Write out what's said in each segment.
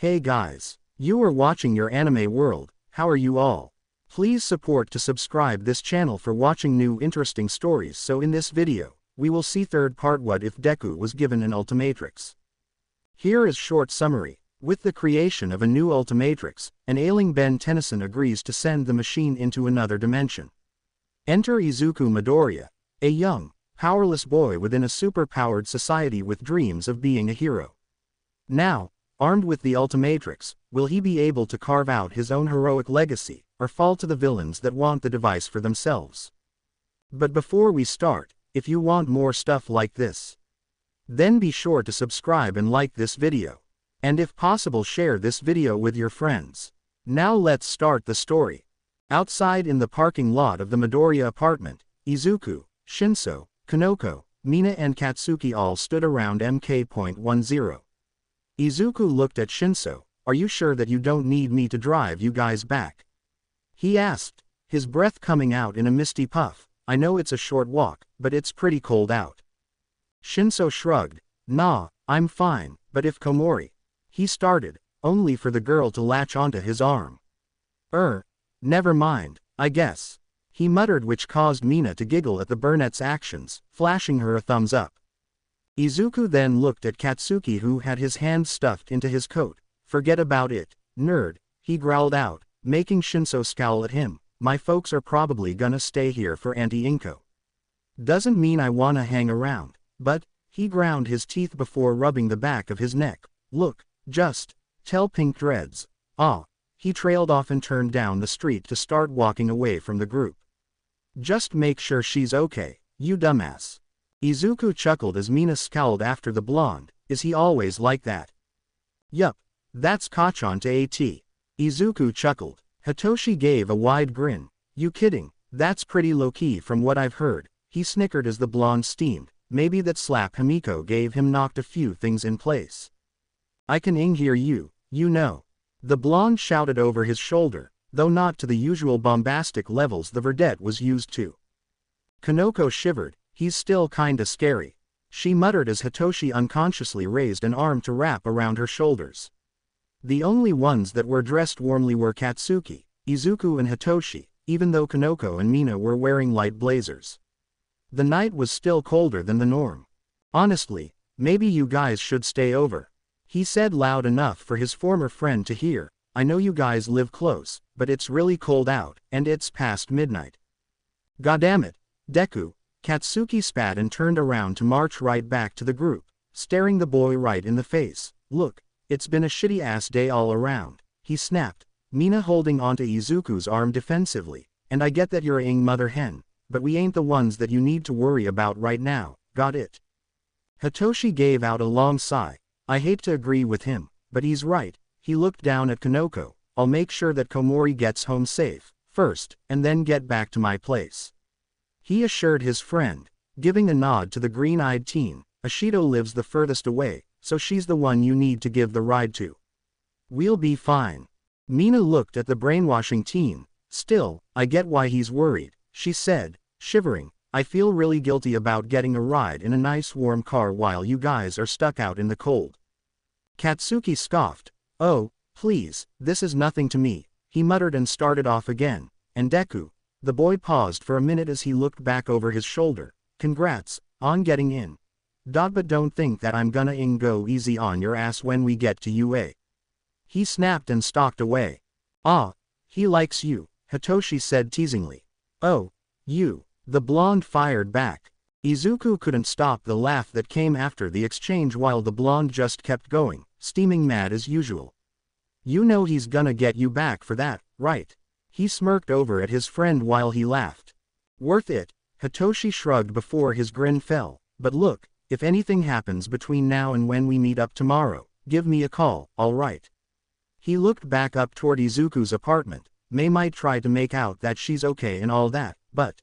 Hey guys, you are watching your anime world. How are you all? Please support to subscribe this channel for watching new interesting stories. So in this video, we will see third part what if Deku was given an Ultimatrix. Here is short summary. With the creation of a new Ultimatrix, an ailing Ben Tennyson agrees to send the machine into another dimension. Enter Izuku Midoriya, a young, powerless boy within a super-powered society with dreams of being a hero. Now, armed with the Ultimatrix, will he be able to carve out his own heroic legacy, or fall to the villains that want the device for themselves? But before we start, if you want more stuff like this, then be sure to subscribe and like this video. And if possible, share this video with your friends. Now let's start the story. Outside in the parking lot of the Midoriya apartment, Izuku, Shinso, Kanoko, Mina and Katsuki all stood around MK.10. Izuku looked at Shinso. Are you sure that you don't need me to drive you guys back? He asked, his breath coming out in a misty puff. I know it's a short walk, but it's pretty cold out. Shinso shrugged. Nah, I'm fine, but if Komori... He started, only for the girl to latch onto his arm. Never mind, I guess. He muttered, which caused Mina to giggle at the brunette's actions, flashing her a thumbs up. Izuku then looked at Katsuki, who had his hand stuffed into his coat. Forget about it, nerd, he growled out, making Shinso scowl at him. My folks are probably gonna stay here for Auntie Inko. Doesn't mean I wanna hang around, but, he ground his teeth before rubbing the back of his neck. Look, just, tell Pink Dreads. He trailed off and turned down the street to start walking away from the group. Just make sure she's okay, you dumbass. Izuku chuckled as Mina scowled after the blonde. Is he always like that? Yup, that's Kachan to AT. Izuku chuckled. Hitoshi gave a wide grin. You kidding? That's pretty low-key from what I've heard. He snickered as the blonde steamed. Maybe that slap Himiko gave him knocked a few things in place. I can hear you, you know. The blonde shouted over his shoulder, though not to the usual bombastic levels the vedette was used to. Kanoko shivered. He's still kinda scary. She muttered as Hitoshi unconsciously raised an arm to wrap around her shoulders. The only ones that were dressed warmly were Katsuki, Izuku and Hitoshi, even though Kanoko and Mina were wearing light blazers. The night was still colder than the norm. Honestly, maybe you guys should stay over. He said loud enough for his former friend to hear. I know you guys live close, but it's really cold out, and it's past midnight. Goddammit, Deku. Katsuki spat and turned around to march right back to the group, staring the boy right in the face. Look, it's been a shitty-ass day all around, he snapped, Mina holding onto Izuku's arm defensively. And I get that you're a mother hen, but we ain't the ones that you need to worry about right now, got it? Hitoshi gave out a long sigh. I hate to agree with him, but he's right. He looked down at Kanoko. I'll make sure that Komori gets home safe, first, and then get back to my place. He assured his friend, giving a nod to the green-eyed teen. Ashido lives the furthest away, so she's the one you need to give the ride to. We'll be fine. Mina looked at the brainwashing teen. Still, I get why he's worried, she said, shivering. I feel really guilty about getting a ride in a nice warm car while you guys are stuck out in the cold. Katsuki scoffed. Oh, please, this is nothing to me, he muttered and started off again. And Deku. The boy paused for a minute as he looked back over his shoulder. Congrats, on getting in. But don't think that I'm gonna go easy on your ass when we get to UA. He snapped and stalked away. He likes you, Hitoshi said teasingly. Oh, you. The blonde fired back. Izuku couldn't stop the laugh that came after the exchange while the blonde just kept going, steaming mad as usual. You know he's gonna get you back for that, right? He smirked over at his friend while he laughed. Worth it, Hitoshi shrugged before his grin fell. But look, if anything happens between now and when we meet up tomorrow, give me a call, alright? He looked back up toward Izuku's apartment. May might try to make out that she's okay and all that, but...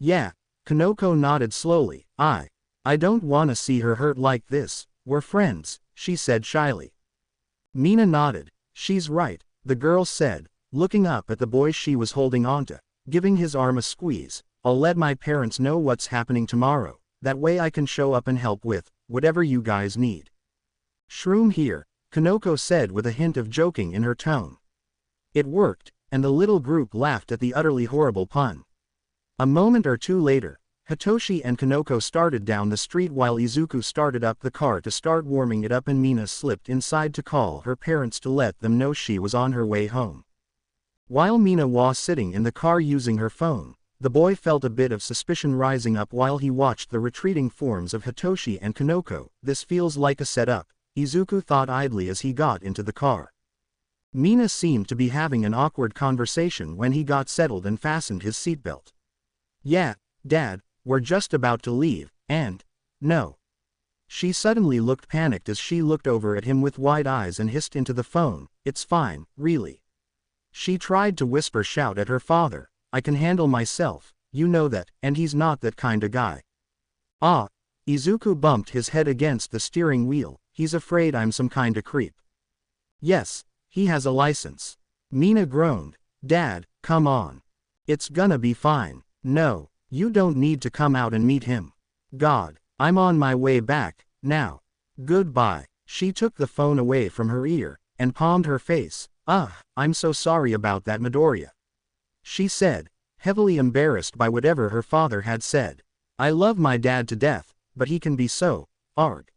Yeah, Kanoko nodded slowly. I don't wanna see her hurt like this. We're friends, she said shyly. Mina nodded. She's right, the girl said, looking up at the boy she was holding onto, giving his arm a squeeze. I'll let my parents know what's happening tomorrow, that way I can show up and help with whatever you guys need. Shroom here, Kanoko said with a hint of joking in her tone. It worked, and the little group laughed at the utterly horrible pun. A moment or two later, Hitoshi and Kanoko started down the street while Izuku started up the car to start warming it up, and Mina slipped inside to call her parents to let them know she was on her way home. While Mina was sitting in the car using her phone, the boy felt a bit of suspicion rising up while he watched the retreating forms of Hitoshi and Kanoko. This feels like a setup, Izuku thought idly as he got into the car. Mina seemed to be having an awkward conversation when he got settled and fastened his seatbelt. Yeah, Dad, we're just about to leave, and, no. She suddenly looked panicked as she looked over at him with wide eyes and hissed into the phone, "It's fine, really." She tried to shout at her father, "I can handle myself, you know that, and he's not that kinda guy." Ah, Izuku bumped his head against the steering wheel, "He's afraid I'm some kinda creep." "Yes, he has a license." Mina groaned, "Dad, come on. It's gonna be fine." "No. You don't need to come out and meet him. God, I'm on my way back, now. Goodbye." She took the phone away from her ear, and palmed her face. I'm so sorry about that, Midoriya," she said, heavily embarrassed by whatever her father had said. "I love my dad to death, but he can be so, arg."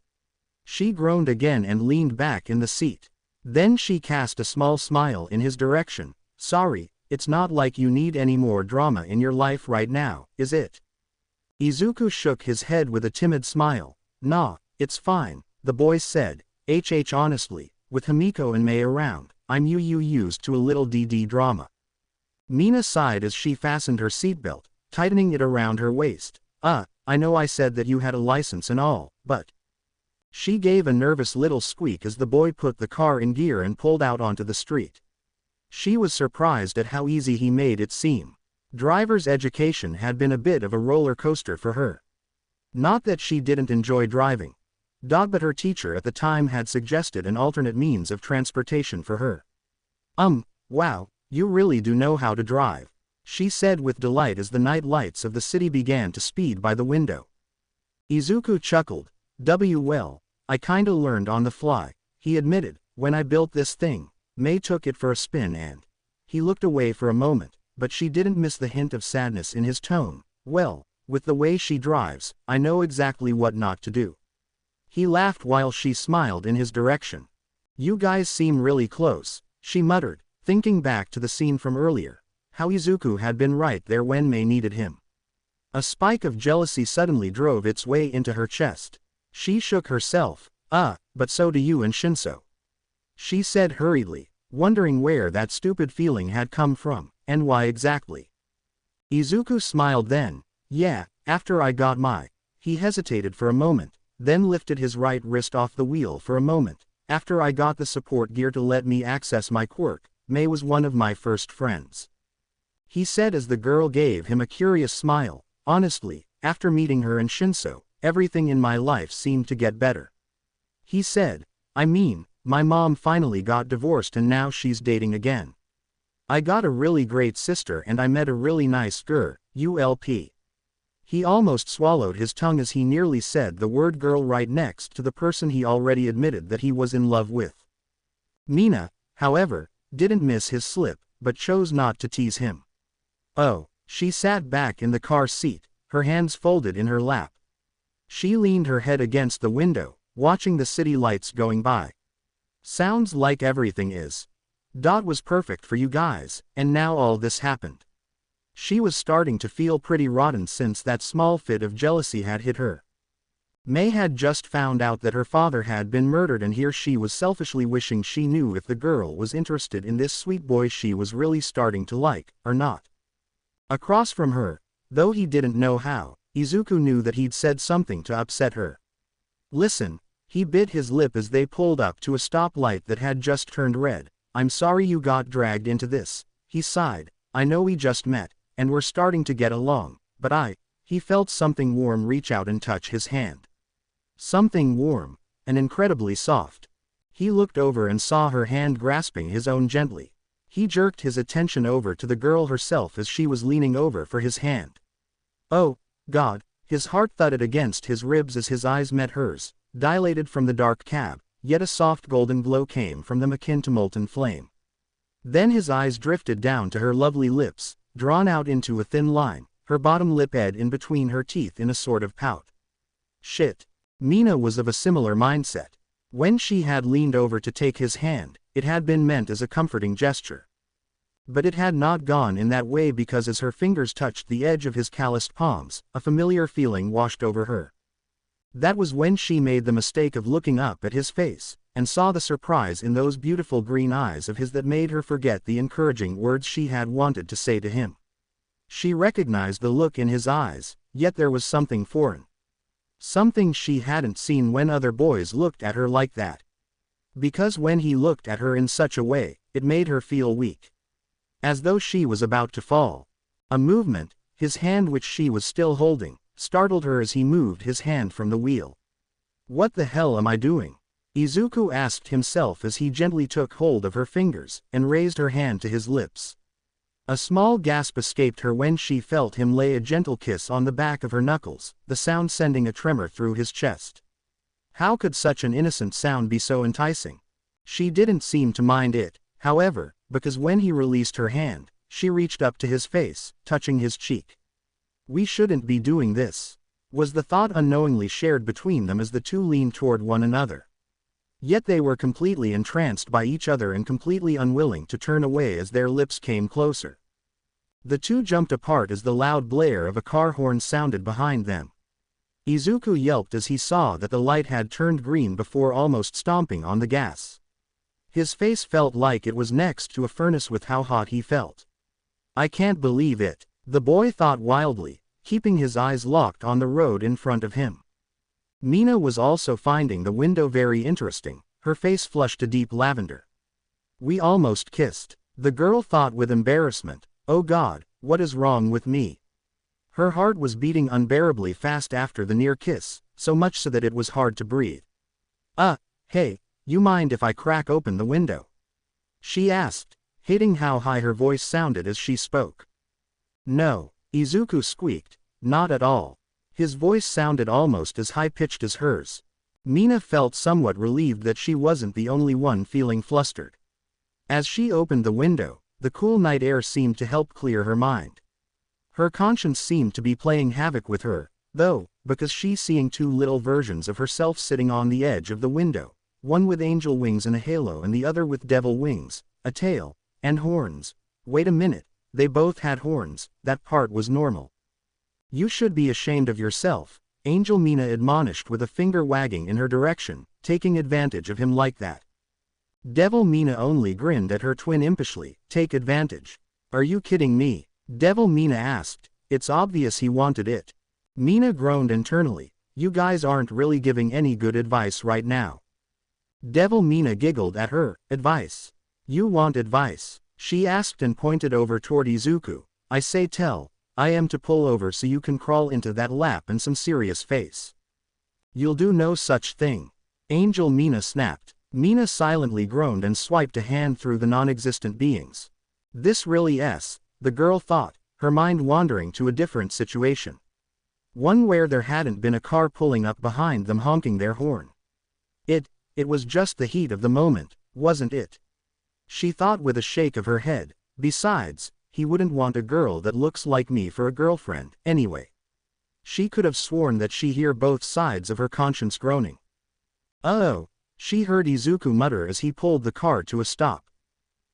She groaned again and leaned back in the seat. Then she cast a small smile in his direction. "Sorry. It's not like you need any more drama in your life right now, is it?" Izuku shook his head with a timid smile. "Nah, it's fine," the boy said, honestly, with Himiko and Mei around, I'm used to a little DD drama." Mina sighed as she fastened her seatbelt, tightening it around her waist. I know I said that you had a license and all, but..." She gave a nervous little squeak as the boy put the car in gear and pulled out onto the street. She was surprised at how easy he made it seem. Driver's education had been a bit of a roller coaster for her. Not that she didn't enjoy driving. But her teacher at the time had suggested an alternate means of transportation for her. Wow, you really do know how to drive," she said with delight as the night lights of the city began to speed by the window. Izuku chuckled. Well, I kinda learned on the fly," he admitted. "When I built this thing, Mei took it for a spin and..." He looked away for a moment, but she didn't miss the hint of sadness in his tone. "Well, with the way she drives, I know exactly what not to do." He laughed while she smiled in his direction. "You guys seem really close," she muttered, thinking back to the scene from earlier, how Izuku had been right there when Mei needed him. A spike of jealousy suddenly drove its way into her chest. She shook herself. But so do you and Shinso," she said hurriedly, wondering where that stupid feeling had come from, and why exactly. Izuku smiled then. "Yeah, after I got my..." He hesitated for a moment, then lifted his right wrist off the wheel for a moment. "After I got the support gear to let me access my quirk, Mei was one of my first friends," he said as the girl gave him a curious smile. "Honestly, after meeting her and Shinso, everything in my life seemed to get better," he said. "I mean, my mom finally got divorced and now she's dating again. I got a really great sister and I met a really nice girl, ULP." He almost swallowed his tongue as he nearly said the word girl right next to the person he already admitted that he was in love with. Mina, however, didn't miss his slip, but chose not to tease him. She sat back in the car seat, her hands folded in her lap. She leaned her head against the window, watching the city lights going by. "Sounds like everything is. Was perfect for you guys, and now all this happened." She was starting to feel pretty rotten since that small fit of jealousy had hit her. Mei had just found out that her father had been murdered and here she was selfishly wishing she knew if the girl was interested in this sweet boy she was really starting to like, or not. Across from her, though he didn't know how, Izuku knew that he'd said something to upset her. "Listen," he bit his lip as they pulled up to a stoplight that had just turned red. "I'm sorry you got dragged into this," he sighed. "I know we just met, and we're starting to get along, but he felt something warm reach out and touch his hand. Something warm, and incredibly soft. He looked over and saw her hand grasping his own gently. He jerked his attention over to the girl herself as she was leaning over for his hand. Oh, God, his heart thudded against his ribs as his eyes met hers, dilated from the dark cab, yet a soft golden glow came from them akin to molten flame. Then his eyes drifted down to her lovely lips, drawn out into a thin line, her bottom lip ed in between her teeth in a sort of pout. Shit. Mina was of a similar mindset. When she had leaned over to take his hand, it had been meant as a comforting gesture. But it had not gone in that way because as her fingers touched the edge of his calloused palms, a familiar feeling washed over her. That was when she made the mistake of looking up at his face, and saw the surprise in those beautiful green eyes of his that made her forget the encouraging words she had wanted to say to him. She recognized the look in his eyes, yet there was something foreign. Something she hadn't seen when other boys looked at her like that. Because when he looked at her in such a way, it made her feel weak. As though she was about to fall. A movement, his hand which she was still holding, startled her as he moved his hand from the wheel. What the hell am I doing? Izuku asked himself as he gently took hold of her fingers, and raised her hand to his lips. A small gasp escaped her when she felt him lay a gentle kiss on the back of her knuckles, the sound sending a tremor through his chest. How could such an innocent sound be so enticing? She didn't seem to mind it, however, because when he released her hand, she reached up to his face, touching his cheek. We shouldn't be doing this, was the thought unknowingly shared between them as the two leaned toward one another. Yet they were completely entranced by each other and completely unwilling to turn away as their lips came closer. The two jumped apart as the loud blare of a car horn sounded behind them. Izuku yelped as he saw that the light had turned green before almost stomping on the gas. His face felt like it was next to a furnace with how hot he felt. I can't believe it, the boy thought wildly, keeping his eyes locked on the road in front of him. Mina was also finding the window very interesting, her face flushed a deep lavender. We almost kissed, the girl thought with embarrassment. Oh God, what is wrong with me? Her heart was beating unbearably fast after the near kiss, so much so that it was hard to breathe. Hey, you mind if I crack open the window? She asked, hating how high her voice sounded as she spoke. No, Izuku squeaked, not at all. His voice sounded almost as high-pitched as hers. Mina felt somewhat relieved that she wasn't the only one feeling flustered. As she opened the window, the cool night air seemed to help clear her mind. Her conscience seemed to be playing havoc with her, though, because she's seeing two little versions of herself sitting on the edge of the window, one with angel wings and a halo and the other with devil wings, a tail, and horns. Wait a minute, they both had horns, that part was normal. You should be ashamed of yourself, Angel Mina admonished with a finger wagging in her direction, taking advantage of him like that. Devil Mina only grinned at her twin impishly, take advantage. Are you kidding me? Devil Mina asked, it's obvious he wanted it. Mina groaned internally, you guys aren't really giving any good advice right now. Devil Mina giggled at her, advice? You want advice? She asked and pointed over toward Izuku. I say tell, I am to pull over so you can crawl into that lap and some serious face. You'll do no such thing. Angel Mina snapped. Mina silently groaned and swiped a hand through the non-existent beings. This really the girl thought, her mind wandering to a different situation. One where there hadn't been a car pulling up behind them honking their horn. It was just the heat of the moment, wasn't it? She thought with a shake of her head. Besides, he wouldn't want a girl that looks like me for a girlfriend, anyway. She could have sworn that she heard both sides of her conscience groaning. Oh, she heard Izuku mutter as he pulled the car to a stop.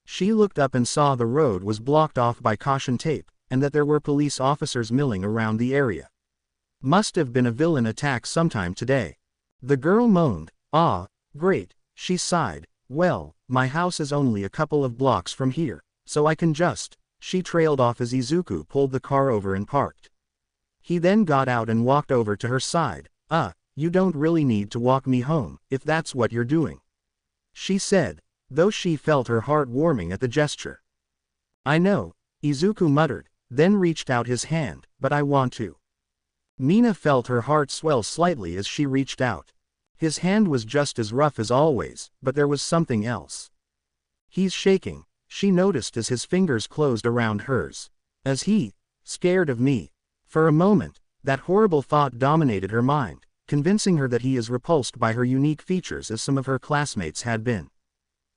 She looked up and saw the road was blocked off by caution tape, and that there were police officers milling around the area. Must have been a villain attack sometime today. The girl moaned, ah, great, she sighed, well, my house is only a couple of blocks from here, so I can just. She trailed off as Izuku pulled the car over and parked. He then got out and walked over to her side. You don't really need to walk me home, if that's what you're doing. She said, though she felt her heart warming at the gesture. I know, Izuku muttered, then reached out his hand, but I want to. Mina felt her heart swell slightly as she reached out. His hand was just as rough as always, but there was something else. He's shaking, she noticed as his fingers closed around hers. As he, scared of me. For a moment, that horrible thought dominated her mind. convincing her that he is repulsed by her unique features as some of her classmates had been.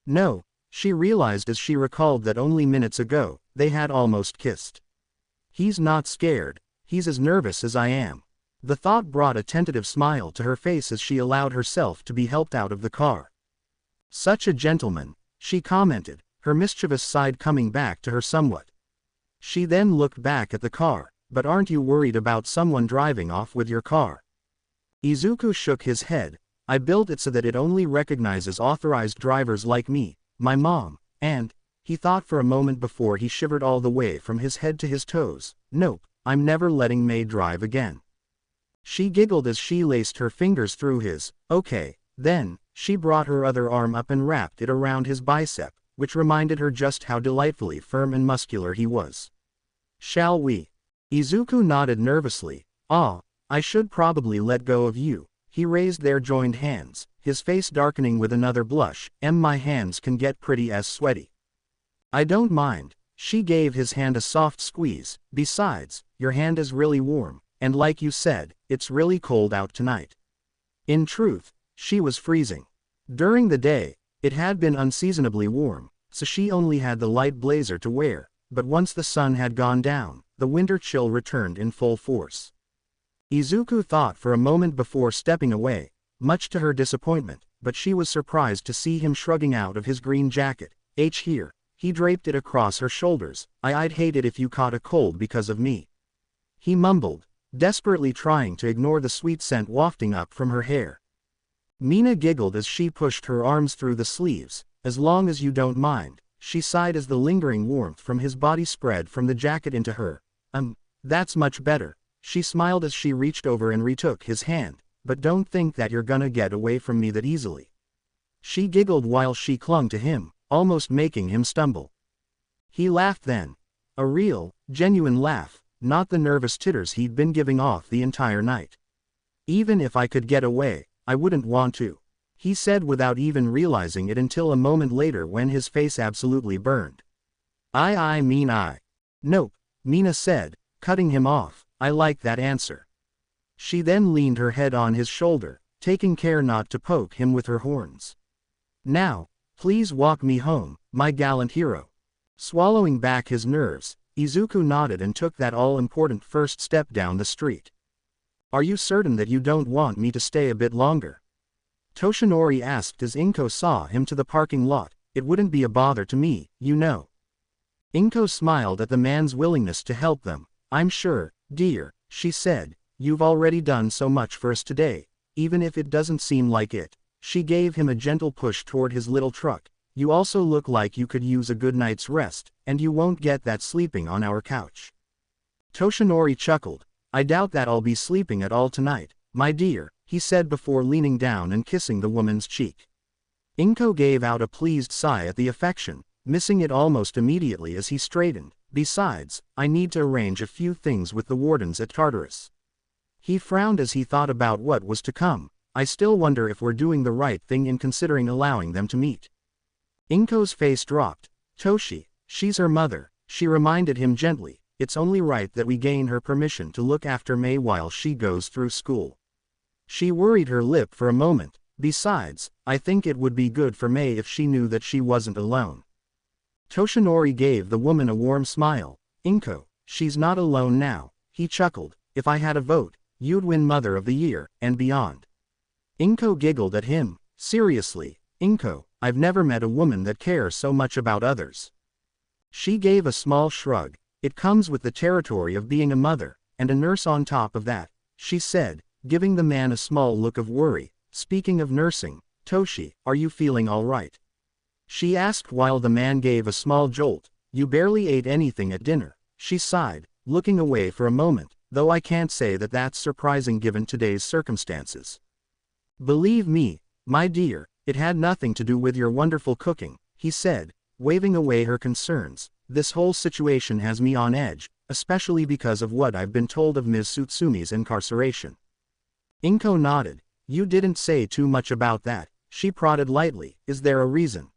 No, she realized as she recalled that only minutes ago, they had almost kissed. He's not scared, he's as nervous as I am. The thought brought a tentative smile to her face as she allowed herself to be helped out of the car. Such a gentleman, she commented, her mischievous side coming back to her somewhat. She then looked back at the car. But aren't you worried about someone driving off with your car? Izuku shook his head. I built it so that it only recognizes authorized drivers like me, my mom, and, he thought for a moment before he shivered all the way from his head to his toes, nope, I'm never letting May drive again. She giggled as she laced her fingers through his. Okay, then, she brought her other arm up and wrapped it around his bicep, which reminded her just how delightfully firm and muscular he was. Shall we? Izuku nodded nervously. I should probably let go of you. He raised their joined hands, his face darkening with another blush. My hands can get pretty as sweaty. I don't mind. She gave his hand a soft squeeze. Besides, your hand is really warm, and like you said, it's really cold out tonight. In truth, she was freezing. During the day, it had been unseasonably warm, so she only had the light blazer to wear, but once the sun had gone down, the winter chill returned in full force. Izuku thought for a moment before stepping away, much to her disappointment, but she was surprised to see him shrugging out of his green jacket. Here, he draped it across her shoulders. I'd hate it if you caught a cold because of me. He mumbled, desperately trying to ignore the sweet scent wafting up from her hair. Mina giggled as she pushed her arms through the sleeves. As long as you don't mind, she sighed as the lingering warmth from his body spread from the jacket into her. That's much better. She smiled as she reached over and retook his hand, but don't think that you're gonna get away from me that easily. She giggled while she clung to him, almost making him stumble. He laughed then. A real, genuine laugh, not the nervous titters he'd been giving off the entire night. Even if I could get away, I wouldn't want to, he said without even realizing it until a moment later when his face absolutely burned. I mean. Nope, Mina said, cutting him off. I like that answer. She then leaned her head on his shoulder, taking care not to poke him with her horns. Now, please walk me home, my gallant hero. Swallowing back his nerves, Izuku nodded and took that all-important first step down the street. Are you certain that you don't want me to stay a bit longer? Toshinori asked as Inko saw him to the parking lot. It wouldn't be a bother to me, you know. Inko smiled at the man's willingness to help them. I'm sure, dear, she said, you've already done so much for us today, even if it doesn't seem like it. She gave him a gentle push toward his little truck. You also look like you could use a good night's rest, and you won't get that sleeping on our couch. Toshinori chuckled. I doubt that I'll be sleeping at all tonight, my dear, he said before leaning down and kissing the woman's cheek. Inko gave out a pleased sigh at the affection, missing it almost immediately as he straightened. Besides, I need to arrange a few things with the wardens at Tartarus. He frowned as he thought about what was to come. I still wonder if we're doing the right thing in considering allowing them to meet. Inko's face dropped. Toshi, she's her mother, she reminded him gently. It's only right that we gain her permission to look after May while she goes through school. She worried her lip for a moment. Besides, I think it would be good for May if she knew that she wasn't alone. Toshinori gave the woman a warm smile. Inko, she's not alone now, he chuckled. If I had a vote, you'd win Mother of the Year, and beyond. Inko giggled at him. Seriously, Inko, I've never met a woman that cares so much about others. She gave a small shrug. It comes with the territory of being a mother, and a nurse on top of that, she said, giving the man a small look of worry. Speaking of nursing, Toshi, are you feeling all right? She asked while the man gave a small jolt. You barely ate anything at dinner, she sighed, looking away for a moment, though I can't say that that's surprising given today's circumstances. Believe me, my dear, it had nothing to do with your wonderful cooking, he said, waving away her concerns. This whole situation has me on edge, especially because of what I've been told of Ms. Tsutsumi's incarceration. Inko nodded. You didn't say too much about that, she prodded lightly. Is there a reason?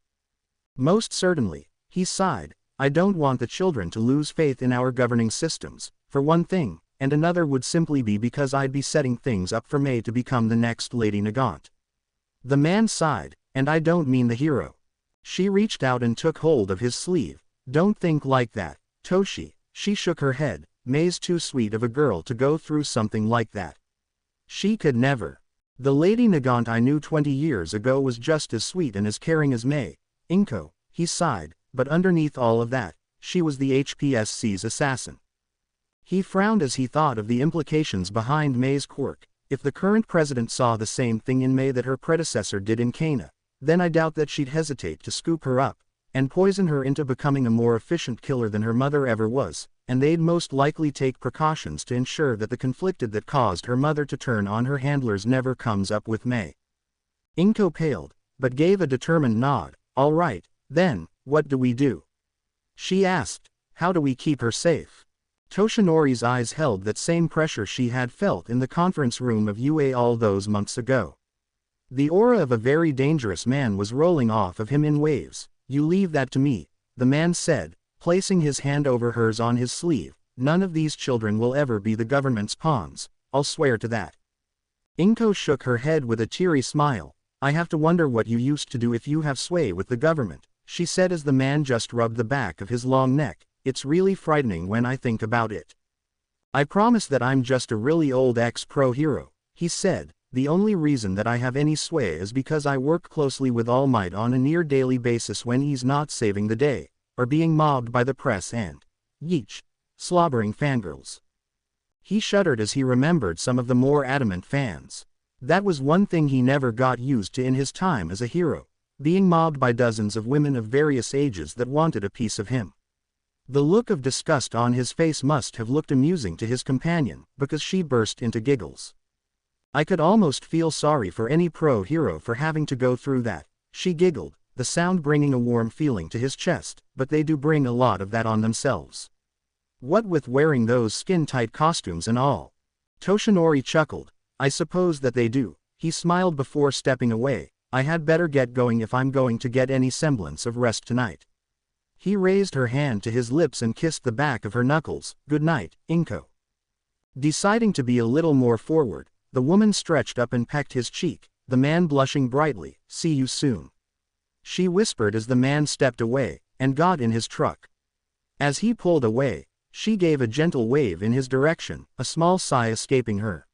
Most certainly, he sighed. I don't want the children to lose faith in our governing systems, for one thing, and another would simply be because I'd be setting things up for May to become the next Lady Nagant. The man sighed, and I don't mean the hero. She reached out and took hold of his sleeve. Don't think like that, Toshi. She shook her head. May's too sweet of a girl to go through something like that. She could never. The Lady Nagant I knew 20 years ago was just as sweet and as caring as May. Inko, he sighed, but underneath all of that, she was the HPSC's assassin. He frowned as he thought of the implications behind May's quirk. If the current president saw the same thing in May that her predecessor did in Kana, then I doubt that she'd hesitate to scoop her up, and poison her into becoming a more efficient killer than her mother ever was, and they'd most likely take precautions to ensure that the conflict that caused her mother to turn on her handlers never comes up with May. Inko paled, but gave a determined nod. All right, then, what do we do? She asked. How do we keep her safe? Toshinori's eyes held that same pressure she had felt in the conference room of UA all those months ago. The aura of a very dangerous man was rolling off of him in waves. You leave that to me, the man said, placing his hand over hers on his sleeve. None of these children will ever be the government's pawns, I'll swear to that. Inko shook her head with a teary smile. I have to wonder what you used to do if you have sway with the government, she said as the man just rubbed the back of his long neck. It's really frightening when I think about it. I promise that I'm just a really old ex-pro hero, he said. The only reason that I have any sway is because I work closely with All Might on a near daily basis when he's not saving the day, or being mobbed by the press and, yeesh, slobbering fangirls. He shuddered as he remembered some of the more adamant fans. That was one thing he never got used to in his time as a hero, being mobbed by dozens of women of various ages that wanted a piece of him. The look of disgust on his face must have looked amusing to his companion, because she burst into giggles. I could almost feel sorry for any pro hero for having to go through that, she giggled, the sound bringing a warm feeling to his chest, but they do bring a lot of that on themselves. What with wearing those skin-tight costumes and all. Toshinori chuckled. I suppose that they do. He smiled before stepping away. I had better get going if I'm going to get any semblance of rest tonight. He raised her hand to his lips and kissed the back of her knuckles. Good night, Inko. Deciding to be a little more forward, the woman stretched up and pecked his cheek, the man blushing brightly. See you soon. She whispered as the man stepped away, and got in his truck. As he pulled away, she gave a gentle wave in his direction, a small sigh escaping her.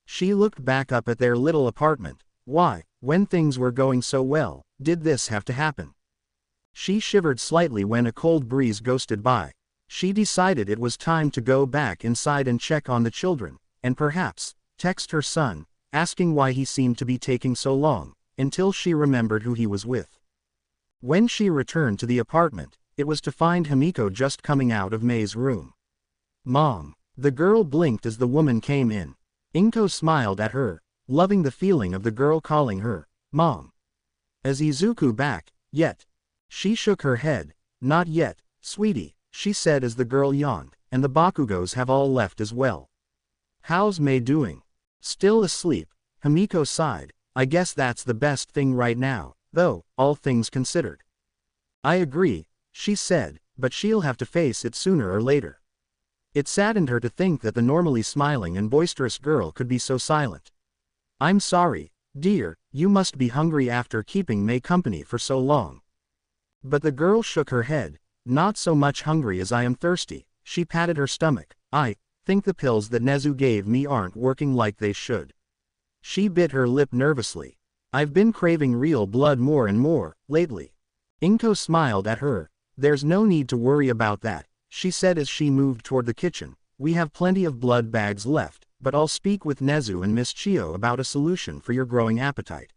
She looked back up at their little apartment. Why, when things were going so well, did this have to happen? She shivered slightly when a cold breeze ghosted by. She decided it was time to go back inside and check on the children, and perhaps text her son, asking why he seemed to be taking so long, until she remembered who he was with. When she returned to the apartment, it was to find Himiko just coming out of May's room. Mom. The girl blinked as the woman came in. Inko smiled at her, loving the feeling of the girl calling her Mom. Is Izuku back yet? She shook her head. Not yet, sweetie, she said as the girl yawned, and the Bakugos have all left as well. How's May doing? Still asleep, Himiko sighed. I guess that's the best thing right now, though, all things considered. I agree, she said, but she'll have to face it sooner or later. It saddened her to think that the normally smiling and boisterous girl could be so silent. I'm sorry, dear, you must be hungry after keeping May company for so long. But the girl shook her head. Not so much hungry as I am thirsty. She patted her stomach. I think the pills that Nezu gave me aren't working like they should. She bit her lip nervously. I've been craving real blood more and more, lately. Inko smiled at her. There's no need to worry about that, she said as she moved toward the kitchen. We have plenty of blood bags left, but I'll speak with Nezu and Miss Chio about a solution for your growing appetite.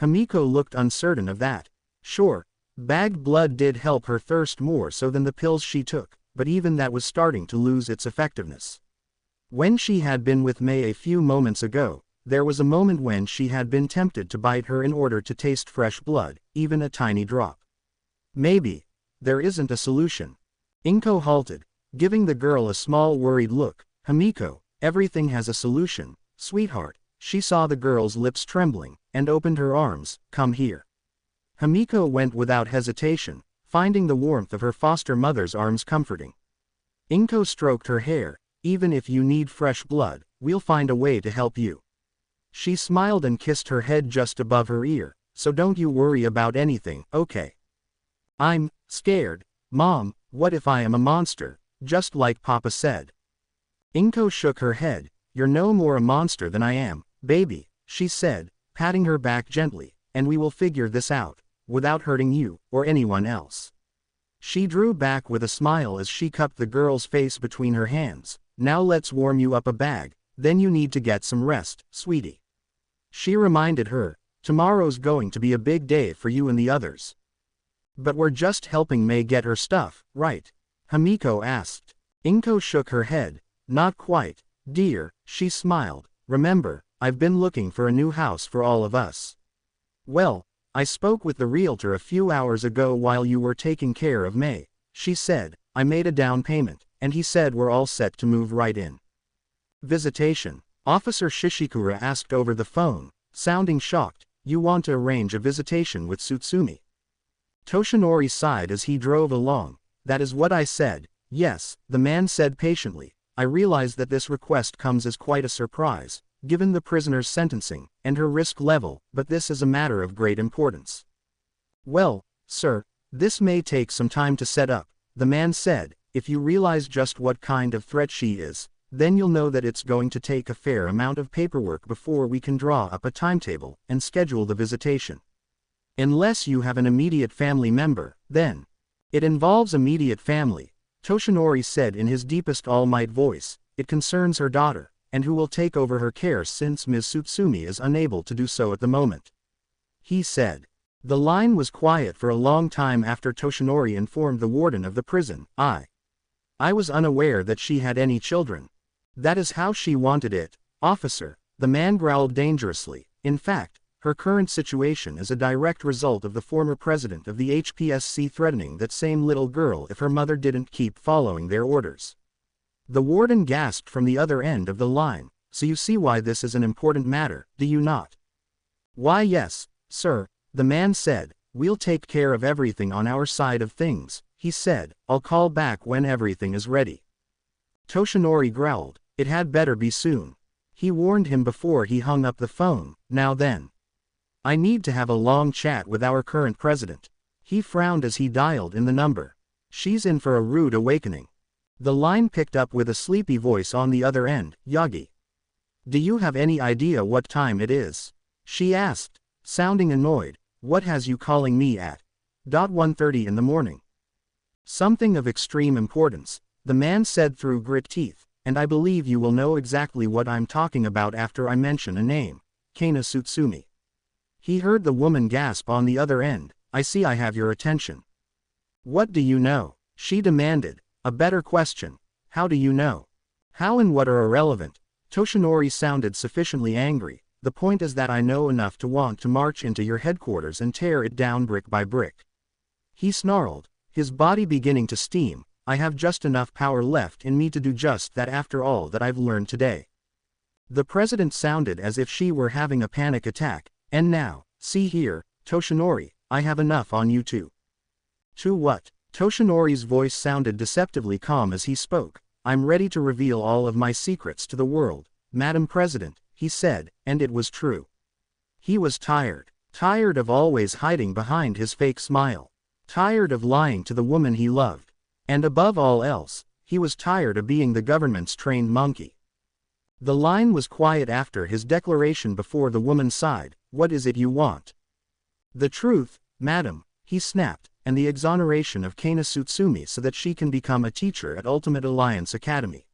Himiko looked uncertain of that. Sure, bagged blood did help her thirst more so than the pills she took, but even that was starting to lose its effectiveness. When she had been with May a few moments ago, there was a moment when she had been tempted to bite her in order to taste fresh blood, even a tiny drop. Maybe there isn't a solution. Inko halted, giving the girl a small worried look. Himiko, everything has a solution, sweetheart. She saw the girl's lips trembling, and opened her arms. Come here. Himiko went without hesitation, finding the warmth of her foster mother's arms comforting. Inko stroked her hair. Even if you need fresh blood, we'll find a way to help you. She smiled and kissed her head just above her ear, so don't you worry about anything, okay? I'm scared, Mom, what if I am a monster, just like Papa said? Inko shook her head. You're no more a monster than I am, baby, she said, patting her back gently, and we will figure this out, without hurting you, or anyone else. She drew back with a smile as she cupped the girl's face between her hands. Now let's warm you up a bag, then you need to get some rest, sweetie. She reminded her, tomorrow's going to be a big day for you and the others. But we're just helping May get her stuff, right? Himiko asked. Inko shook her head. Not quite, dear, she smiled. Remember, I've been looking for a new house for all of us. Well, I spoke with the realtor a few hours ago while you were taking care of May, she said. I made a down payment, and he said we're all set to move right in. Visitation. Officer Shishikura asked over the phone, sounding shocked. You want to arrange a visitation with Tsutsumi? Toshinori sighed as he drove along. That is what I said, yes, the man said patiently. I realize that this request comes as quite a surprise, given the prisoner's sentencing, and her risk level, but this is a matter of great importance. Well, sir, this may take some time to set up, the man said. If you realize just what kind of threat she is, then you'll know that it's going to take a fair amount of paperwork before we can draw up a timetable and schedule the visitation. Unless you have an immediate family member, then. It involves immediate family, Toshinori said in his deepest all-might voice. It concerns her daughter, and who will take over her care since Ms. Tsutsumi is unable to do so at the moment. He said. The line was quiet for a long time after Toshinori informed the warden of the prison. I was unaware that she had any children. That is how she wanted it, officer, the man growled dangerously. In fact, her current situation is a direct result of the former president of the HPSC threatening that same little girl if her mother didn't keep following their orders. The warden gasped from the other end of the line. So you see why this is an important matter, do you not? Why yes, sir, the man said. We'll take care of everything on our side of things, he said. I'll call back when everything is ready. Toshinori growled. It had better be soon. He warned him before he hung up the phone. Now then. I need to have a long chat with our current president. He frowned as he dialed in the number. She's in for a rude awakening. The line picked up with a sleepy voice on the other end. Yagi. Do you have any idea what time it is? She asked, sounding annoyed. What has you calling me at? 1:30 in the morning. Something of extreme importance, the man said through grit teeth, and I believe you will know exactly what I'm talking about after I mention a name. Kana Tsutsumi. He heard the woman gasp on the other end. I see I have your attention. What do you know? She demanded. A better question. How do you know? How and what are irrelevant. Toshinori sounded sufficiently angry. The point is that I know enough to want to march into your headquarters and tear it down brick by brick. He snarled, his body beginning to steam. I have just enough power left in me to do just that after all that I've learned today. The president sounded as if she were having a panic attack. And now, see here, Toshinori, I have enough on you too. To what? Toshinori's voice sounded deceptively calm as he spoke. I'm ready to reveal all of my secrets to the world, Madam President, he said, and it was true. He was tired of always hiding behind his fake smile, tired of lying to the woman he loved, and above all else, he was tired of being the government's trained monkey. The line was quiet after his declaration before the woman sighed. What is it you want? The truth, madam, he snapped, and the exoneration of Kana Tsutsumi so that she can become a teacher at Ultimate Alliance Academy.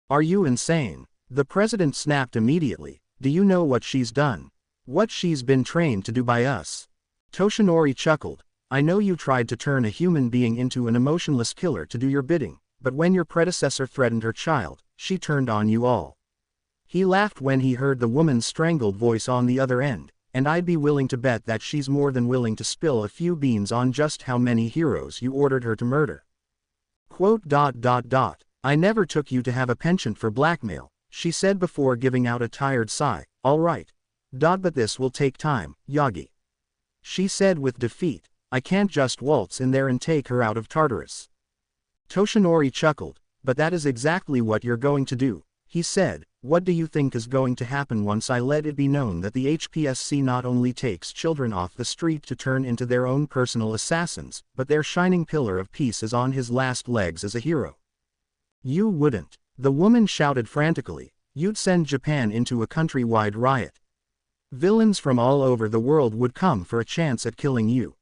Are you insane? The president snapped immediately. Do you know what she's done? What she's been trained to do by us? Toshinori chuckled. I know you tried to turn a human being into an emotionless killer to do your bidding, but when your predecessor threatened her child, she turned on you all. He laughed when he heard the woman's strangled voice on the other end, and I'd be willing to bet that she's more than willing to spill a few beans on just how many heroes you ordered her to murder. Quote. I never took you to have a penchant for blackmail, she said before giving out a tired sigh. All right. But this will take time, Yagi. She said with defeat. I can't just waltz in there and take her out of Tartarus. Toshinori chuckled. But that is exactly what you're going to do, he said. What do you think is going to happen once I let it be known that the HPSC not only takes children off the street to turn into their own personal assassins, but their shining pillar of peace is on his last legs as a hero? You wouldn't. The woman shouted frantically. You'd send Japan into a countrywide riot. Villains from all over the world would come for a chance at killing you.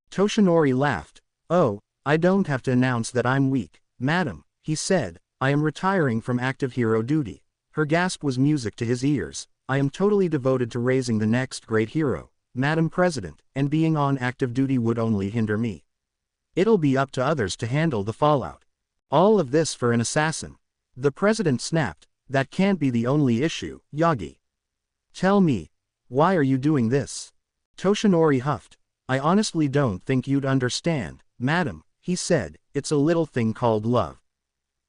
Toshinori laughed. Oh, I don't have to announce that I'm weak, madam, he said. I am retiring from active hero duty. Her gasp was music to his ears. I am totally devoted to raising the next great hero, Madam President, and being on active duty would only hinder me. It'll be up to others to handle the fallout. All of this for an assassin. The president snapped. That can't be the only issue, Yagi. Tell me, why are you doing this? Toshinori huffed. I honestly don't think you'd understand, madam, he said. It's a little thing called love.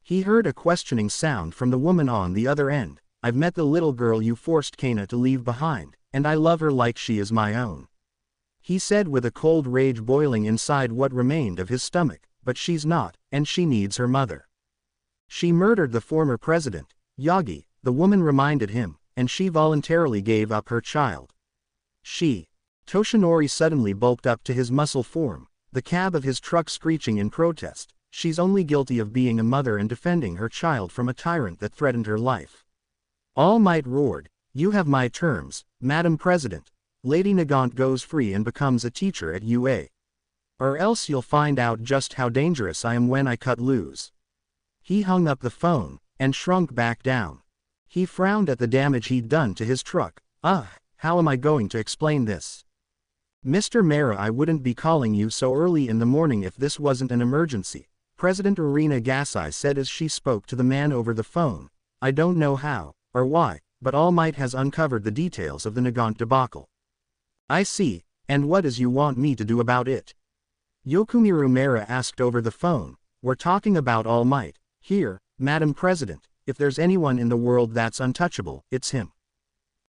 He heard a questioning sound from the woman on the other end. I've met the little girl you forced Kana to leave behind, and I love her like she is my own. He said with a cold rage boiling inside what remained of his stomach, but she's not, and she needs her mother. She murdered the former president, Yagi, the woman reminded him, and she voluntarily gave up her child. Toshinori suddenly bulked up to his muscle form, the cab of his truck screeching in protest. She's only guilty of being a mother and defending her child from a tyrant that threatened her life. All Might roared, you have my terms, Madam President. Lady Nagant goes free and becomes a teacher at UA. Or else you'll find out just how dangerous I am when I cut loose. He hung up the phone, and shrunk back down. He frowned at the damage he'd done to his truck. How am I going to explain this? Mr. Mera, I wouldn't be calling you so early in the morning if this wasn't an emergency, President Irina Gasai said as she spoke to the man over the phone. I don't know how, or why, but All Might has uncovered the details of the Nagant debacle. I see, and what does you want me to do about it? Yokumiru Mera asked over the phone. We're talking about All Might, here, Madam President. If there's anyone in the world that's untouchable, it's him.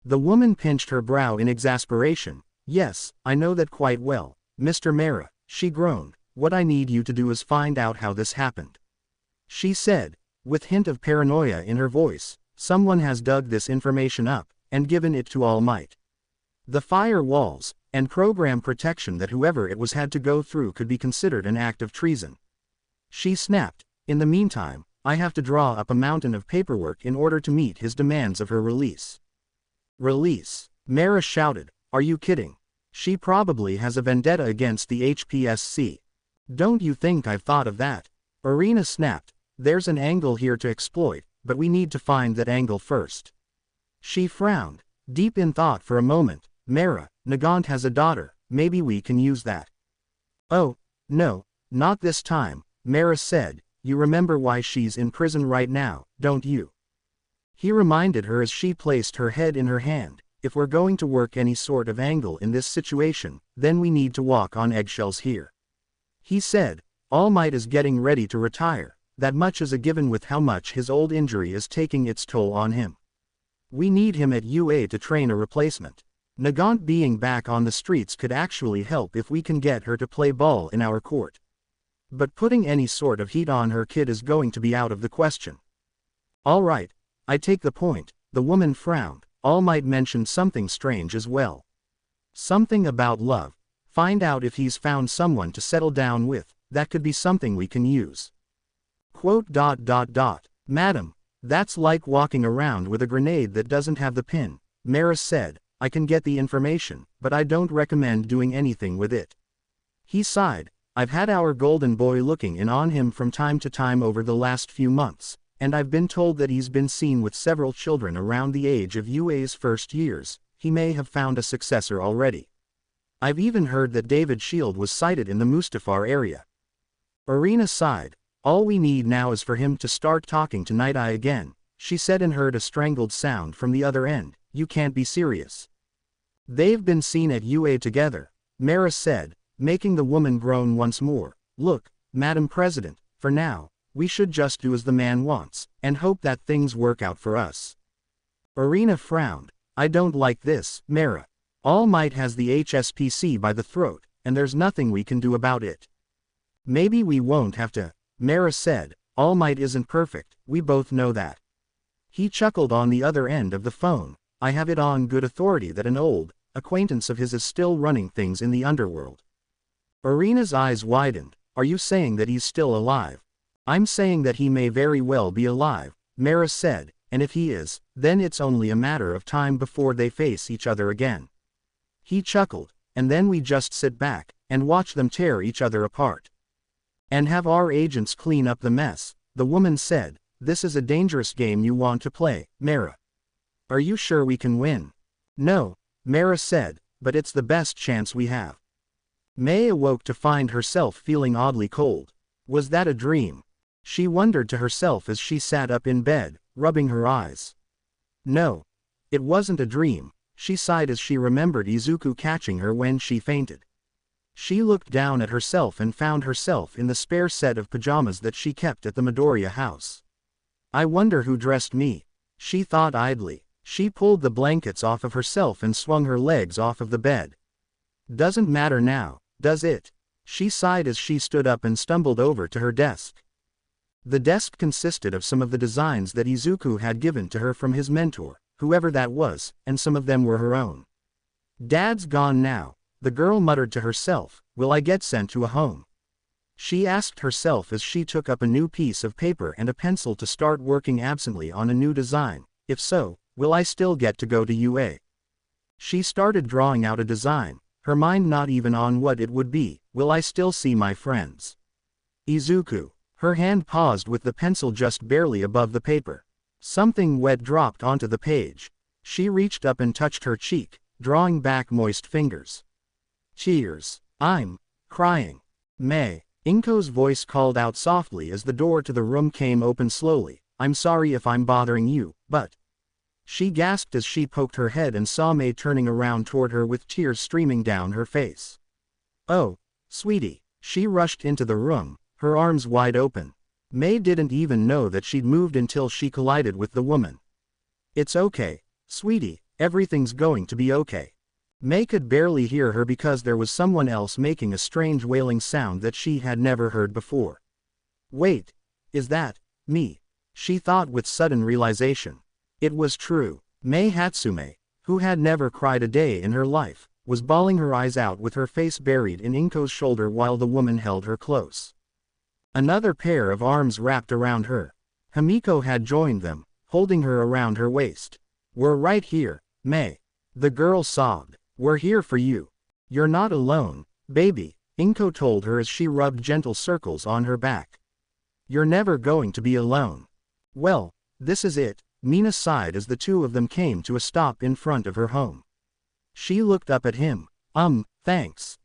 The woman pinched her brow in exasperation. Yes, I know that quite well, Mr. Mera, she groaned. What I need you to do is find out how this happened. She said, with hint of paranoia in her voice. Someone has dug this information up, and given it to All Might. The fire walls, and program protection that whoever it was had to go through could be considered an act of treason. She snapped. In the meantime, I have to draw up a mountain of paperwork in order to meet his demands of her release. Release? Mera shouted. Are you kidding? She probably has a vendetta against the HPSC. Don't you think I've thought of that? Irina snapped. There's an angle here to exploit, but we need to find that angle first. She frowned, deep in thought for a moment. Mera, Nagant has a daughter, maybe we can use that. Oh, no, not this time, Mera said. You remember why she's in prison right now, don't you? He reminded her as she placed her head in her hand. If we're going to work any sort of angle in this situation, then we need to walk on eggshells here. He said, All Might is getting ready to retire, that much is a given with how much his old injury is taking its toll on him. We need him at UA to train a replacement. Nagant being back on the streets could actually help if we can get her to play ball in our court. But putting any sort of heat on her kid is going to be out of the question. All right, I take the point, the woman frowned. All Might mentioned something strange as well. Something about love. Find out if he's found someone to settle down with, that could be something we can use. Quote. Madam, that's like walking around with a grenade that doesn't have the pin, Mera said. I can get the information, but I don't recommend doing anything with it. He sighed. I've had our golden boy looking in on him from time to time over the last few months, and I've been told that he's been seen with several children around the age of UA's first years. He may have found a successor already. I've even heard that David Shield was sighted in the Mustafar area. Irina sighed. All we need now is for him to start talking to Night Eye again, she said and heard a strangled sound from the other end. You can't be serious. They've been seen at UA together, Mera said, making the woman groan once more. Look, Madam President, for now, we should just do as the man wants, and hope that things work out for us. Irina frowned. I don't like this, Mera. All Might has the HSPC by the throat, and there's nothing we can do about it. Maybe we won't have to, Mera said. All Might isn't perfect, we both know that. He chuckled on the other end of the phone. I have it on good authority that an old acquaintance of his is still running things in the underworld. Irina's eyes widened. Are you saying that he's still alive? I'm saying that he may very well be alive, Mara said, and if he is, then it's only a matter of time before they face each other again. He chuckled, and then we just sit back and watch them tear each other apart. And have our agents clean up the mess, the woman said. This is a dangerous game you want to play, Mara. Are you sure we can win? No, Mara said, but it's the best chance we have. May awoke to find herself feeling oddly cold. Was that a dream? She wondered to herself as she sat up in bed, rubbing her eyes. No, it wasn't a dream, she sighed as she remembered Izuku catching her when she fainted. She looked down at herself and found herself in the spare set of pajamas that she kept at the Midoriya house. I wonder who dressed me, she thought idly. She pulled the blankets off of herself and swung her legs off of the bed. Doesn't matter now, does it? She sighed as she stood up and stumbled over to her desk. The desk consisted of some of the designs that Izuku had given to her from his mentor, whoever that was, and some of them were her own. Dad's gone now, the girl muttered to herself. Will I get sent to a home? She asked herself as she took up a new piece of paper and a pencil to start working absently on a new design. If so, will I still get to go to UA? She started drawing out a design, her mind not even on what it would be. Will I still see my friends? Izuku. Her hand paused with the pencil just barely above the paper. Something wet dropped onto the page. She reached up and touched her cheek, drawing back moist fingers. Cheers. I'm crying. May. Inko's voice called out softly as the door to the room came open slowly. I'm sorry if I'm bothering you, but... She gasped as she poked her head and saw May turning around toward her with tears streaming down her face. Oh, sweetie. She rushed into the room, her arms wide open. May didn't even know that she'd moved until she collided with the woman. It's okay, sweetie, everything's going to be okay. May could barely hear her because there was someone else making a strange wailing sound that she had never heard before. Wait, is that me? She thought with sudden realization. It was true. May Hatsume, who had never cried a day in her life, was bawling her eyes out with her face buried in Inko's shoulder while the woman held her close. Another pair of arms wrapped around her. Himiko had joined them, holding her around her waist. We're right here, May. The girl sobbed. We're here for you. You're not alone, baby, Inko told her as she rubbed gentle circles on her back. You're never going to be alone. Well, this is it, Mina sighed as the two of them came to a stop in front of her home. She looked up at him. Thanks.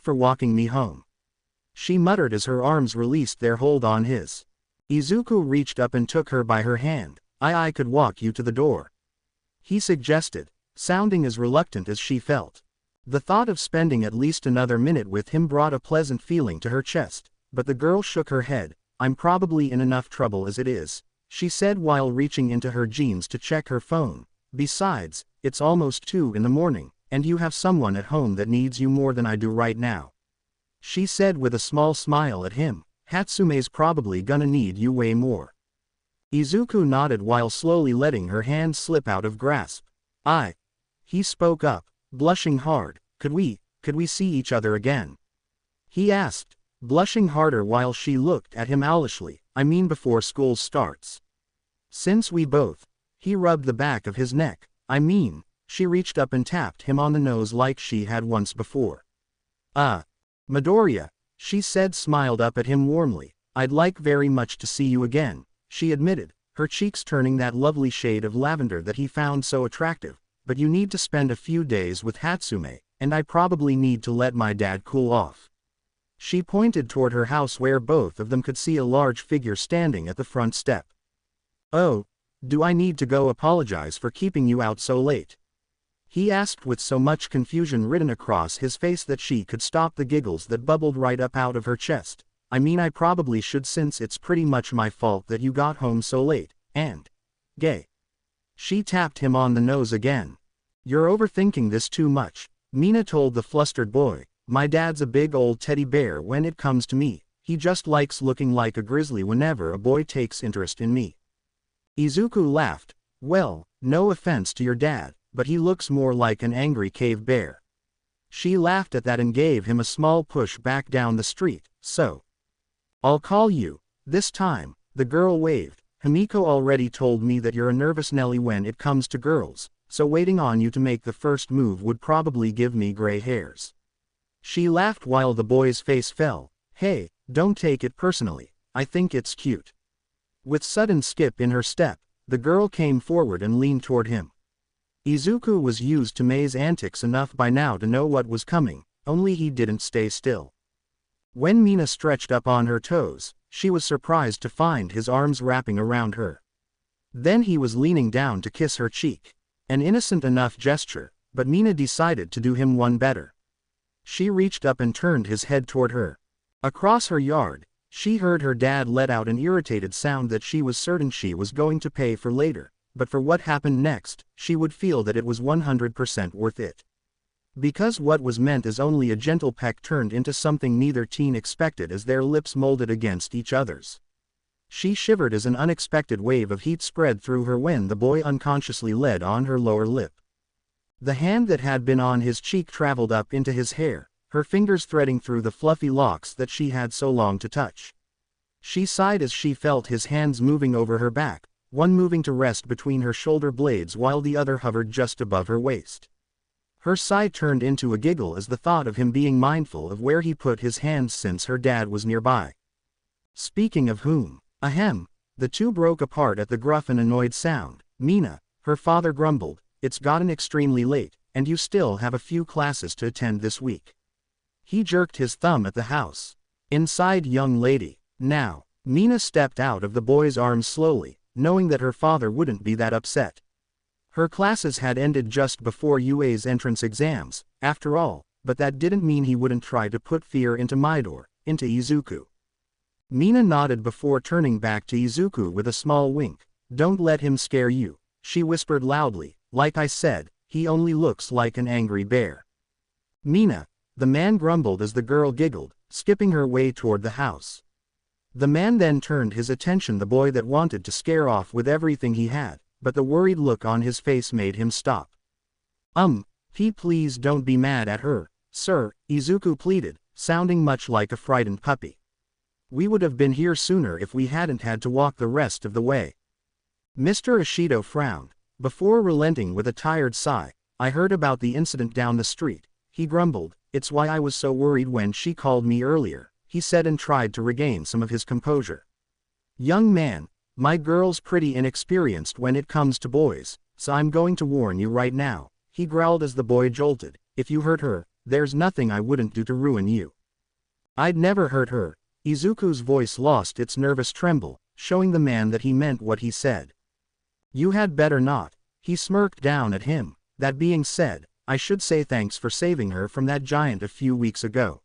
For walking me home. She muttered as her arms released their hold on his. Izuku reached up and took her by her hand. I could walk you to the door. He suggested, sounding as reluctant as she felt. The thought of spending at least another minute with him brought a pleasant feeling to her chest, but the girl shook her head. I'm probably in enough trouble as it is, she said while reaching into her jeans to check her phone. Besides, it's almost 2 in the morning, and you have someone at home that needs you more than I do right now. She said with a small smile at him. Hatsume's probably gonna need you way more. Izuku nodded while slowly letting her hand slip out of grasp. He spoke up, blushing hard. Could we see each other again? He asked, blushing harder while she looked at him owlishly. I mean before school starts. Since we both. He rubbed the back of his neck. She reached up and tapped him on the nose like she had once before. Midoriya, she said, smiled up at him warmly. I'd like very much to see you again, she admitted, her cheeks turning that lovely shade of lavender that he found so attractive. But you need to spend a few days with Hatsume, and I probably need to let my dad cool off. She pointed toward her house where both of them could see a large figure standing at the front step. Oh, do I need to go apologize for keeping you out so late? He asked with so much confusion written across his face that she could stop the giggles that bubbled right up out of her chest. I probably should, since it's pretty much my fault that you got home so late, and gay. She tapped him on the nose again. You're overthinking this too much, Mina told the flustered boy. My dad's a big old teddy bear when it comes to me, he just likes looking like a grizzly whenever a boy takes interest in me. Izuku laughed. Well, no offense to your dad, but he looks more like an angry cave bear. She laughed at that and gave him a small push back down the street. So, I'll call you, this time, the girl waved. Himiko already told me that you're a nervous Nelly when it comes to girls, so waiting on you to make the first move would probably give me gray hairs. She laughed while the boy's face fell. Hey, don't take it personally, I think it's cute. With sudden skip in her step, the girl came forward and leaned toward him. Izuku was used to Mei's antics enough by now to know what was coming, only he didn't stay still. When Mina stretched up on her toes, she was surprised to find his arms wrapping around her. Then he was leaning down to kiss her cheek. An innocent enough gesture, but Mina decided to do him one better. She reached up and turned his head toward her. Across her yard, she heard her dad let out an irritated sound that she was certain she was going to pay for later, but for what happened next, she would feel that it was 100% worth it. Because what was meant as only a gentle peck turned into something neither teen expected as their lips molded against each other's. She shivered as an unexpected wave of heat spread through her when the boy unconsciously led on her lower lip. The hand that had been on his cheek traveled up into his hair, her fingers threading through the fluffy locks that she had so longed to touch. She sighed as she felt his hands moving over her back, one moving to rest between her shoulder blades while the other hovered just above her waist. Her sigh turned into a giggle as the thought of him being mindful of where he put his hands since her dad was nearby. Speaking of whom, ahem, the two broke apart at the gruff and annoyed sound. Mina, her father grumbled, it's gotten extremely late, and you still have a few classes to attend this week. He jerked his thumb at the house. Inside, young lady. Now, Mina stepped out of the boy's arms slowly, knowing that her father wouldn't be that upset. Her classes had ended just before UA's entrance exams, after all, but that didn't mean he wouldn't try to put fear into into Izuku. Mina nodded before turning back to Izuku with a small wink. Don't let him scare you, she whispered loudly. Like I said, he only looks like an angry bear. Mina, the man grumbled as the girl giggled, skipping her way toward the house. The man then turned his attention the boy that wanted to scare off with everything he had, but the worried look on his face made him stop. Please don't be mad at her, sir, Izuku pleaded, sounding much like a frightened puppy. We would have been here sooner if we hadn't had to walk the rest of the way. Mr. Ishido frowned, before relenting with a tired sigh. I heard about the incident down the street, he grumbled. It's why I was so worried when she called me earlier, he said and tried to regain some of his composure. Young man, my girl's pretty inexperienced when it comes to boys, so I'm going to warn you right now, he growled as the boy jolted. If you hurt her, there's nothing I wouldn't do to ruin you. I'd never hurt her. Izuku's voice lost its nervous tremble, showing the man that he meant what he said. You had better not, he smirked down at him. That being said, I should say thanks for saving her from that giant a few weeks ago.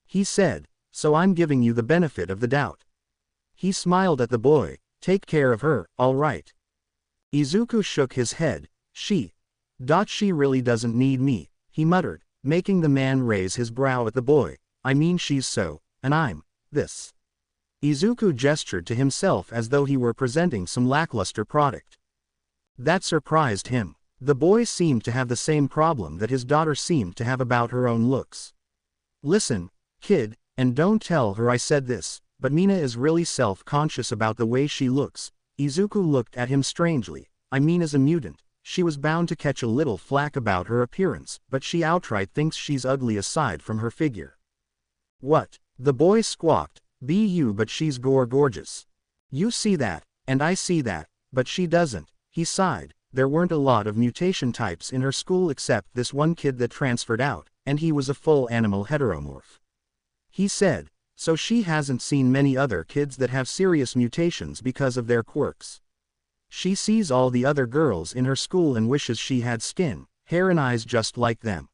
He said, so I'm giving you the benefit of the doubt. He smiled at the boy. Take care of her, all right. Izuku shook his head. She really doesn't need me, he muttered, making the man raise his brow at the boy. I mean she's so, and I'm, this. Izuku gestured to himself as though he were presenting some lackluster product. That surprised him. The boy seemed to have the same problem that his daughter seemed to have about her own looks. Listen, kid, and don't tell her I said this, but Mina is really self-conscious about the way she looks. Izuku looked at him strangely. I mean as a mutant, she was bound to catch a little flack about her appearance, but she outright thinks she's ugly aside from her figure. What? The boy squawked. Be you, but she's gorgeous. You see that, and I see that, but she doesn't, he sighed. There weren't a lot of mutation types in her school except this one kid that transferred out, and he was a full animal heteromorph. He said, so she hasn't seen many other kids that have serious mutations because of their quirks. She sees all the other girls in her school and wishes she had skin, hair and eyes just like them.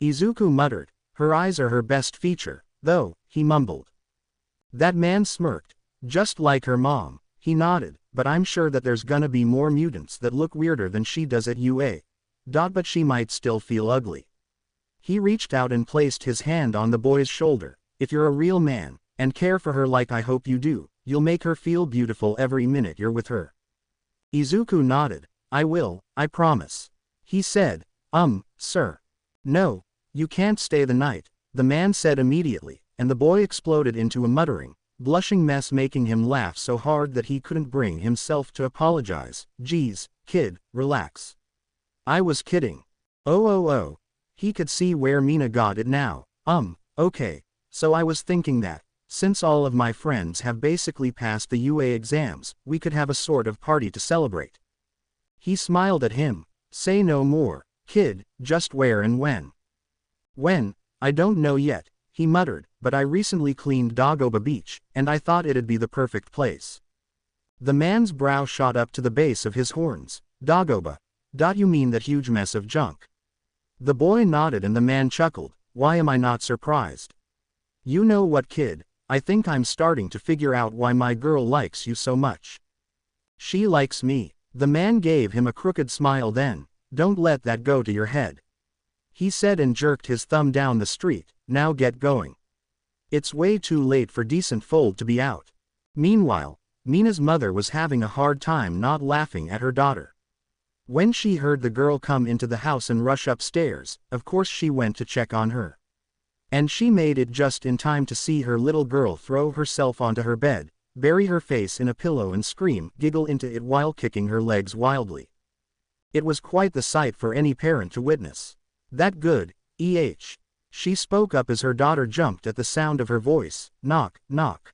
Izuku muttered, her eyes are her best feature, though, he mumbled. That man smirked. Just like her mom, he nodded, but I'm sure that there's gonna be more mutants that look weirder than she does at UA. But she might still feel ugly. He reached out and placed his hand on the boy's shoulder. If you're a real man, and care for her like I hope you do. You'll make her feel beautiful every minute you're with her." Izuku nodded. "I will, I promise." He said, Sir. "No, you can't stay the night," the man said immediately, and the boy exploded into a muttering, blushing mess, making him laugh so hard that he couldn't bring himself to apologize. "Geez, kid, relax. I was kidding." Oh. He could see where Mina got it now. Okay, so I was thinking that, since all of my friends have basically passed the UA exams, we could have a sort of party to celebrate. He smiled at him. "Say no more, kid, just where and when?" "When? I don't know yet," he muttered, "but I recently cleaned Dagoba Beach, and I thought it'd be the perfect place." The man's brow shot up to the base of his horns. "Dagoba? You mean that huge mess of junk?" The boy nodded and the man chuckled. "Why am I not surprised? You know what, kid, I think I'm starting to figure out why my girl likes you so much." "She likes me." The man gave him a crooked smile. "Then, don't let that go to your head," he said and jerked his thumb down the street. "Now get going. It's way too late for decent fold to be out." Meanwhile, Mina's mother was having a hard time not laughing at her daughter. When she heard the girl come into the house and rush upstairs, of course she went to check on her. And she made it just in time to see her little girl throw herself onto her bed, bury her face in a pillow and scream, giggle into it while kicking her legs wildly. It was quite the sight for any parent to witness. "That good, she spoke up as her daughter jumped at the sound of her voice. "Knock, knock."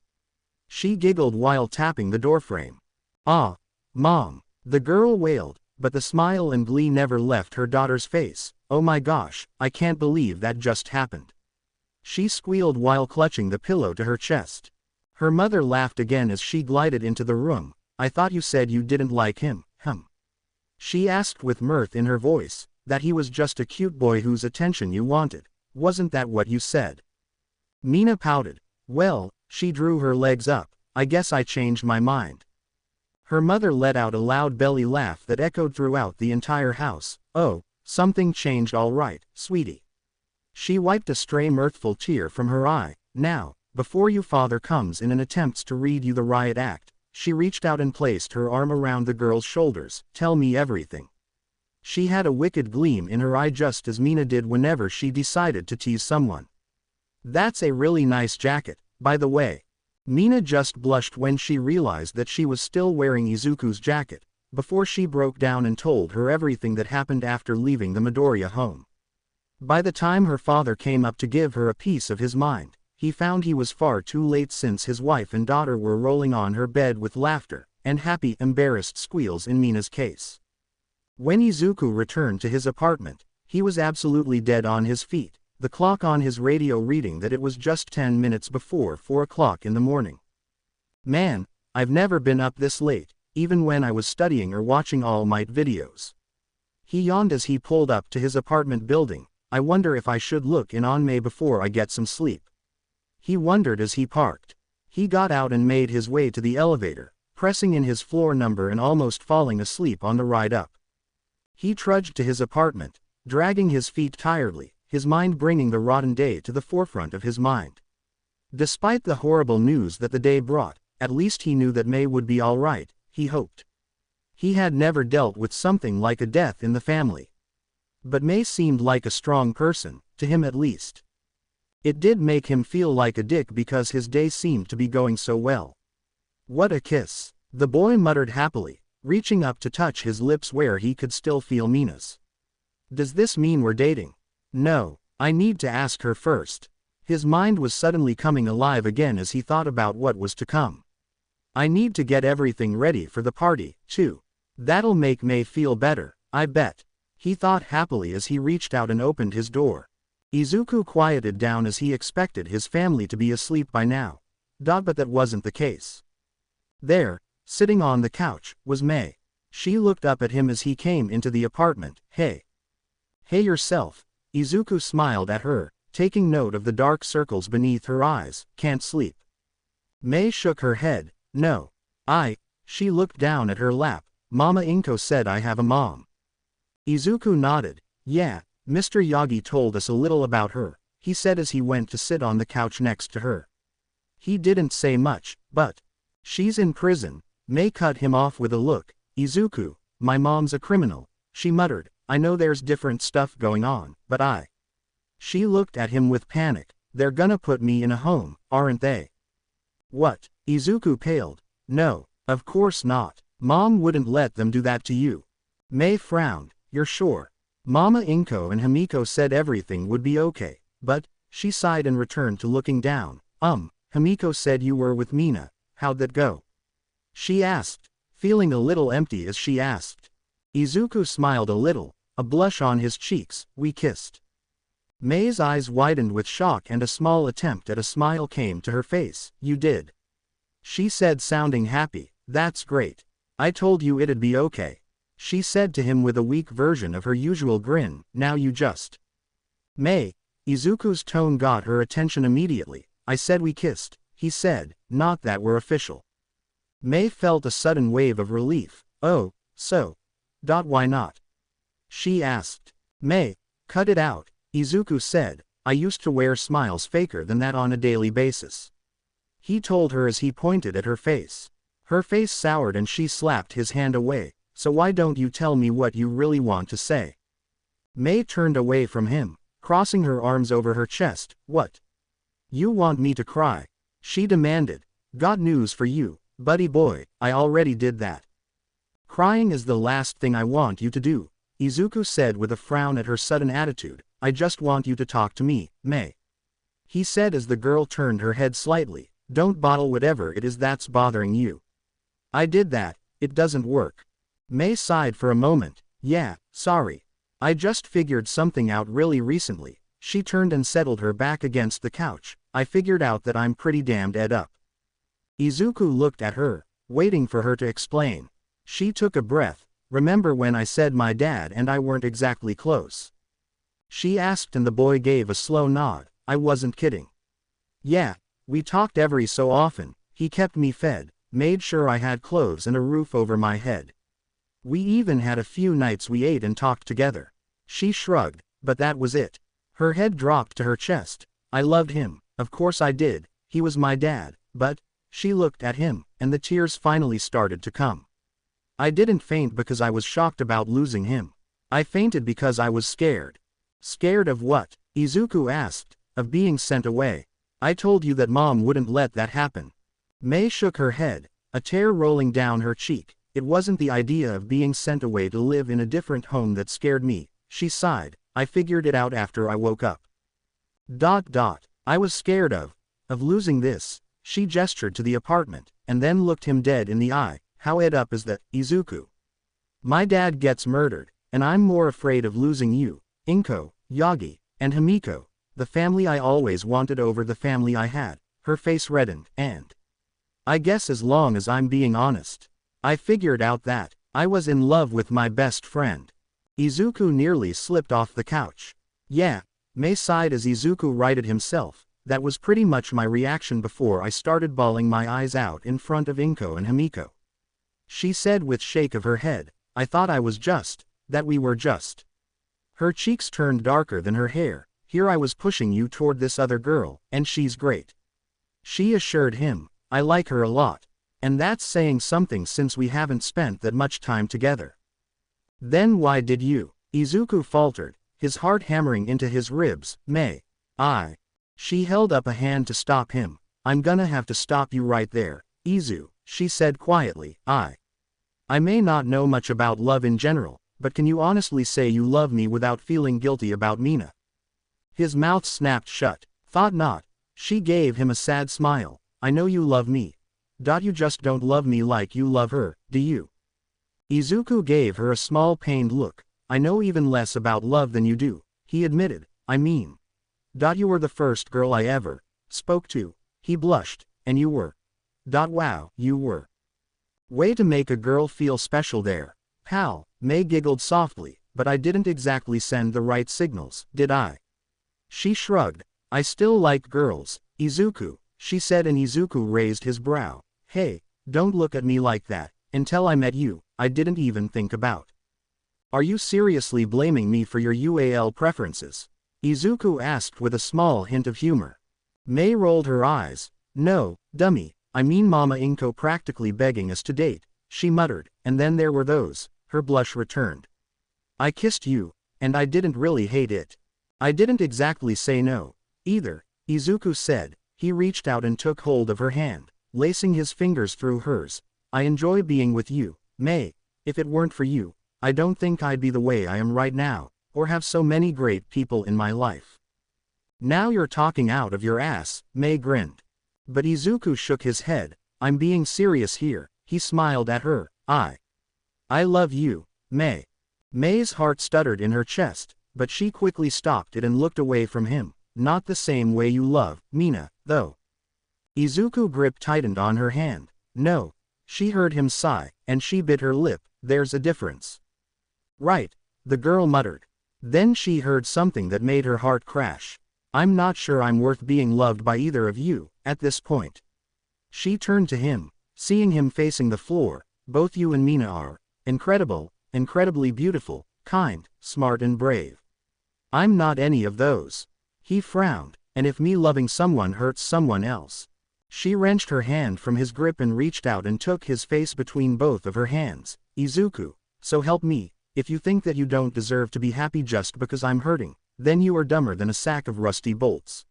She giggled while tapping the doorframe. "Ah, Mom," the girl wailed, but the smile and glee never left her daughter's face. "Oh my gosh, I can't believe that just happened," she squealed while clutching the pillow to her chest. Her mother laughed again as she glided into the room. "I thought you said you didn't like him, she asked with mirth in her voice. "That he was just a cute boy whose attention you wanted. Wasn't that what you said?" Mina pouted. "Well," she drew her legs up, "I guess I changed my mind." Her mother let out a loud belly laugh that echoed throughout the entire house. "Oh, something changed all right, sweetie." She wiped a stray mirthful tear from her eye. "Now, before your father comes in and attempts to read you the riot act," she reached out and placed her arm around the girl's shoulders. "Tell me everything." She had a wicked gleam in her eye, just as Mina did whenever she decided to tease someone. "That's a really nice jacket, by the way." Mina just blushed when she realized that she was still wearing Izuku's jacket, before she broke down and told her everything that happened after leaving the Midoriya home. By the time her father came up to give her a piece of his mind, he found he was far too late, since his wife and daughter were rolling on her bed with laughter, and happy, embarrassed squeals in Mina's case. When Izuku returned to his apartment, he was absolutely dead on his feet, the clock on his radio reading that it was just 10 minutes before 4 o'clock in the morning. "Man, I've never been up this late, even when I was studying or watching All Might videos." He yawned as he pulled up to his apartment building. "I wonder if I should look in on May before I get some sleep." He wondered as he parked. He got out and made his way to the elevator, pressing in his floor number and almost falling asleep on the ride up. He trudged to his apartment, dragging his feet tiredly, his mind bringing the rotten day to the forefront of his mind. Despite the horrible news that the day brought, at least he knew that May would be all right, he hoped. He had never dealt with something like a death in the family. But May seemed like a strong person, to him at least. It did make him feel like a dick because his day seemed to be going so well. "What a kiss," the boy muttered happily, reaching up to touch his lips where he could still feel Mina's. "Does this mean we're dating?" "No, I need to ask her first." His mind was suddenly coming alive again as he thought about what was to come. "I need to get everything ready for the party, too. That'll make May feel better, I bet," he thought happily as he reached out and opened his door. Izuku quieted down as he expected his family to be asleep by now. But that wasn't the case. There, sitting on the couch, was May. She looked up at him as he came into the apartment. Hey yourself." Izuku smiled at her, taking note of the dark circles beneath her eyes. "Can't sleep?" May shook her head. "No. She looked down at her lap. "Mama Inko said I have a mom." Izuku nodded. "Yeah, Mr. Yagi told us a little about her," he said as he went to sit on the couch next to her. He didn't say much, but she's in prison. Mei cut him off with a look. Izuku, my mom's a criminal, she muttered. I know there's different stuff going on, but She looked at him with panic. They're gonna put me in a home, aren't they? What? Izuku paled. No, of course not. Mom wouldn't let them do that to you. Mei frowned. You're sure? Mama Inko and Himiko said everything would be okay, but, she sighed and returned to looking down. Himiko said you were with Mina. How'd that go? She asked, feeling a little empty as she asked. Izuku smiled a little, a blush on his cheeks. We kissed. Mei's eyes widened with shock and a small attempt at a smile came to her face. You did. She said, sounding happy. That's great. I told you it'd be okay. She said to him with a weak version of her usual grin. Now you just. Mei. Izuku's tone got her attention immediately. I said we kissed, he said, not that we're official. Mei felt a sudden wave of relief. Oh, so. Why not? She asked. Mei, cut it out, Izuku said. I used to wear smiles faker than that on a daily basis. He told her as he pointed at her face. Her face soured and she slapped his hand away. So why don't you tell me what you really want to say? Mei turned away from him, crossing her arms over her chest. What? You want me to cry? She demanded. Got news for you, buddy boy, I already did that. Crying is the last thing I want you to do, Izuku said with a frown at her sudden attitude. I just want you to talk to me, Mei. He said as the girl turned her head slightly. Don't bottle whatever it is that's bothering you. I did that, it doesn't work. Mei sighed for a moment. Yeah, sorry. I just figured something out really recently. She turned and settled her back against the couch. I figured out that I'm pretty damned ed up. Izuku looked at her, waiting for her to explain. She took a breath. Remember when I said my dad and I weren't exactly close? She asked and the boy gave a slow nod. I wasn't kidding. Yeah, we talked every so often. He kept me fed, made sure I had clothes and a roof over my head. We even had a few nights we ate and talked together. She shrugged, but that was it. Her head dropped to her chest. I loved him, of course I did, he was my dad, but, she looked at him, and the tears finally started to come. I didn't faint because I was shocked about losing him. I fainted because I was scared. Scared of what? Izuku asked. Of being sent away. I told you that Mom wouldn't let that happen. Mei shook her head, a tear rolling down her cheek. It wasn't the idea of being sent away to live in a different home that scared me, she sighed. I figured it out after I woke up. I was scared of losing this. She gestured to the apartment, and then looked him dead in the eye. How ed up is that, Izuku? My dad gets murdered, and I'm more afraid of losing you, Inko, Yagi, and Himiko, the family I always wanted over the family I had. Her face reddened, and I guess as long as I'm being honest, I figured out that I was in love with my best friend. Izuku nearly slipped off the couch. Yeah, Mei sighed as Izuku righted himself. That was pretty much my reaction before I started bawling my eyes out in front of Inko and Himiko. She said with shake of her head. I thought I was just, that we were just. Her cheeks turned darker than her hair. Here I was pushing you toward this other girl, and she's great. She assured him. I like her a lot. And that's saying something since we haven't spent that much time together. Then why did you? Izuku faltered, his heart hammering into his ribs. Mei. She held up a hand to stop him. I'm gonna have to stop you right there, Izu, she said quietly. I may not know much about love in general, but can you honestly say you love me without feeling guilty about Mina? His mouth snapped shut. Thought not. She gave him a sad smile. I know you love me. You just don't love me like you love her, do you? Izuku gave her a small pained look. I know even less about love than you do, he admitted. I mean. You were the first girl I ever spoke to. He blushed. And you were. Wow, you were. Way to make a girl feel special there. Pal, Mei giggled softly, but I didn't exactly send the right signals, did I? She shrugged. I still like girls, Izuku, she said, and Izuku raised his brow. Hey, don't look at me like that. Until I met you, I didn't even think about. Are you seriously blaming me for your UAL preferences? Izuku asked with a small hint of humor. Mei rolled her eyes. No, dummy, I mean Mama Inko practically begging us to date, she muttered, and then there were those, her blush returned. I kissed you, and I didn't really hate it. I didn't exactly say no, either, Izuku said. He reached out and took hold of her hand, lacing his fingers through hers. I enjoy being with you, May. If it weren't for you, I don't think I'd be the way I am right now, or have so many great people in my life. Now you're talking out of your ass, May grinned. But Izuku shook his head. I'm being serious here, he smiled at her. I love you, May. May's heart stuttered in her chest, but she quickly stopped it and looked away from him. Not the same way you love, Mina, though. Izuku's grip tightened on her hand. No. She heard him sigh, and she bit her lip. There's a difference. Right, the girl muttered. Then she heard something that made her heart crash. I'm not sure I'm worth being loved by either of you, at this point. She turned to him, seeing him facing the floor. Both you and Mina are incredible, incredibly beautiful, kind, smart and brave. I'm not any of those. He frowned, and if me loving someone hurts someone else. She wrenched her hand from his grip and reached out and took his face between both of her hands. Izuku, so help me, if you think that you don't deserve to be happy just because I'm hurting, then you are dumber than a sack of rusty bolts.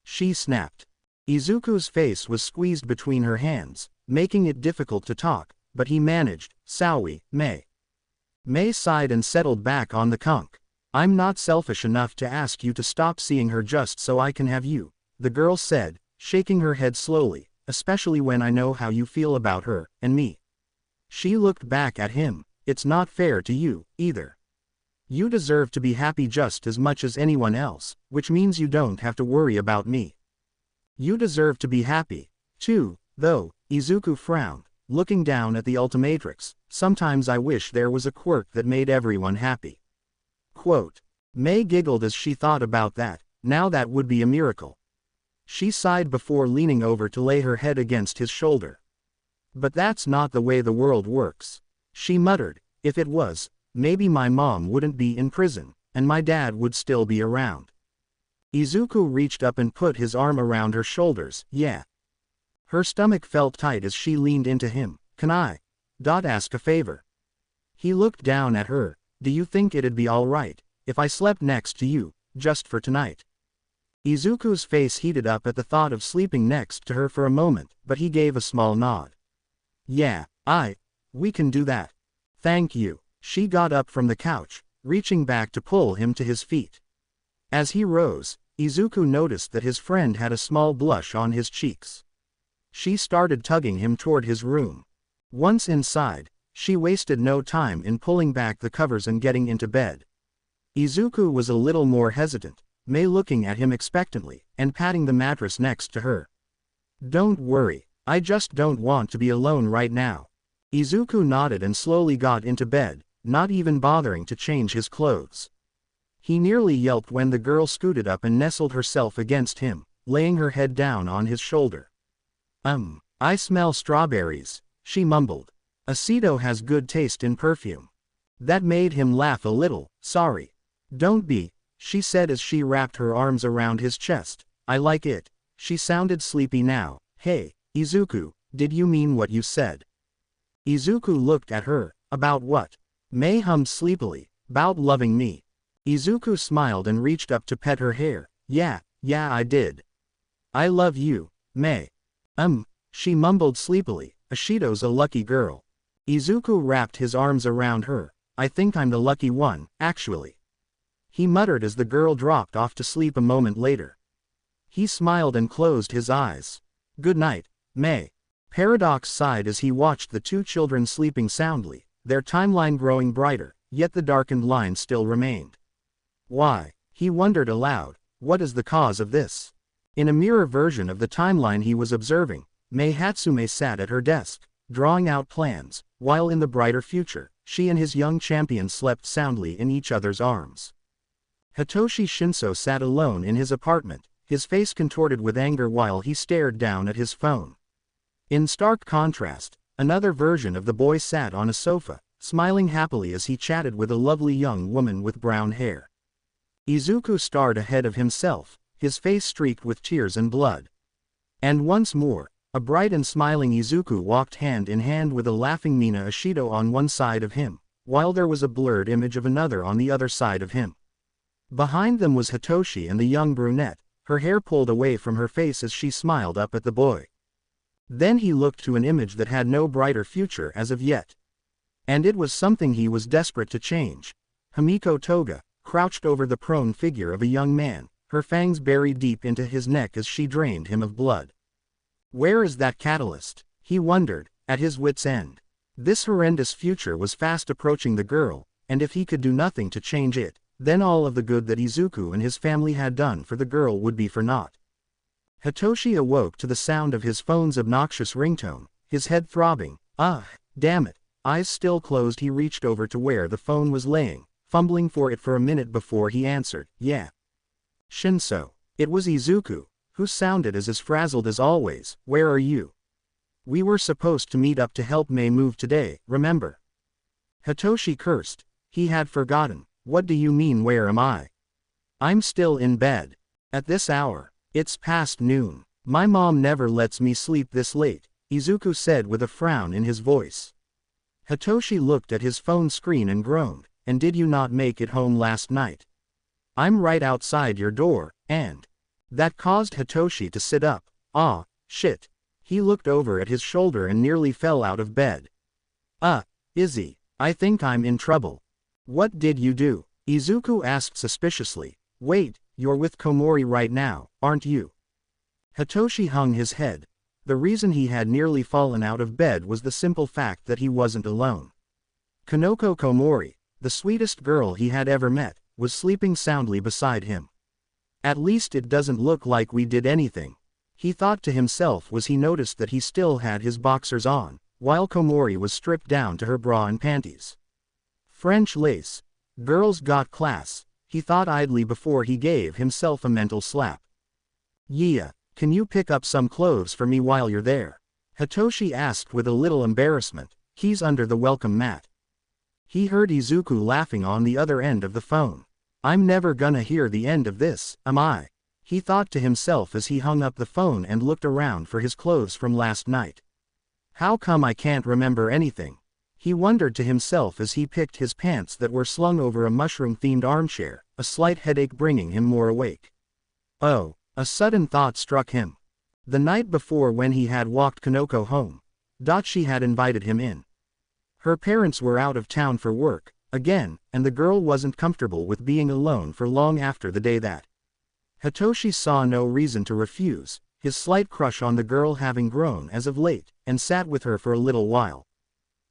She snapped. Izuku's face was squeezed between her hands, making it difficult to talk, but he managed. Sorry, May. May sighed and settled back on the conch. I'm not selfish enough to ask you to stop seeing her just so I can have you, the girl said, shaking her head slowly, especially when I know how you feel about her, and me. She looked back at him. It's not fair to you, either. You deserve to be happy just as much as anyone else, which means you don't have to worry about me. You deserve to be happy, too, though, Izuku frowned, looking down at the Ultimatrix. Sometimes I wish there was a quirk that made everyone happy. Quote. May giggled as she thought about that. Now that would be a miracle. She sighed before leaning over to lay her head against his shoulder. But that's not the way the world works. She muttered. If it was, maybe my mom wouldn't be in prison, and my dad would still be around. Izuku reached up and put his arm around her shoulders. Yeah. Her stomach felt tight as she leaned into him. Can I ask a favor? He looked down at her. Do you think it'd be alright if I slept next to you, just for tonight? Izuku's face heated up at the thought of sleeping next to her for a moment, but he gave a small nod. Yeah, we can do that. Thank you. She got up from the couch, reaching back to pull him to his feet. As he rose, Izuku noticed that his friend had a small blush on his cheeks. She started tugging him toward his room. Once inside, she wasted no time in pulling back the covers and getting into bed. Izuku was a little more hesitant, May looking at him expectantly, and patting the mattress next to her. Don't worry, I just don't want to be alone right now. Izuku nodded and slowly got into bed, not even bothering to change his clothes. He nearly yelped when the girl scooted up and nestled herself against him, laying her head down on his shoulder. I smell strawberries, she mumbled. Aceto has good taste in perfume. That made him laugh a little. Sorry. Don't be, she said as she wrapped her arms around his chest. I like it. She sounded sleepy now. Hey, Izuku, did you mean what you said? Izuku looked at her. About what? May hummed sleepily. About loving me. Izuku smiled and reached up to pet her hair. Yeah, I did. I love you, May. She mumbled sleepily. Ashito's a lucky girl. Izuku wrapped his arms around her. I think I'm the lucky one, actually. He muttered as the girl dropped off to sleep a moment later. He smiled and closed his eyes. Good night, May. Paradox sighed as he watched the two children sleeping soundly, their timeline growing brighter, yet the darkened line still remained. Why? He wondered aloud. What is the cause of this? In a mirror version of the timeline he was observing, Mei Hatsume sat at her desk, drawing out plans, while in the brighter future, she and his young champion slept soundly in each other's arms. Hitoshi Shinso sat alone in his apartment, his face contorted with anger while he stared down at his phone. In stark contrast, another version of the boy sat on a sofa, smiling happily as he chatted with a lovely young woman with brown hair. Izuku stared ahead of himself, his face streaked with tears and blood. And once more, a bright and smiling Izuku walked hand in hand with a laughing Mina Ashido on one side of him, while there was a blurred image of another on the other side of him. Behind them was Hitoshi and the young brunette, her hair pulled away from her face as she smiled up at the boy. Then he looked to an image that had no brighter future as of yet. And it was something he was desperate to change. Himiko Toga, crouched over the prone figure of a young man, her fangs buried deep into his neck as she drained him of blood. Where is that catalyst? He wondered, at his wit's end. This horrendous future was fast approaching the girl, and if he could do nothing to change it, then all of the good that Izuku and his family had done for the girl would be for naught. Hitoshi awoke to the sound of his phone's obnoxious ringtone, his head throbbing. Damn it. Eyes still closed, he reached over to where the phone was laying, fumbling for it for a minute before he answered. Yeah. Shinso. It was Izuku, who sounded as frazzled as always. Where are you? We were supposed to meet up to help Mei move today, remember? Hitoshi cursed. He had forgotten. What do you mean, where am I? I'm still in bed. At this hour. It's past noon. My mom never lets me sleep this late, Izuku said with a frown in his voice. Hitoshi looked at his phone screen and groaned. And did you not make it home last night? I'm right outside your door, and... That caused Hitoshi to sit up. Shit. He looked over at his shoulder and nearly fell out of bed. Izzy, I think I'm in trouble. What did you do? Izuku asked suspiciously. Wait, you're with Komori right now, aren't you? Hitoshi hung his head. The reason he had nearly fallen out of bed was the simple fact that he wasn't alone. Kanoko Komori, the sweetest girl he had ever met, was sleeping soundly beside him. At least it doesn't look like we did anything, he thought to himself as he noticed that he still had his boxers on, while Komori was stripped down to her bra and panties. French lace. Girls got class, he thought idly before he gave himself a mental slap. Yeah, can you pick up some clothes for me while you're there? Hitoshi asked with a little embarrassment. He's under the welcome mat. He heard Izuku laughing on the other end of the phone. I'm never gonna hear the end of this, am I? He thought to himself as he hung up the phone and looked around for his clothes from last night. How come I can't remember anything? He wondered to himself as he picked his pants that were slung over a mushroom-themed armchair, a slight headache bringing him more awake. Oh, a sudden thought struck him. The night before when he had walked Kanoko home, Dachi had invited him in. Her parents were out of town for work, again, and the girl wasn't comfortable with being alone for long after the day that. Hitoshi saw no reason to refuse, his slight crush on the girl having grown as of late, and sat with her for a little while.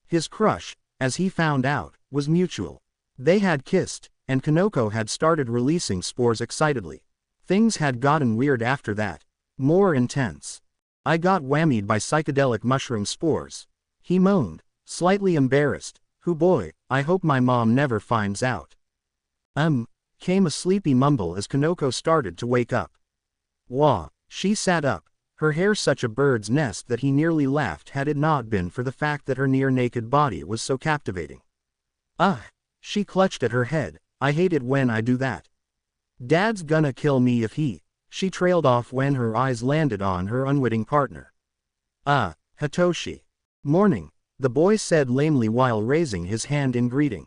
His crush, as he found out, was mutual. They had kissed, and Kanoko had started releasing spores excitedly. Things had gotten weird after that. More intense. I got whammied by psychedelic mushroom spores. He moaned, slightly embarrassed. Boy, I hope my mom never finds out. Came a sleepy mumble as Kanoko started to wake up. Wah, she sat up, her hair such a bird's nest that he nearly laughed had it not been for the fact that her near-naked body was so captivating. She clutched at her head. I hate it when I do that. Dad's gonna kill me if he... She trailed off when her eyes landed on her unwitting partner. Hitoshi. Morning, the boy said lamely while raising his hand in greeting.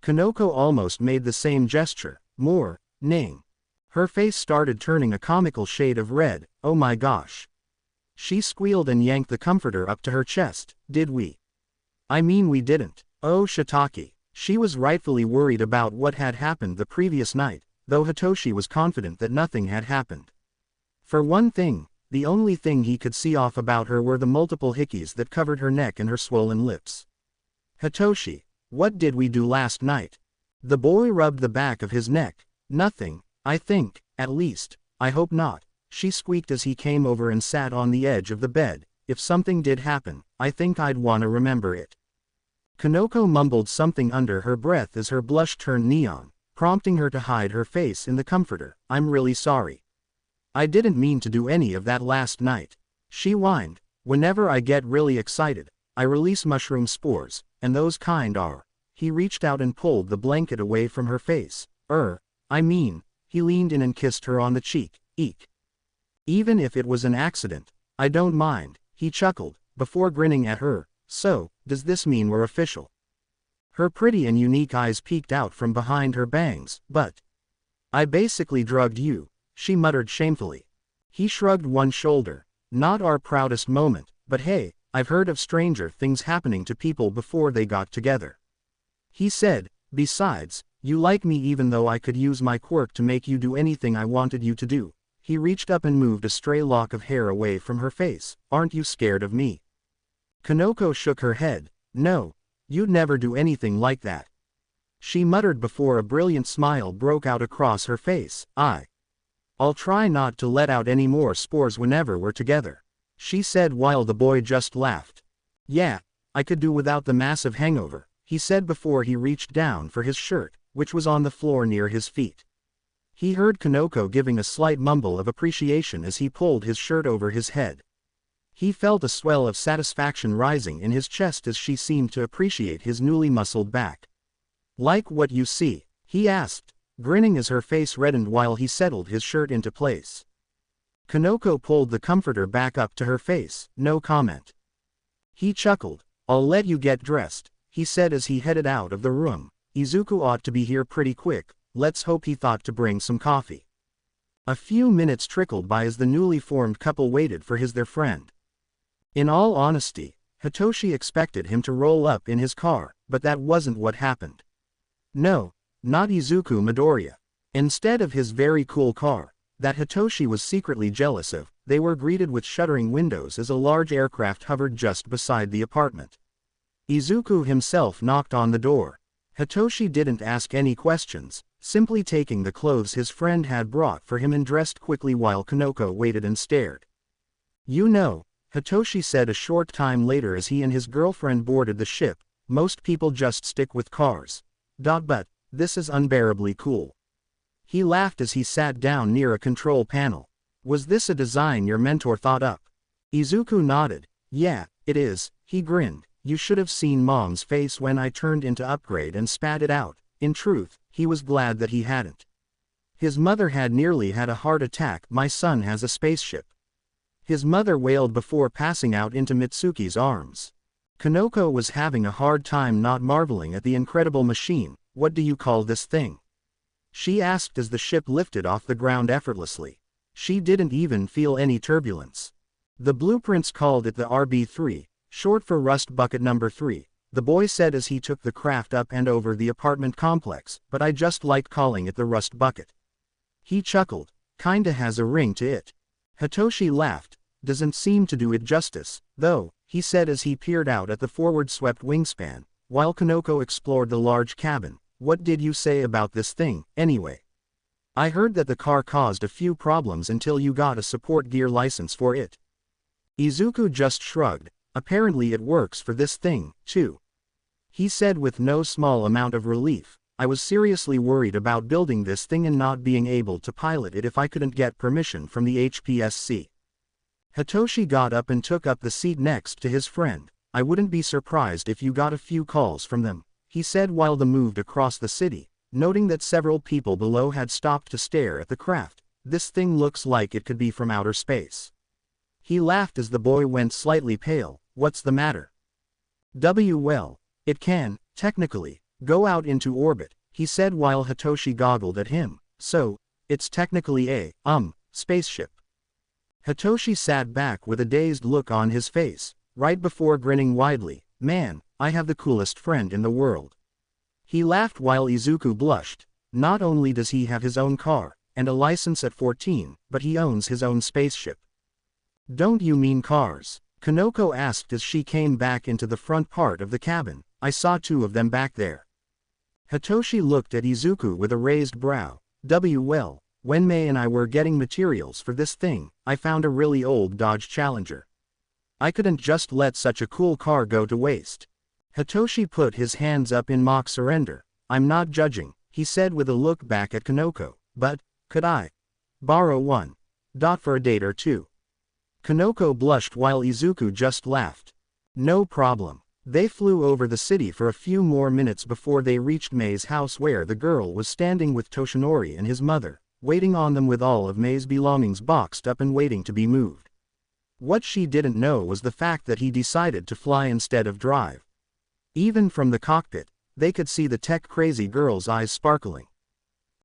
Kanoko almost made the same gesture, more, ning. Her face started turning a comical shade of red. Oh my gosh. She squealed and yanked the comforter up to her chest. Did we? I mean we didn't. Oh Shiitake. She was rightfully worried about what had happened the previous night, though Hitoshi was confident that nothing had happened. For one thing, the only thing he could see off about her were the multiple hickeys that covered her neck and her swollen lips. Hitoshi, what did we do last night? The boy rubbed the back of his neck. Nothing, I think, at least, I hope not, she squeaked as he came over and sat on the edge of the bed. If something did happen, I think I'd wanna remember it. Kanoko mumbled something under her breath as her blush turned neon, prompting her to hide her face in the comforter. I'm really sorry. I didn't mean to do any of that last night. She whined. Whenever I get really excited, I release mushroom spores, and those kind are. He reached out and pulled the blanket away from her face. He leaned in and kissed her on the cheek. Eek. Even if it was an accident, I don't mind, he chuckled, before grinning at her. So, does this mean we're official? Her pretty and unique eyes peeked out from behind her bangs. But I basically drugged you, she muttered shamefully. He shrugged one shoulder. Not our proudest moment, but hey, I've heard of stranger things happening to people before they got together. He said, besides, you like me even though I could use my quirk to make you do anything I wanted you to do. He reached up and moved a stray lock of hair away from her face. Aren't you scared of me? Kanoko shook her head. No, you'd never do anything like that. She muttered before a brilliant smile broke out across her face. I'll try not to let out any more spores whenever we're together, she said while the boy just laughed. Yeah, I could do without the massive hangover, he said before he reached down for his shirt, which was on the floor near his feet. He heard Kanoko giving a slight mumble of appreciation as he pulled his shirt over his head. He felt a swell of satisfaction rising in his chest as she seemed to appreciate his newly muscled back. Like what you see? He asked, grinning as her face reddened while he settled his shirt into place. Kanoko pulled the comforter back up to her face. No comment. He chuckled. I'll let you get dressed, he said as he headed out of the room. Izuku ought to be here pretty quick. Let's hope he thought to bring some coffee. A few minutes trickled by as the newly formed couple waited for their friend. In all honesty, Hitoshi expected him to roll up in his car, but that wasn't what happened. No, not Izuku Midoriya. Instead of his very cool car, that Hitoshi was secretly jealous of, they were greeted with shuttering windows as a large aircraft hovered just beside the apartment. Izuku himself knocked on the door. Hitoshi didn't ask any questions, simply taking the clothes his friend had brought for him and dressed quickly while Kanoko waited and stared. You know, Hitoshi said a short time later as he and his girlfriend boarded the ship, most people just stick with cars. But this is unbearably cool. He laughed as he sat down near a control panel. Was this a design your mentor thought up? Izuku nodded. Yeah, it is, he grinned. You should have seen Mom's face when I turned into Upgrade and spat it out. In truth, he was glad that he hadn't. His mother had nearly had a heart attack. My son has a spaceship. His mother wailed before passing out into Mitsuki's arms. Kanoko was having a hard time not marveling at the incredible machine. What do you call this thing? She asked as the ship lifted off the ground effortlessly. She didn't even feel any turbulence. The blueprints called it the RB-3, short for Rust Bucket Number 3, the boy said as he took the craft up and over the apartment complex, but I just like calling it the Rust Bucket. He chuckled. Kinda has a ring to it. Hitoshi laughed. Doesn't seem to do it justice, though, he said as he peered out at the forward-swept wingspan, while Kanoko explored the large cabin. What did you say about this thing, anyway? I heard that the car caused a few problems until you got a support gear license for it. Izuku just shrugged. Apparently it works for this thing, too. He said with no small amount of relief. I was seriously worried about building this thing and not being able to pilot it if I couldn't get permission from the HPSC. Hitoshi got up and took up the seat next to his friend. I wouldn't be surprised if you got a few calls from them, he said while they moved across the city, noting that several people below had stopped to stare at the craft. This thing looks like it could be from outer space. He laughed as the boy went slightly pale. What's the matter? Well, it can, technically, go out into orbit, he said while Hitoshi goggled at him. So, it's technically a, spaceship. Hitoshi sat back with a dazed look on his face, right before grinning widely. Man, I have the coolest friend in the world. He laughed while Izuku blushed. Not only does he have his own car, and a license at 14, but he owns his own spaceship. Don't you mean cars? Kanoko asked as she came back into the front part of the cabin. I saw two of them back there. Hitoshi looked at Izuku with a raised brow. Well, when Mei and I were getting materials for this thing, I found a really old Dodge Challenger. I couldn't just let such a cool car go to waste. Hitoshi put his hands up in mock surrender. I'm not judging, he said with a look back at Kanoko, but, could I borrow one? For a date or two. Kanoko blushed while Izuku just laughed. No problem. They flew over the city for a few more minutes before they reached Mei's house where the girl was standing with Toshinori and his mother, waiting on them with all of May's belongings boxed up and waiting to be moved. What she didn't know was the fact that he decided to fly instead of drive. Even from the cockpit, they could see the tech-crazy girl's eyes sparkling.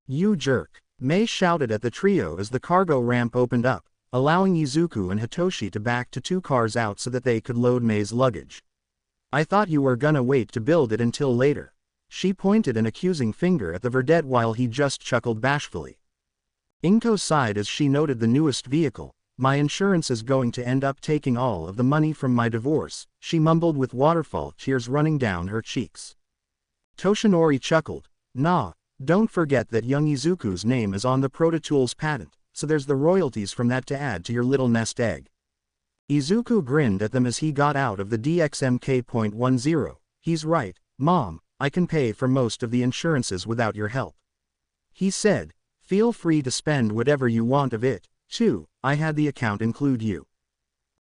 "You jerk," May shouted at the trio as the cargo ramp opened up, allowing Izuku and Hitoshi to back to 2 cars out so that they could load May's luggage. "I thought you were gonna wait to build it until later." She pointed an accusing finger at the verdette while he just chuckled bashfully. Inko sighed as she noted the newest vehicle. "My insurance is going to end up taking all of the money from my divorce," she mumbled with waterfall tears running down her cheeks. Toshinori chuckled. "Nah, don't forget that young Izuku's name is on the Prototools patent, so there's the royalties from that to add to your little nest egg." Izuku grinned at them as he got out of the DXMK.10. "He's right, Mom, I can pay for most of the insurances without your help," he said. "Feel free to spend whatever you want of it, too. I had the account include you."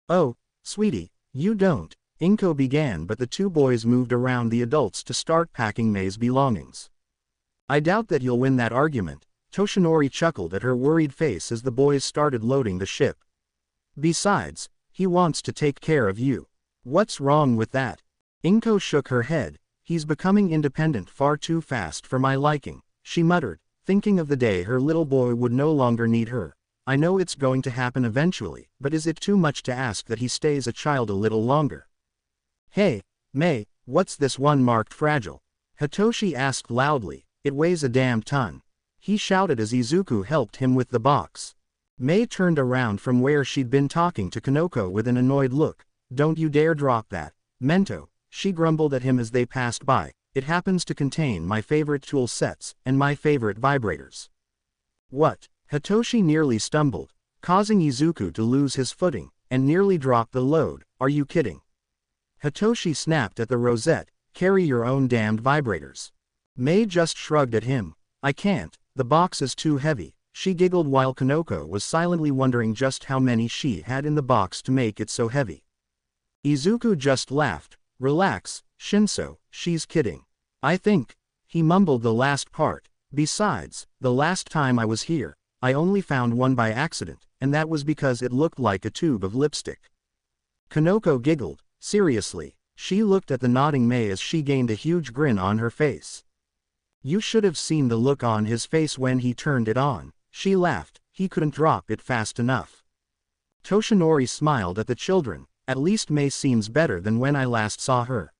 "Oh, sweetie, you don't," Inko began, but the 2 boys moved around the adults to start packing May's belongings. "I doubt that you'll win that argument," Toshinori chuckled at her worried face as the boys started loading the ship. "Besides, he wants to take care of you." "What's wrong with that?" Inko shook her head. "He's becoming independent far too fast for my liking," she muttered, thinking of the day her little boy would no longer need her. "I know it's going to happen eventually, but is it too much to ask that he stays a child a little longer?" "Hey, May, what's this one marked fragile?" Hitoshi asked loudly. "It weighs a damn ton," he shouted as Izuku helped him with the box. May turned around from where she'd been talking to Kanoko with an annoyed look. "Don't you dare drop that, Mento," she grumbled at him as they passed by. "It happens to contain my favorite tool sets, and my favorite vibrators." "What?" Hitoshi nearly stumbled, causing Izuku to lose his footing, and nearly drop the load. "Are you kidding?" Hitoshi snapped at the rosette. "Carry your own damned vibrators." May just shrugged at him. "I can't, the box is too heavy," she giggled while Kanoko was silently wondering just how many she had in the box to make it so heavy. Izuku just laughed. "Relax, Shinso, she's kidding. I think," he mumbled the last part. "Besides, the last time I was here, I only found one by accident, and that was because it looked like a tube of lipstick." Kanoko giggled. "Seriously?" She looked at the nodding May as she gained a huge grin on her face. "You should have seen the look on his face when he turned it on," she laughed. "He couldn't drop it fast enough." Toshinori smiled at the children. "At least May seems better than when I last saw her."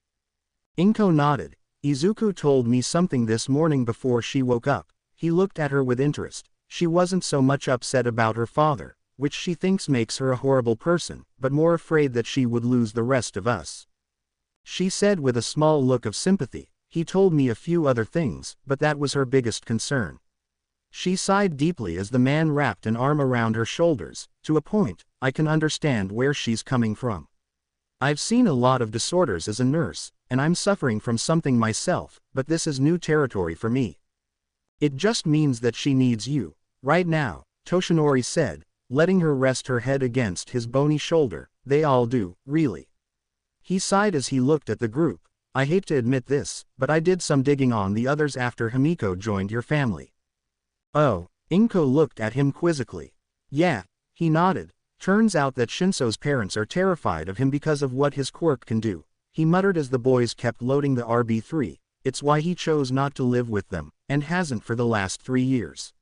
Inko nodded. "Izuku told me something this morning before she woke up." He looked at her with interest. "She wasn't so much upset about her father, which she thinks makes her a horrible person, but more afraid that she would lose the rest of us," she said with a small look of sympathy. "He told me a few other things, but that was her biggest concern." She sighed deeply as the man wrapped an arm around her shoulders. "To a point, I can understand where she's coming from. I've seen a lot of disorders as a nurse, and I'm suffering from something myself, but this is new territory for me. It just means that she needs you right now," Toshinori said, letting her rest her head against his bony shoulder. "They all do, really." He sighed as he looked at the group. "I hate to admit this, but I did some digging on the others after Himiko joined your family." "Oh," Inko looked at him quizzically. "Yeah," he nodded. "Turns out that Shinso's parents are terrified of him because of what his quirk can do," he muttered as the boys kept loading the RB3. "It's why he chose not to live with them, and hasn't for the last 3 years."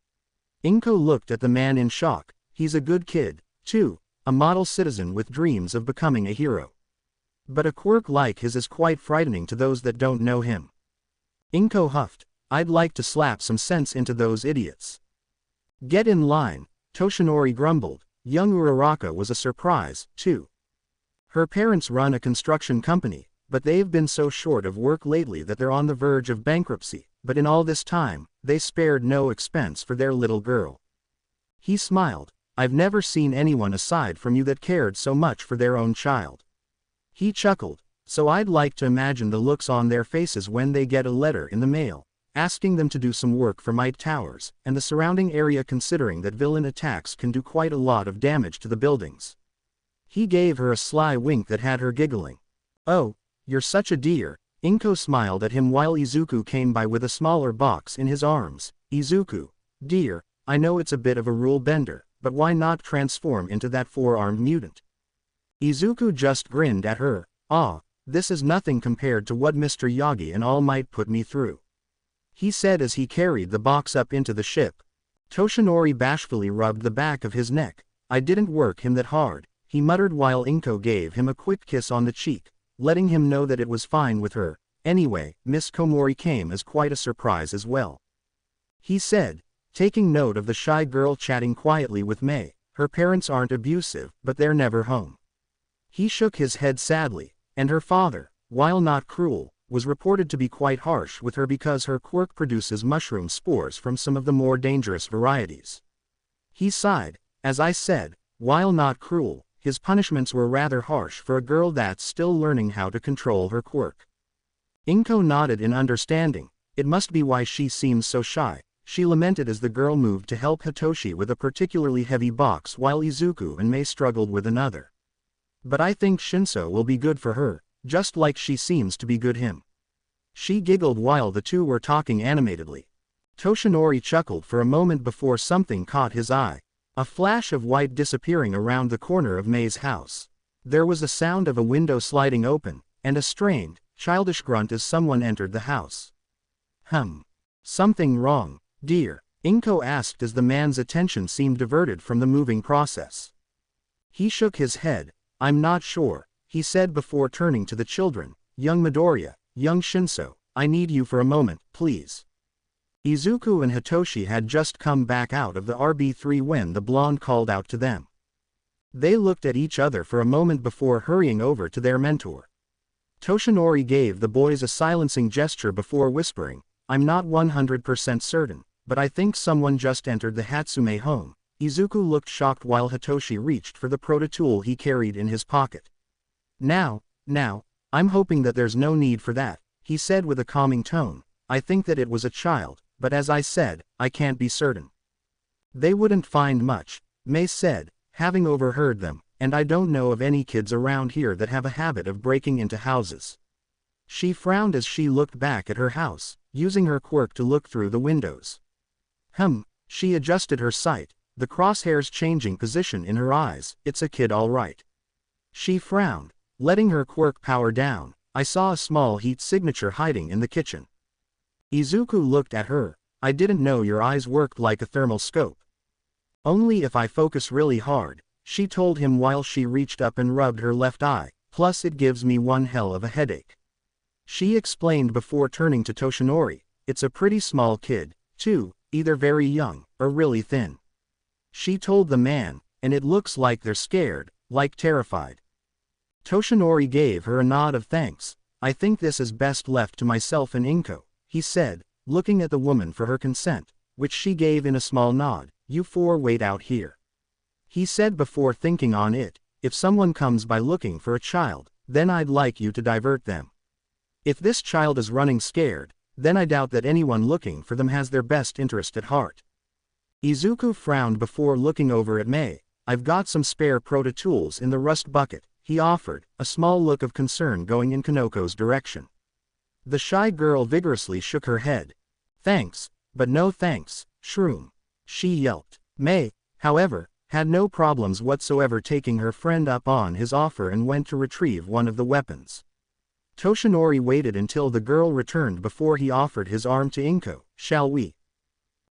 Inko looked at the man in shock. "He's a good kid, too, a model citizen with dreams of becoming a hero. But a quirk like his is quite frightening to those that don't know him." Inko huffed. "I'd like to slap some sense into those idiots." "Get in line," Toshinori grumbled. Young Uraraka was a surprise, too. Her parents run a construction company, but they've been so short of work lately that they're on the verge of bankruptcy, but in all this time, they spared no expense for their little girl. He smiled. "I've never seen anyone aside from you that cared so much for their own child." He chuckled. "So I'd like to imagine the looks on their faces when they get a letter in the mail, asking them to do some work for Might Towers, and the surrounding area, considering that villain attacks can do quite a lot of damage to the buildings." He gave her a sly wink that had her giggling. "Oh, you're such a dear." Inko smiled at him while Izuku came by with a smaller box in his arms. "Izuku, dear, I know it's a bit of a rule bender, but why not transform into that four-armed mutant? Izuku just grinned at her. Ah, this is nothing compared to what Mr. Yagi and All Might put me through, he said as he carried the box up into the ship. Toshinori bashfully rubbed the back of his neck. I didn't work him that hard, he muttered while Inko gave him a quick kiss on the cheek, letting him know that it was fine with her. Anyway, Miss Komori came as quite a surprise as well, he said, taking note of the shy girl chatting quietly with Mei. Her parents aren't abusive, but they're never home. He shook his head sadly, and her father, while not cruel, was reported to be quite harsh with her because her quirk produces mushroom spores from some of the more dangerous varieties. He sighed. As I said, while not cruel, his punishments were rather harsh for a girl that's still learning how to control her quirk. Inko nodded in understanding. It must be why she seems so shy, she lamented as the girl moved to help Hitoshi with a particularly heavy box while Izuku and Mei struggled with another. But I think Shinso will be good for her, just like she seems to be good him. She giggled while the two were talking animatedly. Toshinori chuckled for a moment before something caught his eye. A flash of white disappearing around the corner of Mei's house. There was a sound of a window sliding open, and a strained, childish grunt as someone entered the house. Something wrong, dear? Inko asked as the man's attention seemed diverted from the moving process. He shook his head. I'm not sure, he said before turning to the children. Young Midoriya, young Shinso, I need you for a moment, please. Izuku and Hitoshi had just come back out of the RB3 when the blonde called out to them. They looked at each other for a moment before hurrying over to their mentor. Toshinori gave the boys a silencing gesture before whispering, I'm not 100% certain, but I think someone just entered the Hatsume home. Izuku looked shocked while Hitoshi reached for the proto-tool he carried in his pocket. Now, I'm hoping that there's no need for that, he said with a calming tone. I think that it was a child, but as I said, I can't be certain. They wouldn't find much, Mei said, having overheard them, and I don't know of any kids around here that have a habit of breaking into houses. She frowned as she looked back at her house, using her quirk to look through the windows. She adjusted her sight, the crosshairs changing position in her eyes. It's a kid all right. She frowned, letting her quirk power down. I saw a small heat signature hiding in the kitchen. Izuku looked at her. I didn't know your eyes worked like a thermal scope. Only if I focus really hard, she told him while she reached up and rubbed her left eye, plus it gives me one hell of a headache. She explained before turning to Toshinori. It's a pretty small kid, too, either very young, or really thin. She told the man, and it looks like they're scared, like terrified. Toshinori gave her a nod of thanks. I think this is best left to myself and Inko, he said, looking at the woman for her consent, which she gave in a small nod. You four wait out here, he said before thinking on it. If someone comes by looking for a child, then I'd like you to divert them. If this child is running scared, then I doubt that anyone looking for them has their best interest at heart. Izuku frowned before looking over at Mei. I've got some spare proto-tools in the rust bucket, he offered, a small look of concern going in Kanoko's direction. The shy girl vigorously shook her head. Thanks, but no thanks, shroom, she yelped. Mei, however, had no problems whatsoever taking her friend up on his offer and went to retrieve one of the weapons. Toshinori waited until the girl returned before he offered his arm to Inko. Shall we?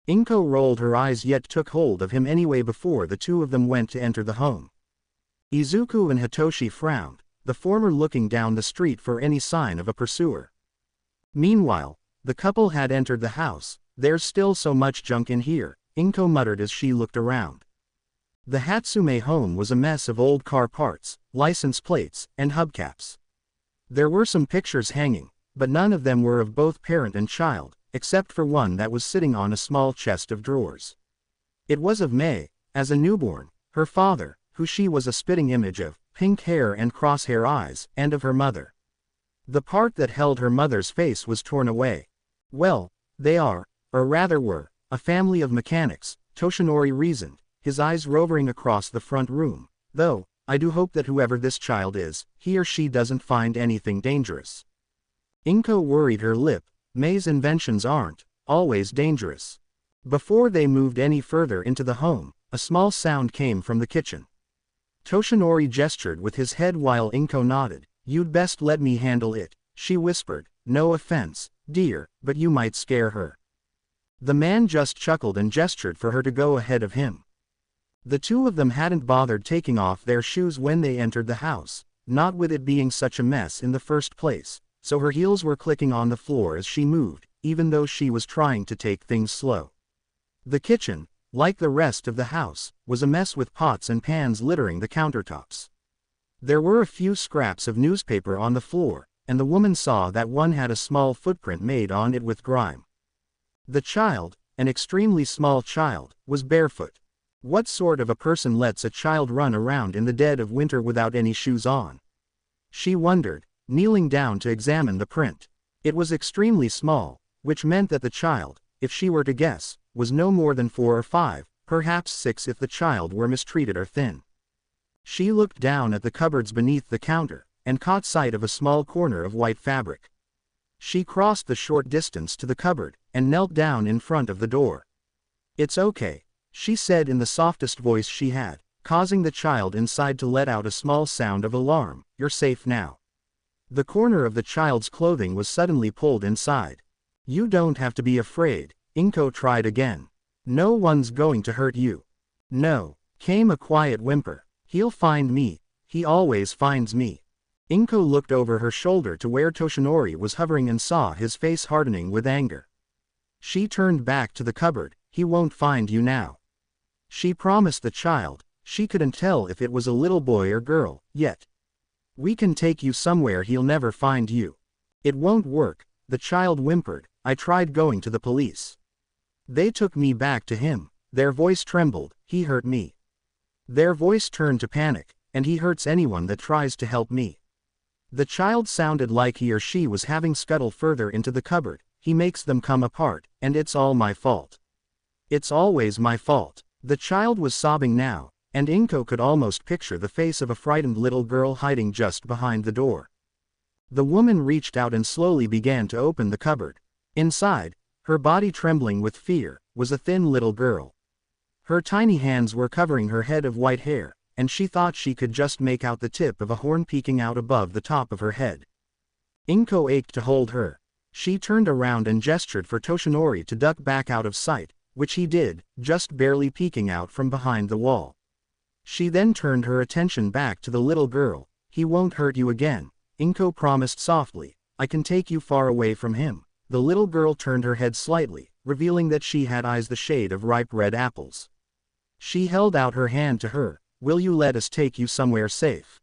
Inko rolled her eyes yet took hold of him anyway before the two of them went to enter the home. Izuku and Hitoshi frowned, the former looking down the street for any sign of a pursuer. Meanwhile, the couple had entered the house. There's still so much junk in here, Inko muttered as she looked around. The Hatsume home was a mess of old car parts, license plates, and hubcaps. There were some pictures hanging, but none of them were of both parent and child, except for one that was sitting on a small chest of drawers. It was of Mei, as a newborn, her father, who she was a spitting image of, pink hair and crosshair eyes, and of her mother. The part that held her mother's face was torn away. Well, they are, or rather were, a family of mechanics, Toshinori reasoned, his eyes rovering across the front room, though, I do hope that whoever this child is, he or she doesn't find anything dangerous. Inko worried her lip. Mei's inventions aren't always dangerous. Before they moved any further into the home, a small sound came from the kitchen. Toshinori gestured with his head while Inko nodded. "You'd best let me handle it," she whispered. "No offense, dear, but you might scare her." The man just chuckled and gestured for her to go ahead of him. The two of them hadn't bothered taking off their shoes when they entered the house, not with it being such a mess in the first place, so her heels were clicking on the floor as she moved, even though she was trying to take things slow. The kitchen, like the rest of the house, was a mess with pots and pans littering the countertops. There were a few scraps of newspaper on the floor, and the woman saw that one had a small footprint made on it with grime. The child, an extremely small child, was barefoot. What sort of a person lets a child run around in the dead of winter without any shoes on? She wondered, kneeling down to examine the print. It was extremely small, which meant that the child, if she were to guess, was no more than 4 or 5, perhaps 6 if the child were mistreated or thin. She looked down at the cupboards beneath the counter, and caught sight of a small corner of white fabric. She crossed the short distance to the cupboard, and knelt down in front of the door. "It's okay," she said in the softest voice she had, causing the child inside to let out a small sound of alarm. "You're safe now." The corner of the child's clothing was suddenly pulled inside. "You don't have to be afraid," Inko tried again. "No one's going to hurt you." "No," came a quiet whimper. "He'll find me. He always finds me." Inko looked over her shoulder to where Toshinori was hovering and saw his face hardening with anger. She turned back to the cupboard. "He won't find you now." She promised the child. She couldn't tell if it was a little boy or girl, yet. "We can take you somewhere he'll never find you." "It won't work," the child whimpered. "I tried going to the police. They took me back to him." Their voice trembled. "He hurt me." Their voice turned to panic. "And he hurts anyone that tries to help me." The child sounded like he or she was having scuttle further into the cupboard. "He makes them come apart, and it's all my fault. It's always my fault." The child was sobbing now, and Inko could almost picture the face of a frightened little girl hiding just behind the door. The woman reached out and slowly began to open the cupboard. Inside, her body trembling with fear, was a thin little girl. Her tiny hands were covering her head of white hair, and she thought she could just make out the tip of a horn peeking out above the top of her head. Inko ached to hold her. She turned around and gestured for Toshinori to duck back out of sight, which he did, just barely peeking out from behind the wall. She then turned her attention back to the little girl. "He won't hurt you again," Inko promised softly. "I can take you far away from him." The little girl turned her head slightly, revealing that she had eyes the shade of ripe red apples. She held out her hand to her. "Will you let us take you somewhere safe?"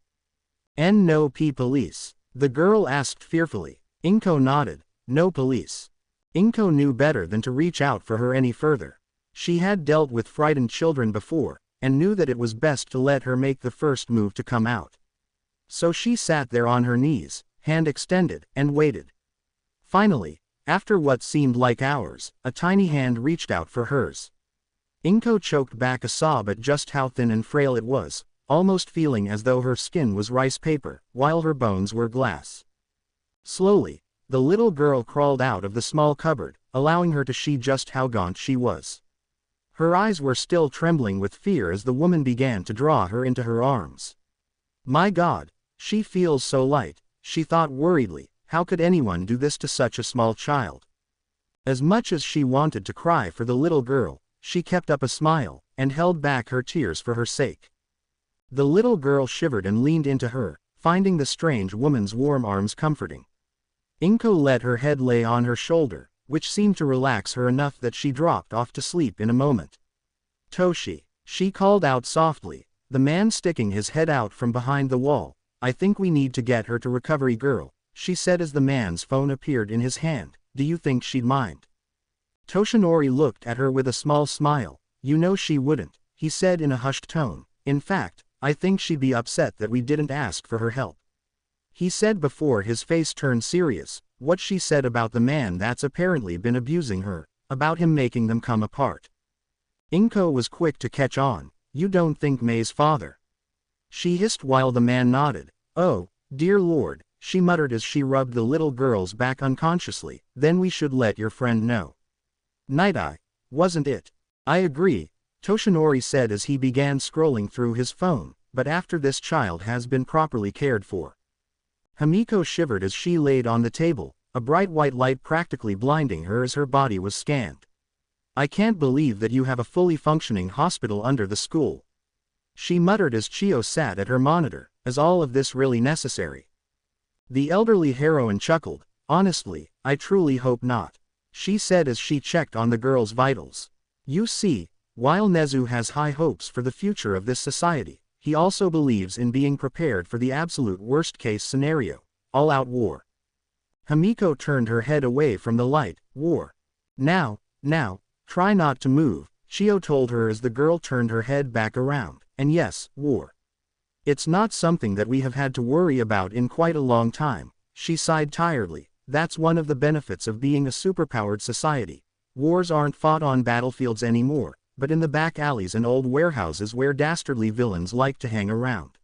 "No police?" the girl asked fearfully. Inko nodded. "No police." Inko knew better than to reach out for her any further. She had dealt with frightened children before, and knew that it was best to let her make the first move to come out. So she sat there on her knees, hand extended, and waited. Finally, after what seemed like hours, a tiny hand reached out for hers. Inko choked back a sob at just how thin and frail it was, almost feeling as though her skin was rice paper, while her bones were glass. Slowly, the little girl crawled out of the small cupboard, allowing her to see just how gaunt she was. Her eyes were still trembling with fear as the woman began to draw her into her arms. "My God, she feels so light," she thought worriedly. How could anyone do this to such a small child? As much as she wanted to cry for the little girl, she kept up a smile, and held back her tears for her sake. The little girl shivered and leaned into her, finding the strange woman's warm arms comforting. Inko let her head lay on her shoulder, which seemed to relax her enough that she dropped off to sleep in a moment. "Toshi," she called out softly, the man sticking his head out from behind the wall. "I think we need to get her to Recovery Girl," she said as the man's phone appeared in his hand. "Do you think she'd mind?" Toshinori looked at her with a small smile. "You know she wouldn't," he said in a hushed tone. "In fact, I think she'd be upset that we didn't ask for her help." He said before his face turned serious. What she said about the man that's apparently been abusing her, about him making them come apart. Inko was quick to catch on. "You don't think May's father?" she hissed while the man nodded. "Oh, dear Lord," she muttered as she rubbed the little girl's back unconsciously. "Then we should let your friend know." Night-Eye, wasn't it? I agree, Toshinori said as he began scrolling through his phone, but after this child has been properly cared for. Himiko shivered as she laid on the table, a bright white light practically blinding her as her body was scanned. I can't believe that you have a fully functioning hospital under the school. She muttered as Chio sat at her monitor. Is all of this really necessary? The elderly heroine chuckled. Honestly, I truly hope not, she said as she checked on the girl's vitals. You see, while Nezu has high hopes for the future of this society, he also believes in being prepared for the absolute worst-case scenario, all-out war. Himiko turned her head away from the light. War. Now, try not to move, Chio told her as the girl turned her head back around. And yes, war. It's not something that we have had to worry about in quite a long time, she sighed tiredly. That's one of the benefits of being a superpowered society. Wars aren't fought on battlefields anymore, but in the back alleys and old warehouses where dastardly villains like to hang around.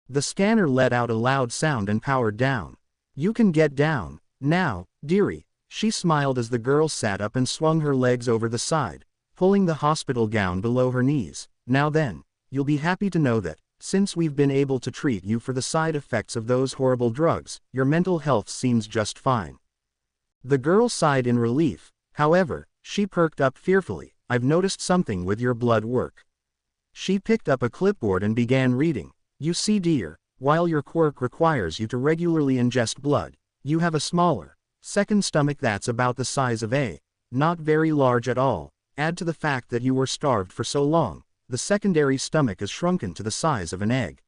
The scanner let out a loud sound and powered down. You can get down, now, dearie, she smiled as the girl sat up and swung her legs over the side, pulling the hospital gown below her knees. Now then, you'll be happy to know that, since we've been able to treat you for the side effects of those horrible drugs, your mental health seems just fine. The girl sighed in relief. However, she perked up fearfully. I've noticed something with your blood work. She picked up a clipboard and began reading. You see, dear, while your quirk requires you to regularly ingest blood, you have a smaller, second stomach that's about the size of a, not very large at all. Add to the fact that you were starved for so long, the secondary stomach is shrunken to the size of an egg.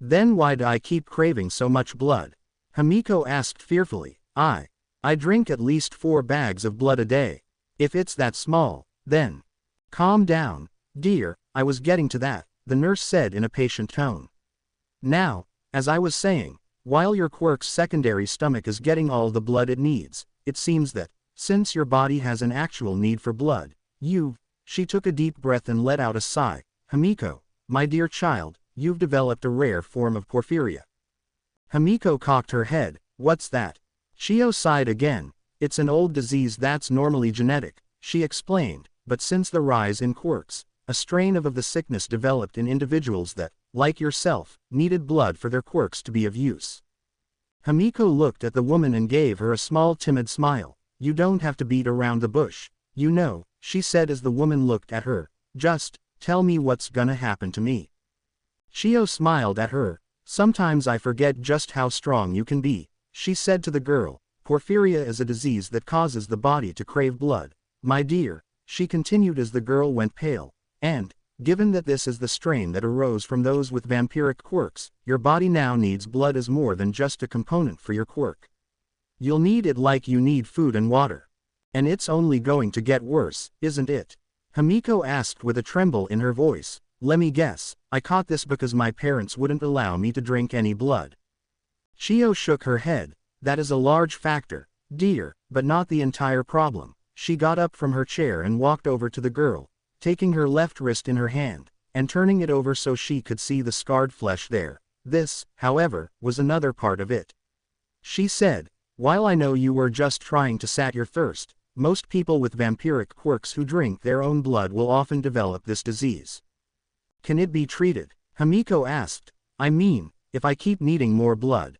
Then why do I keep craving so much blood? Himiko asked fearfully. I drink at least 4 bags of blood a day. If it's that small, then. Calm down, dear, I was getting to that, the nurse said in a patient tone. Now, as I was saying, while your quirk's secondary stomach is getting all the blood it needs, it seems that, since your body has an actual need for blood, she took a deep breath and let out a sigh. Himiko, my dear child, you've developed a rare form of porphyria. Himiko cocked her head. What's that? Chio sighed again. It's an old disease that's normally genetic, she explained, but since the rise in quirks, a strain of the sickness developed in individuals that, like yourself, needed blood for their quirks to be of use. Himiko looked at the woman and gave her a small timid smile. You don't have to beat around the bush, you know, she said as the woman looked at her. Just, tell me what's gonna happen to me. Chio smiled at her. Sometimes I forget just how strong you can be, she said to the girl. Porphyria is a disease that causes the body to crave blood. My dear, she continued as the girl went pale, and, given that this is the strain that arose from those with vampiric quirks, your body now needs blood as more than just a component for your quirk. You'll need it like you need food and water. And it's only going to get worse, isn't it? Himiko asked with a tremble in her voice. Let me guess, I caught this because my parents wouldn't allow me to drink any blood. Chio shook her head. That is a large factor, dear, but not the entire problem. She got up from her chair and walked over to the girl, taking her left wrist in her hand, and turning it over so she could see the scarred flesh there. This, however, was another part of it. She said, while I know you were just trying to sat your thirst, most people with vampiric quirks who drink their own blood will often develop this disease. Can it be treated? Himiko asked. I mean, if I keep needing more blood.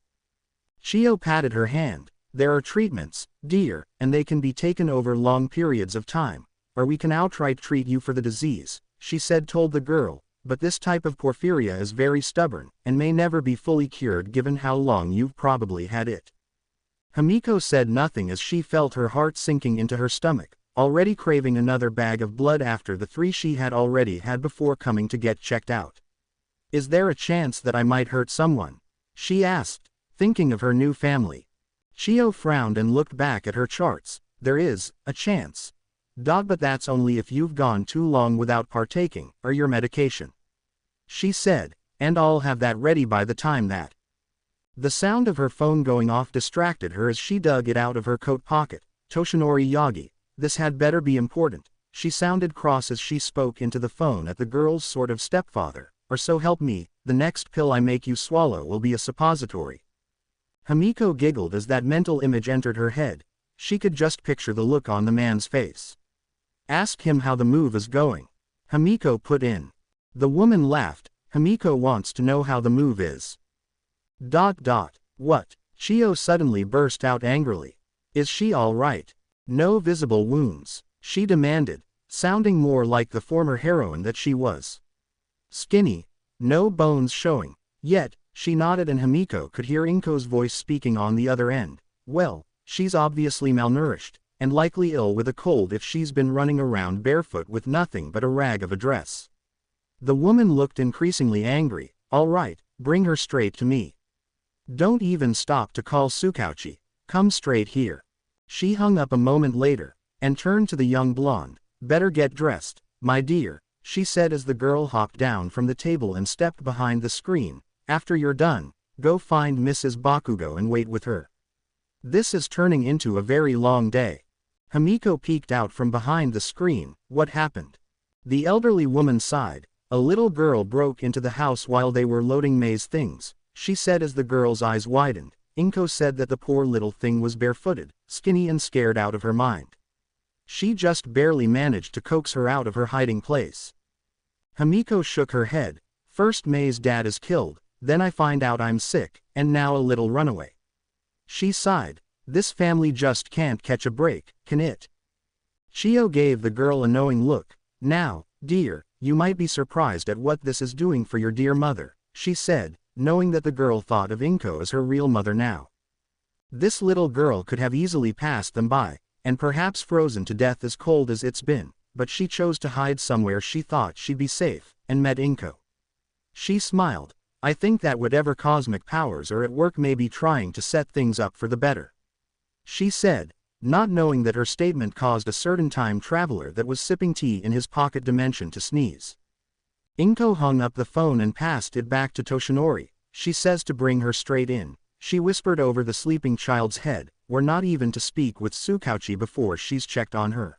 Chio patted her hand. There are treatments, dear, and they can be taken over long periods of time, or we can outright treat you for the disease, she told the girl, but this type of porphyria is very stubborn, and may never be fully cured given how long you've probably had it. Himiko said nothing as she felt her heart sinking into her stomach, already craving another bag of blood after the 3 she had already had before coming to get checked out. Is there a chance that I might hurt someone? She asked, thinking of her new family. Chio frowned and looked back at her charts. There is a chance. But that's only if you've gone too long without partaking, or your medication. She said, and I'll have that ready by the time that. The sound of her phone going off distracted her as she dug it out of her coat pocket. Toshinori Yagi, this had better be important. She sounded cross as she spoke into the phone at the girl's sort of stepfather. Or so help me, the next pill I make you swallow will be a suppository. Himiko giggled as that mental image entered her head. She could just picture the look on the man's face. Ask him how the move is going. Himiko put in. The woman laughed. Himiko wants to know how the move is. What? Chio suddenly burst out angrily. Is she all right? No visible wounds, she demanded, sounding more like the former heroine that she was. Skinny, no bones showing. Yet, she nodded and Himiko could hear Inko's voice speaking on the other end. Well, she's obviously malnourished, and likely ill with a cold if she's been running around barefoot with nothing but a rag of a dress. The woman looked increasingly angry. All right, bring her straight to me. Don't even stop to call Tsukauchi, come straight here. She hung up a moment later, and turned to the young blonde. Better get dressed, my dear, she said as the girl hopped down from the table and stepped behind the screen. After you're done, go find Mrs. Bakugo and wait with her. This is turning into a very long day. Himiko peeked out from behind the screen. What happened? The elderly woman sighed. A little girl broke into the house while they were loading May's things, she said as the girl's eyes widened. Inko said that the poor little thing was barefooted, skinny and scared out of her mind. She just barely managed to coax her out of her hiding place. Himiko shook her head. First May's dad is killed, then I find out I'm sick, and now a little runaway. She sighed. This family just can't catch a break, can it? Chio gave the girl a knowing look. Now, dear, you might be surprised at what this is doing for your dear mother, she said, knowing that the girl thought of Inko as her real mother now. This little girl could have easily passed them by, and perhaps frozen to death as cold as it's been, but she chose to hide somewhere she thought she'd be safe, and met Inko. She smiled. I think that whatever cosmic powers are at work may be trying to set things up for the better, she said, not knowing that her statement caused a certain time traveler that was sipping tea in his pocket dimension to sneeze. Inko hung up the phone and passed it back to Toshinori. She says to bring her straight in, she whispered over the sleeping child's head, or not even to speak with Tsukauchi before she's checked on her.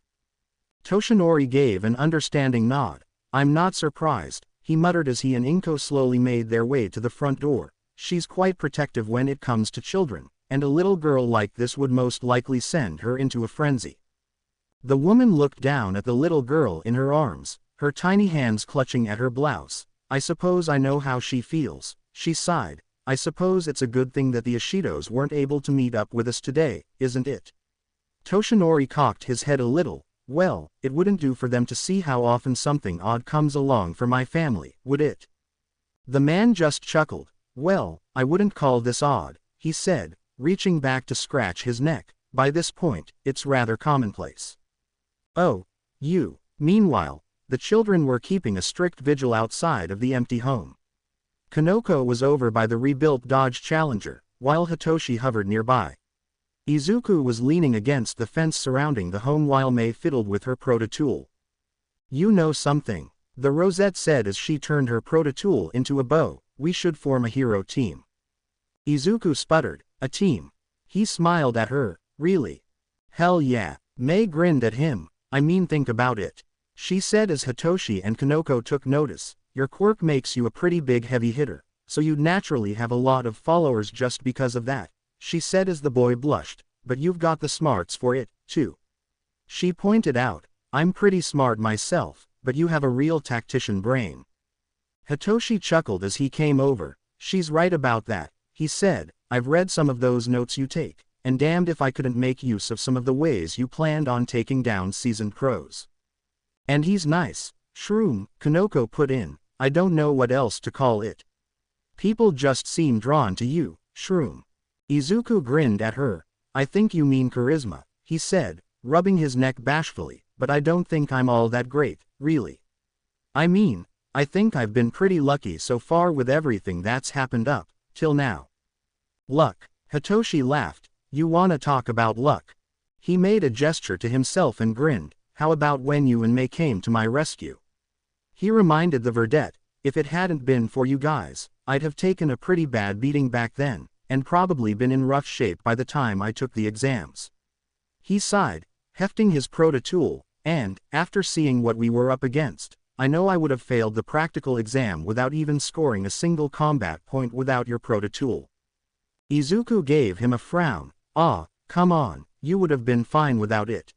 Toshinori gave an understanding nod. I'm not surprised, he muttered as he and Inko slowly made their way to the front door. She's quite protective when it comes to children, and a little girl like this would most likely send her into a frenzy. The woman looked down at the little girl in her arms, her tiny hands clutching at her blouse. I suppose I know how she feels, she sighed. I suppose it's a good thing that the Ishidos weren't able to meet up with us today, isn't it? Toshinori cocked his head a little. Well, it wouldn't do for them to see how often something odd comes along for my family, would it? The man just chuckled. Well, I wouldn't call this odd, he said, reaching back to scratch his neck. By this point, it's rather commonplace. Oh, you. Meanwhile, the children were keeping a strict vigil outside of the empty home. Kanoko was over by the rebuilt Dodge Challenger, while Hitoshi hovered nearby. Izuku was leaning against the fence surrounding the home while May fiddled with her proto-tool. You know something, the Rosette said as she turned her proto-tool into a bow. We should form a hero team. Izuku sputtered. A team. He smiled at her. Really? Hell yeah. May grinned at him. I mean, think about it, she said as Hitoshi and Kanoko took notice. Your quirk makes you a pretty big heavy hitter, so you'd naturally have a lot of followers just because of that, she said as the boy blushed. But you've got the smarts for it, too, she pointed out. I'm pretty smart myself, but you have a real tactician brain. Hitoshi chuckled as he came over. She's right about that, he said. I've read some of those notes you take, and damned if I couldn't make use of some of the ways you planned on taking down seasoned pros. And he's nice. Shroom, Kanoko put in. I don't know what else to call it. People just seem drawn to you, Shroom. Izuku grinned at her. I think you mean charisma, he said, rubbing his neck bashfully, but I don't think I'm all that great, really. I mean, I think I've been pretty lucky so far with everything that's happened up till now. Luck, Hitoshi laughed. You wanna talk about luck? He made a gesture to himself and grinned. How about when you and May came to my rescue? He reminded the Verdette. If it hadn't been for you guys, I'd have taken a pretty bad beating back then, and probably been in rough shape by the time I took the exams. He sighed, hefting his proto-tool, and, after seeing what we were up against, I know I would have failed the practical exam without even scoring a single combat point without your proto-tool. Izuku gave him a frown. Ah, come on, you would have been fine without it.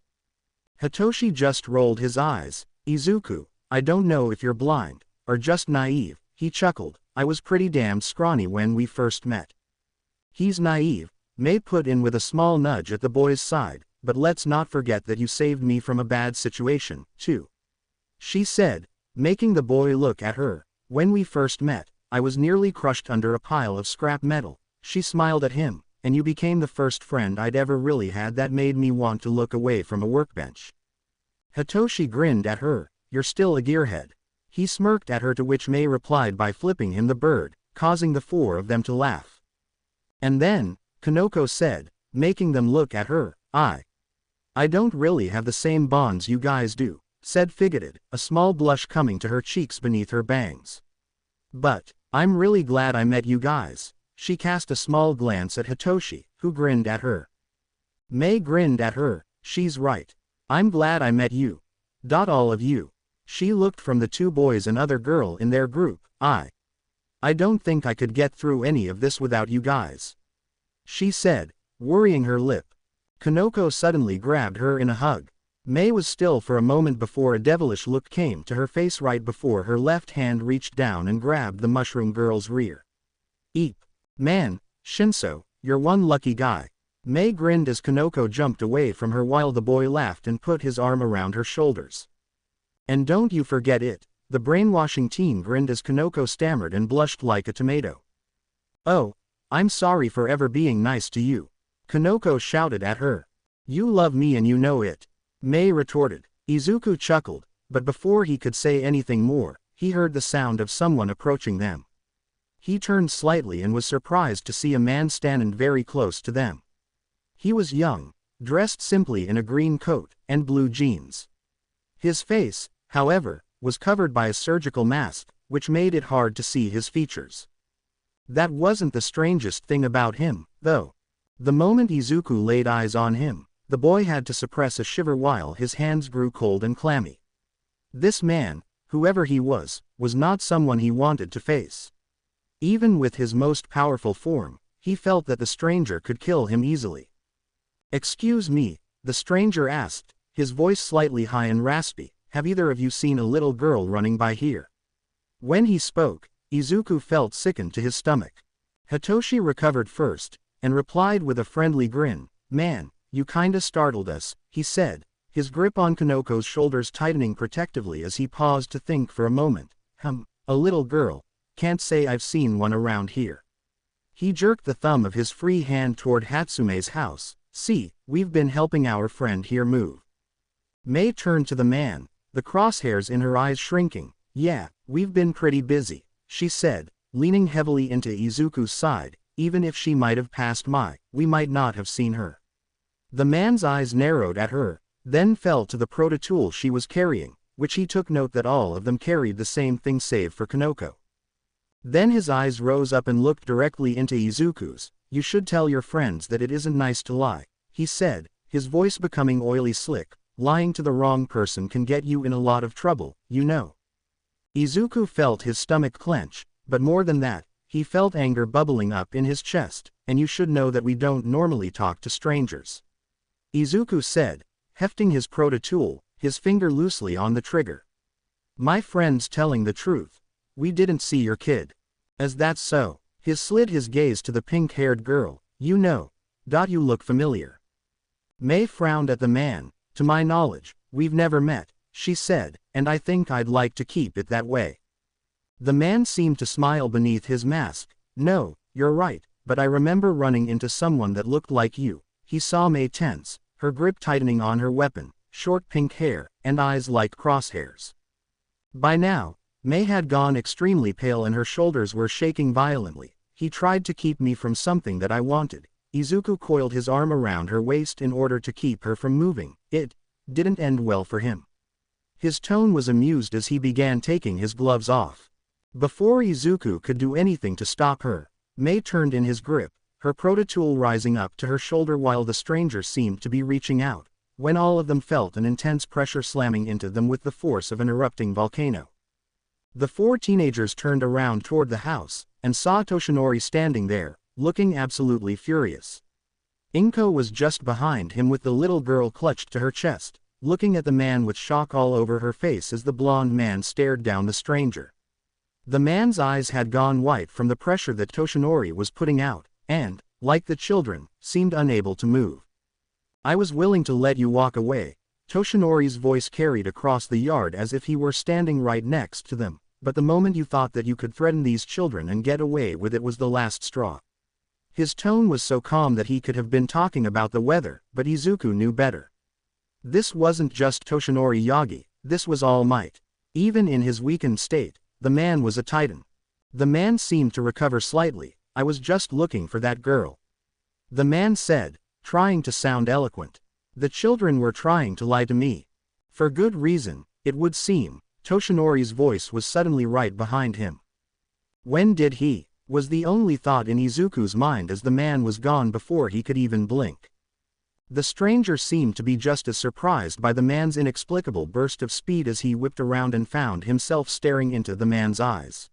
Hitoshi just rolled his eyes. Izuku, I don't know if you're blind, or just naive, he chuckled. I was pretty damn scrawny when we first met. He's naive, Mei put in with a small nudge at the boy's side, but let's not forget that you saved me from a bad situation, too. She said, making the boy look at her. When we first met, I was nearly crushed under a pile of scrap metal. She smiled at him, and you became the first friend I'd ever really had that made me want to look away from a workbench. Hitoshi grinned at her. You're still a gearhead. He smirked at her, to which Mei replied by flipping him the bird, causing the four of them to laugh. And then, Kanoko said, making them look at her, I don't really have the same bonds you guys do, said Figured, a small blush coming to her cheeks beneath her bangs. But, I'm really glad I met you guys. She cast a small glance at Hitoshi, who grinned at her. Mei grinned at her. She's right. I'm glad I met you. All of you. She looked from the two boys and other girl in their group. I don't think I could get through any of this without you guys. She said, worrying her lip. Kanoko suddenly grabbed her in a hug. Mei was still for a moment before a devilish look came to her face right before her left hand reached down and grabbed the mushroom girl's rear. Eep. Man, Shinso, you're one lucky guy. Mei grinned as Kanoko jumped away from her while the boy laughed and put his arm around her shoulders. And don't you forget it. The brainwashing teen grinned as Kanoko stammered and blushed like a tomato. Oh, I'm sorry for ever being nice to you. Kanoko shouted at her. You love me and you know it. Mei retorted. Izuku chuckled, but before he could say anything more, he heard the sound of someone approaching them. He turned slightly and was surprised to see a man standing very close to them. He was young, dressed simply in a green coat and blue jeans. His face, however, was covered by a surgical mask, which made it hard to see his features. That wasn't the strangest thing about him, though. The moment Izuku laid eyes on him, the boy had to suppress a shiver while his hands grew cold and clammy. This man, whoever he was not someone he wanted to face. Even with his most powerful form, he felt that the stranger could kill him easily. Excuse me, the stranger asked, his voice slightly high and raspy, have either of you seen a little girl running by here? When he spoke, Izuku felt sickened to his stomach. Hitoshi recovered first, and replied with a friendly grin, man, you kinda startled us, he said, his grip on Kanoko's shoulders tightening protectively as he paused to think for a moment. A little girl, can't say I've seen one around here. He jerked the thumb of his free hand toward Hatsume's house. See, we've been helping our friend here move. Mei turned to the man, the crosshairs in her eyes shrinking. Yeah, we've been pretty busy, she said, leaning heavily into Izuku's side. Even if she might have passed by, we might not have seen her. The man's eyes narrowed at her, then fell to the proto-tool she was carrying, which he took note that all of them carried the same thing save for Kanoko. Then his eyes rose up and looked directly into Izuku's. You should tell your friends that it isn't nice to lie, he said, his voice becoming oily slick. Lying to the wrong person can get you in a lot of trouble, you know. Izuku felt his stomach clench, but more than that, he felt anger bubbling up in his chest, and you should know that we don't normally talk to strangers. Izuku said, hefting his proto-tool, his finger loosely on the trigger. My friend's telling the truth. We didn't see your kid. As that's so, he slid his gaze to the pink-haired girl. You know. You look familiar. Mei frowned at the man. To my knowledge, we've never met, she said, and I think I'd like to keep it that way. The man seemed to smile beneath his mask. No, you're right, but I remember running into someone that looked like you. He saw Mei tense, her grip tightening on her weapon, short pink hair, and eyes like crosshairs. By now, Mei had gone extremely pale and her shoulders were shaking violently. He tried to keep me from something that I wanted. Izuku coiled his arm around her waist in order to keep her from moving. It didn't end well for him. His tone was amused as he began taking his gloves off. Before Izuku could do anything to stop her, Mei turned in his grip, her proto-tool rising up to her shoulder while the stranger seemed to be reaching out, when all of them felt an intense pressure slamming into them with the force of an erupting volcano. The four teenagers turned around toward the house, and saw Toshinori standing there, looking absolutely furious. Inko was just behind him with the little girl clutched to her chest, looking at the man with shock all over her face as the blonde man stared down the stranger. The man's eyes had gone white from the pressure that Toshinori was putting out, and, like the children, seemed unable to move. "I was willing to let you walk away," Toshinori's voice carried across the yard as if he were standing right next to them, "but the moment you thought that you could threaten these children and get away with it was the last straw." His tone was so calm that he could have been talking about the weather, but Izuku knew better. This wasn't just Toshinori Yagi, this was All Might. Even in his weakened state, the man was a titan. The man seemed to recover slightly. "I was just looking for that girl," the man said, trying to sound eloquent. "The children were trying to lie to me. For good reason, it would seem." Toshinori's voice was suddenly right behind him. "When did he?" was the only thought in Izuku's mind as the man was gone before he could even blink. The stranger seemed to be just as surprised by the man's inexplicable burst of speed as he whipped around and found himself staring into the man's eyes.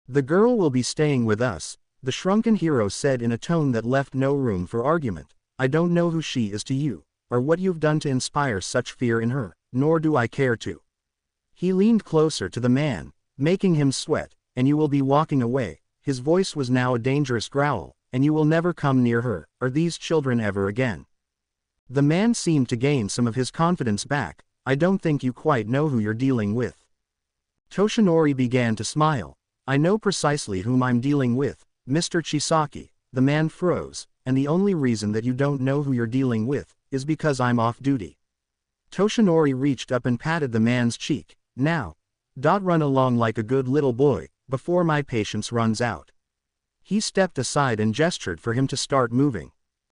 "The girl will be staying with us," the shrunken hero said in a tone that left no room for argument. "I don't know who she is to you, or what you've done to inspire such fear in her, nor do I care to." He leaned closer to the man, making him sweat. "And you will be walking away." His voice was now a dangerous growl. "And you will never come near her, or these children ever again." The man seemed to gain some of his confidence back. "I don't think you quite know who you're dealing with." Toshinori began to smile. "I know precisely whom I'm dealing with, Mr. Chisaki." The man froze. "And the only reason that you don't know who you're dealing with is because I'm off duty." Toshinori reached up and patted the man's cheek. Now, run along like a good little boy, before my patience runs out." He stepped aside and gestured for him to start moving.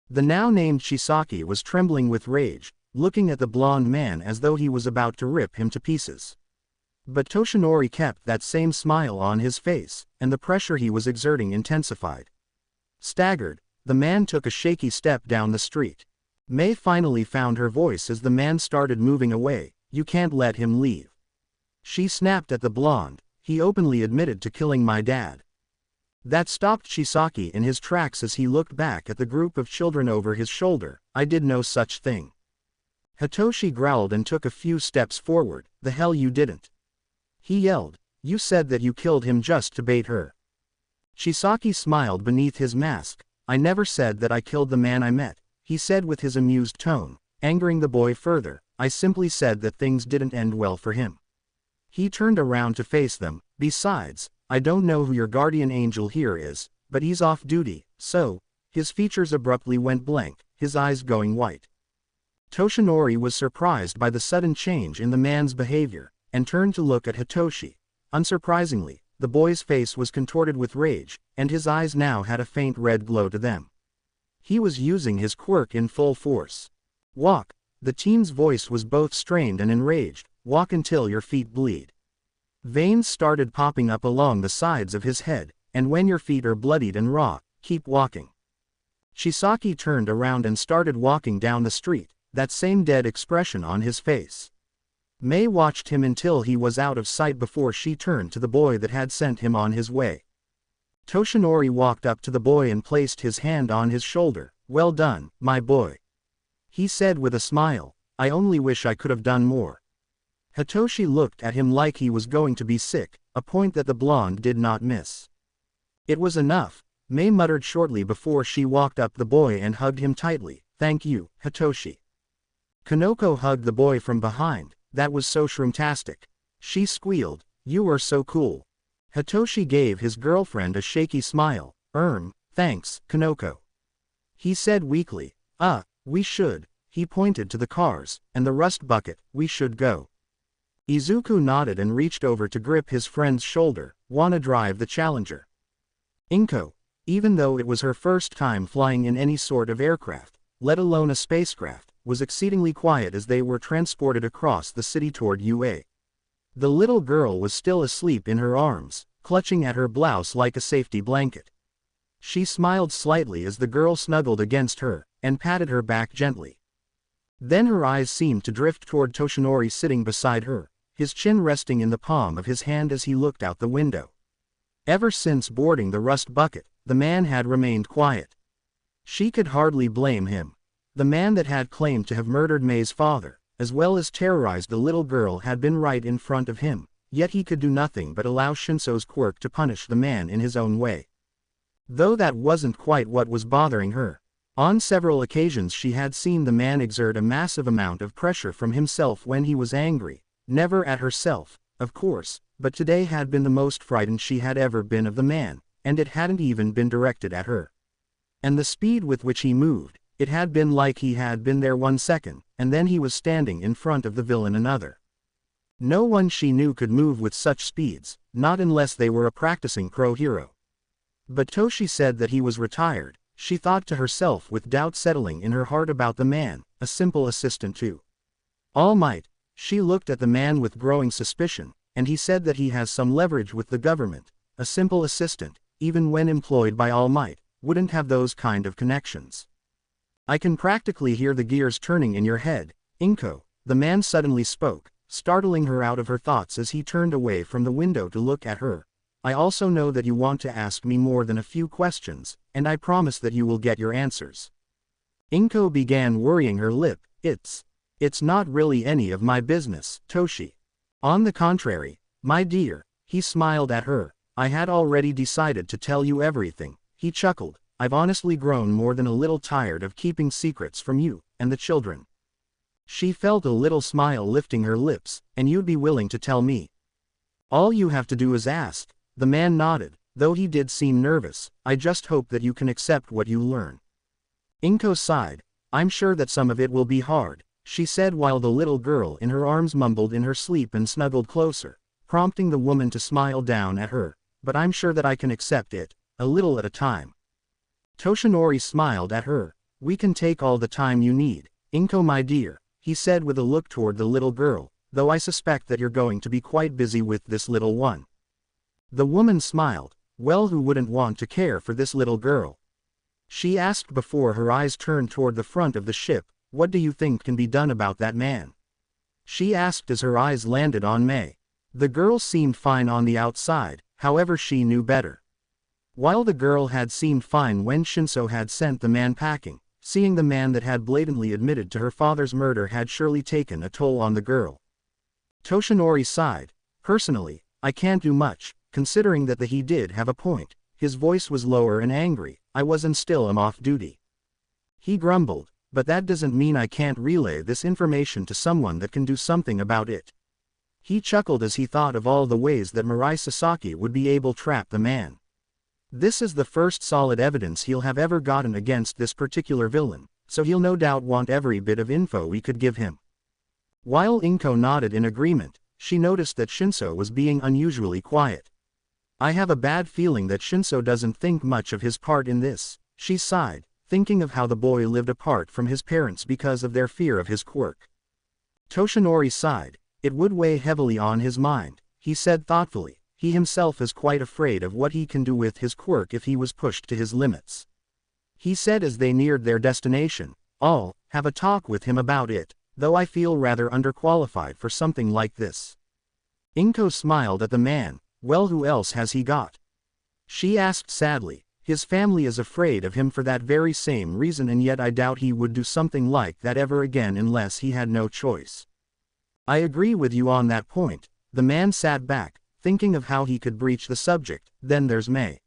The now named Chisaki was trembling with rage, looking at the blonde man as though he was about to rip him to pieces. But Toshinori kept that same smile on his face, and the pressure he was exerting intensified. Staggered, the man took a shaky step down the street. May finally found her voice as the man started moving away. "You can't let him leave." She snapped at the blonde. "He openly admitted to killing my dad." That stopped Chisaki in his tracks as he looked back at the group of children over his shoulder. "I did no such thing." Hitoshi growled and took a few steps forward. "The hell you didn't," he yelled. "You said that you killed him just to bait her." Chisaki smiled beneath his mask. "I never said that I killed the man I met," he said with his amused tone, angering the boy further. "I simply said that things didn't end well for him." He turned around to face them. "Besides, I don't know who your guardian angel here is, but he's off duty, so..." His features abruptly went blank, his eyes going white. Toshinori was surprised by the sudden change in the man's behavior, and turned to look at Hitoshi. Unsurprisingly, the boy's face was contorted with rage, and his eyes now had a faint red glow to them. He was using his quirk in full force. "Walk." The teen's voice was both strained and enraged. "Walk until your feet bleed." Veins started popping up along the sides of his head, "and when your feet are bloodied and raw, keep walking." Chisaki turned around and started walking down the street, that same dead expression on his face. May watched him until he was out of sight before she turned to the boy that had sent him on his way. Toshinori walked up to the boy and placed his hand on his shoulder. "Well done, my boy," he said with a smile. "I only wish I could have done more." Hitoshi looked at him like he was going to be sick, a point that the blonde did not miss. "It was enough," May muttered shortly before she walked up the boy and hugged him tightly. "Thank you, Hitoshi." Kanoko hugged the boy from behind. "That was so shroomtastic," she squealed. "You are so cool." Hitoshi gave his girlfriend a shaky smile. Thanks, Kanoko," he said weakly. We should." He pointed to the cars, and the rust bucket. "We should go." Izuku nodded and reached over to grip his friend's shoulder. "Wanna drive the Challenger?" Inko, even though it was her first time flying in any sort of aircraft, let alone a spacecraft, was exceedingly quiet as they were transported across the city toward UA. The little girl was still asleep in her arms, clutching at her blouse like a safety blanket. She smiled slightly as the girl snuggled against her, and patted her back gently. Then her eyes seemed to drift toward Toshinori sitting beside her, his chin resting in the palm of his hand as he looked out the window. Ever since boarding the rust bucket, the man had remained quiet. She could hardly blame him. The man that had claimed to have murdered May's father, as well as terrorized the little girl had been right in front of him, yet he could do nothing but allow Shinso's quirk to punish the man in his own way. Though that wasn't quite what was bothering her. On several occasions she had seen the man exert a massive amount of pressure from himself when he was angry, never at herself, of course, but today had been the most frightened she had ever been of the man, and it hadn't even been directed at her. And the speed with which he moved, it had been like he had been there 1 second, and then he was standing in front of the villain another. No one she knew could move with such speeds, not unless they were a practicing pro hero. But Toshi said that he was retired, she thought to herself with doubt settling in her heart about the man, a simple assistant to All Might. She looked at the man with growing suspicion, and he said that he has some leverage with the government. A simple assistant, even when employed by All Might, wouldn't have those kind of connections. I can practically hear the gears turning in your head, Inko, the man suddenly spoke, startling her out of her thoughts as he turned away from the window to look at her. I also know that you want to ask me more than a few questions, and I promise that you will get your answers. Inko began worrying her lip. It's not really any of my business, Toshi. On the contrary, my dear, he smiled at her. I had already decided to tell you everything. He chuckled. I've honestly grown more than a little tired of keeping secrets from you and the children. She felt a little smile lifting her lips. And you'd be willing to tell me? All you have to do is ask. The man nodded, though he did seem nervous. I just hope that you can accept what you learn. Inko sighed. I'm sure that some of it will be hard, she said while the little girl in her arms mumbled in her sleep and snuggled closer, prompting the woman to smile down at her. But I'm sure that I can accept it, a little at a time. Toshinori smiled at her. We can take all the time you need, Inko my dear, he said with a look toward the little girl, though I suspect that you're going to be quite busy with this little one. The woman smiled. Well, who wouldn't want to care for this little girl? She asked before her eyes turned toward the front of the ship. What do you think can be done about that man? She asked as her eyes landed on Mei. The girl seemed fine on the outside, however she knew better. While the girl had seemed fine when Shinso had sent the man packing, seeing the man that had blatantly admitted to her father's murder had surely taken a toll on the girl. Toshinori sighed. Personally, I can't do much, considering that he did have a point. His voice was lower and angry. I wasn't still am off duty. He grumbled, but that doesn't mean I can't relay this information to someone that can do something about it. He chuckled as he thought of all the ways that Mirai Sasaki would be able to trap the man. This is the first solid evidence he'll have ever gotten against this particular villain, so he'll no doubt want every bit of info we could give him. While Inko nodded in agreement, she noticed that Shinso was being unusually quiet. I have a bad feeling that Shinso doesn't think much of his part in this, she sighed, thinking of how the boy lived apart from his parents because of their fear of his quirk. Toshinori sighed. It would weigh heavily on his mind, he said thoughtfully. He himself is quite afraid of what he can do with his quirk if he was pushed to his limits. He said as they neared their destination. I'll have a talk with him about it, though I feel rather underqualified for something like this. Inko smiled at the man. Well, who else has he got? She asked sadly. His family is afraid of him for that very same reason, and yet I doubt he would do something like that ever again unless he had no choice. I agree with you on that point. The man sat back, thinking of how he could breach the subject. Then there's Mei.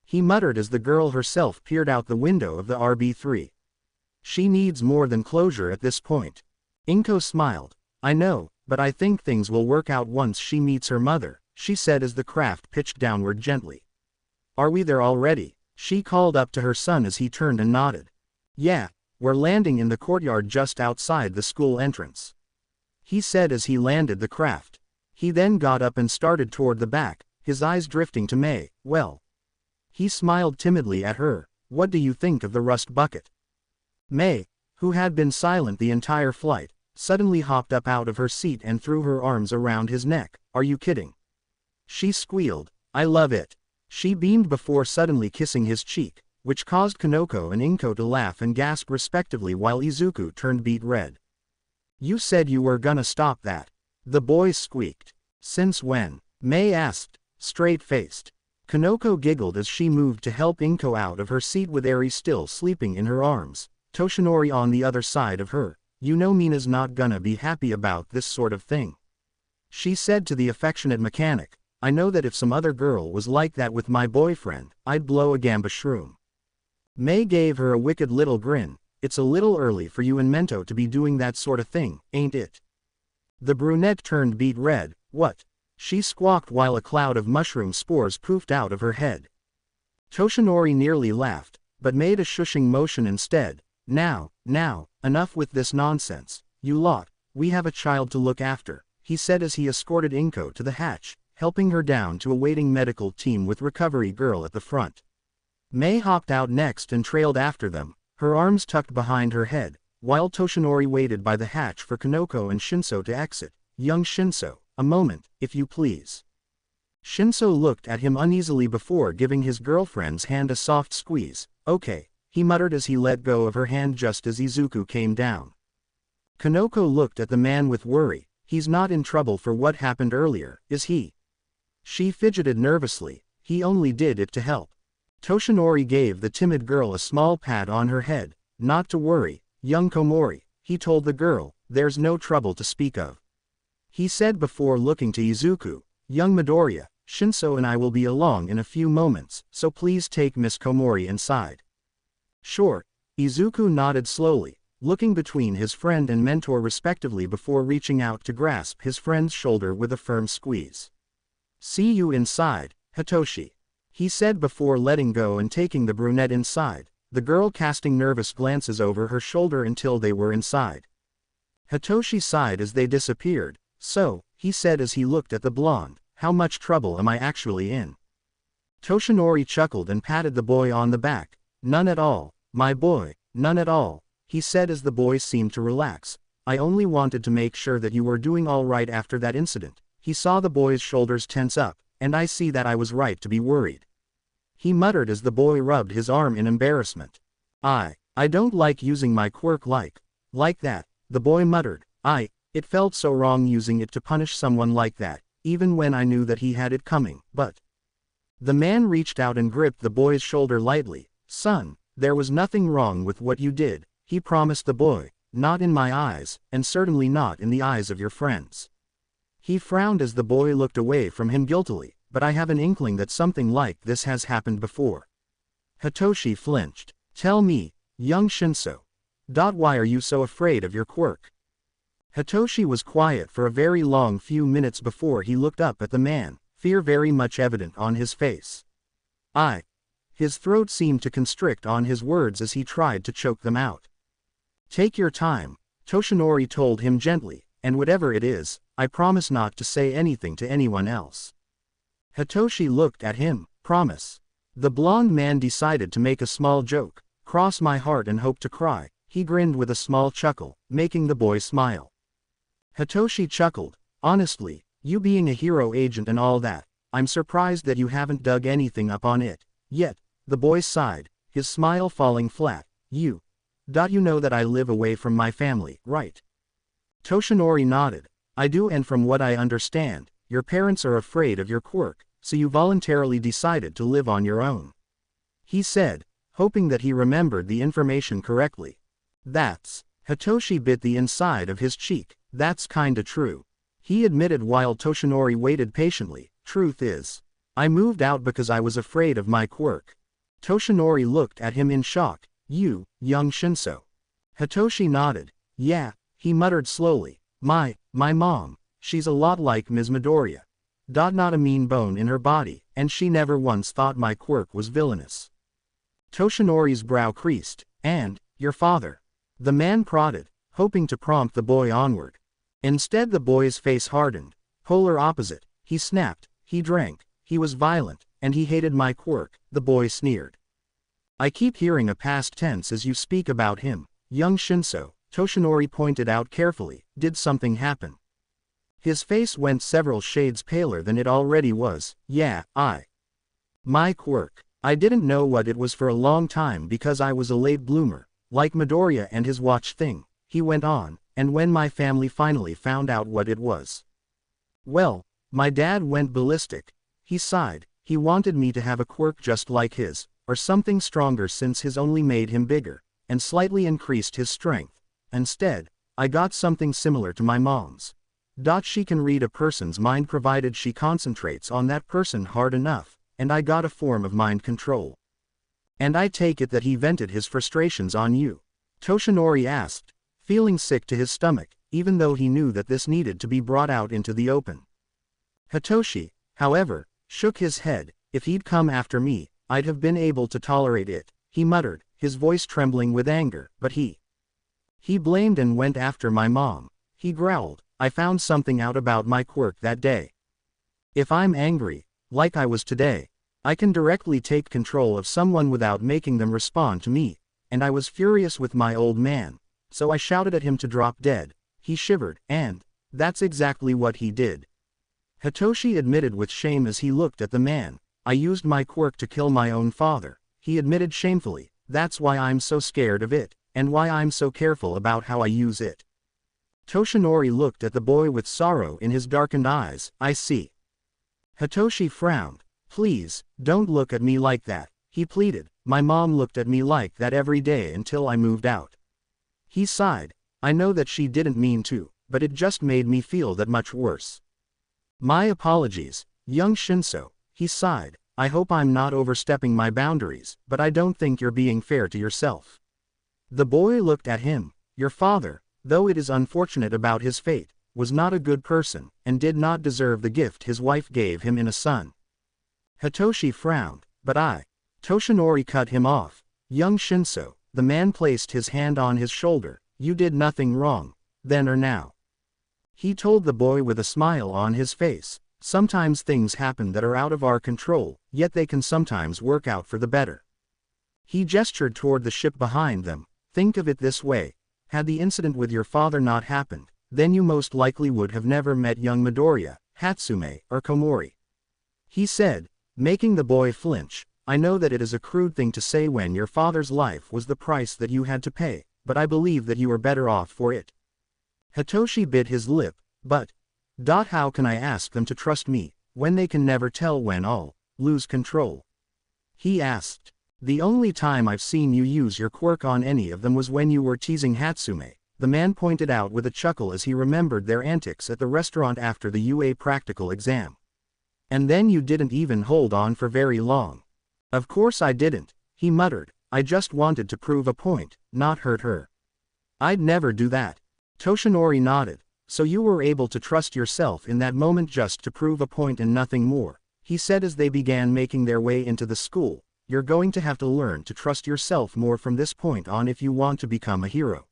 He muttered as the girl herself peered out the window of the RB3. She needs more than closure at this point. Inko smiled. I know, but I think things will work out once she meets her mother, she said as the craft pitched downward gently. Are we there already? She called up to her son as he turned and nodded. Yeah, we're landing in the courtyard just outside the school entrance, he said as he landed the craft. He then got up and started toward the back, his eyes drifting to Mei. Well. He smiled timidly at her. What do you think of the rust bucket? Mei, who had been silent the entire flight, suddenly hopped up out of her seat and threw her arms around his neck. Are you kidding? She squealed. I love it. She beamed before suddenly kissing his cheek, which caused Kanoko and Inko to laugh and gasp respectively while Izuku turned beet red. You said you were gonna stop that. The boys squeaked. Since when? Mei asked, straight-faced. Kanoko giggled as she moved to help Inko out of her seat with Eri still sleeping in her arms, Toshinori on the other side of her. You know Mina's not gonna be happy about this sort of thing. She said to the affectionate mechanic, I know that if some other girl was like that with my boyfriend, I'd blow a gamba shroom. May gave her a wicked little grin. It's a little early for you and Mento to be doing that sort of thing, ain't it? The brunette turned beet red. What? She squawked while a cloud of mushroom spores poofed out of her head. Toshinori nearly laughed, but made a shushing motion instead. Now, enough with this nonsense, you lot, we have a child to look after, he said as he escorted Inko to the hatch, helping her down to a waiting medical team with recovery girl at the front. May hopped out next and trailed after them, her arms tucked behind her head, while Toshinori waited by the hatch for Kanoko and Shinso to exit. Young Shinso, a moment, if you please. Shinso looked at him uneasily before giving his girlfriend's hand a soft squeeze. Okay, he muttered as he let go of her hand just as Izuku came down. Kanoko looked at the man with worry. He's not in trouble for what happened earlier, is he? She fidgeted nervously. He only did it to help. Toshinori gave the timid girl a small pat on her head. Not to worry, young Komori, he told the girl, there's no trouble to speak of. He said before looking to Izuku, young Midoriya, Shinso and I will be along in a few moments, so please take Miss Komori inside. Sure, Izuku nodded slowly, looking between his friend and mentor respectively before reaching out to grasp his friend's shoulder with a firm squeeze. See you inside, Hitoshi, he said before letting go and taking the brunette inside, the girl casting nervous glances over her shoulder until they were inside. Hitoshi sighed as they disappeared. So, he said as he looked at the blonde, how much trouble am I actually in? Toshinori chuckled and patted the boy on the back. None at all, my boy, none at all, he said as the boy seemed to relax. I only wanted to make sure that you were doing all right after that incident. He saw the boy's shoulders tense up, and I see that I was right to be worried. He muttered as the boy rubbed his arm in embarrassment. I don't like using my quirk like that, the boy muttered. It felt so wrong using it to punish someone like that, even when I knew that he had it coming, but... The man reached out and gripped the boy's shoulder lightly. Son, there was nothing wrong with what you did, he promised the boy, not in my eyes, and certainly not in the eyes of your friends. He frowned as the boy looked away from him guiltily, but I have an inkling that something like this has happened before. Hitoshi flinched. Tell me, young Shinso. Why are you so afraid of your quirk? Hitoshi was quiet for a very long few minutes before he looked up at the man, fear very much evident on his face. His throat seemed to constrict on his words as he tried to choke them out. Take your time, Toshinori told him gently, and whatever it is, I promise not to say anything to anyone else. Hitoshi looked at him, promise. The blonde man decided to make a small joke, cross my heart and hope to cry. He grinned with a small chuckle, making the boy smile. Hitoshi chuckled, honestly, you being a hero agent and all that, I'm surprised that you haven't dug anything up on it, yet. The boy sighed, his smile falling flat. You know that I live away from my family, right? Toshinori nodded. I do, and from what I understand, your parents are afraid of your quirk, so you voluntarily decided to live on your own. He said, hoping that he remembered the information correctly. That's... Hitoshi bit the inside of his cheek. That's kinda true. He admitted while Toshinori waited patiently. Truth is, I moved out because I was afraid of my quirk. Toshinori looked at him in shock. You, young Shinso. Hitoshi nodded. Yeah, he muttered slowly. My mom, she's a lot like Ms. Midoriya. Not a mean bone in her body, and she never once thought my quirk was villainous. Toshinori's brow creased. And, your father? The man prodded, hoping to prompt the boy onward. Instead the boy's face hardened. Polar opposite, he snapped, he drank, he was violent, and he hated my quirk, the boy sneered. I keep hearing a past tense as you speak about him, young Shinso, Toshinori pointed out carefully. Did something happen? His face went several shades paler than it already was. Yeah, my quirk. I didn't know what it was for a long time because I was a late bloomer, like Midoriya and his watch thing, he went on, and when my family finally found out what it was. Well, my dad went ballistic. He sighed. He wanted me to have a quirk just like his, or something stronger since his only made him bigger, and slightly increased his strength. Instead, I got something similar to my mom's. She can read a person's mind provided she concentrates on that person hard enough, and I got a form of mind control. And I take it that he vented his frustrations on you? Toshinori asked, feeling sick to his stomach, even though he knew that this needed to be brought out into the open. Hitoshi, however, shook his head. If he'd come after me, I'd have been able to tolerate it, he muttered, his voice trembling with anger, but he blamed and went after my mom. He growled, I found something out about my quirk that day. If I'm angry, like I was today, I can directly take control of someone without making them respond to me, and I was furious with my old man, so I shouted at him to drop dead. He shivered, and that's exactly what he did. Hitoshi admitted with shame as he looked at the man. I used my quirk to kill my own father, he admitted shamefully. That's why I'm so scared of it, and why I'm so careful about how I use it. Toshinori looked at the boy with sorrow in his darkened eyes. I see. Hitoshi frowned. Please, don't look at me like that, he pleaded. My mom looked at me like that every day until I moved out. He sighed. I know that she didn't mean to, but it just made me feel that much worse. My apologies, young Shinso, he sighed. I hope I'm not overstepping my boundaries, but I don't think you're being fair to yourself. The boy looked at him. Your father, though it is unfortunate about his fate, was not a good person, and did not deserve the gift his wife gave him in a son. Hitoshi frowned, but Toshinori cut him off. Young Shinso, the man placed his hand on his shoulder. You did nothing wrong, then or now. He told the boy with a smile on his face. Sometimes things happen that are out of our control, yet they can sometimes work out for the better. He gestured toward the ship behind them. Think of it this way. Had the incident with your father not happened, then you most likely would have never met young Midoriya, Hatsume, or Komori. He said, making the boy flinch. I know that it is a crude thing to say when your father's life was the price that you had to pay, but I believe that you are better off for it. Hitoshi bit his lip, but how can I ask them to trust me, when they can never tell when I'll lose control? He asked. The only time I've seen you use your quirk on any of them was when you were teasing Hatsume, the man pointed out with a chuckle as he remembered their antics at the restaurant after the UA practical exam. And then you didn't even hold on for very long. Of course I didn't, he muttered. I just wanted to prove a point, not hurt her. I'd never do that. Toshinori nodded. So you were able to trust yourself in that moment just to prove a point and nothing more, he said as they began making their way into the school. You're going to have to learn to trust yourself more from this point on if you want to become a hero.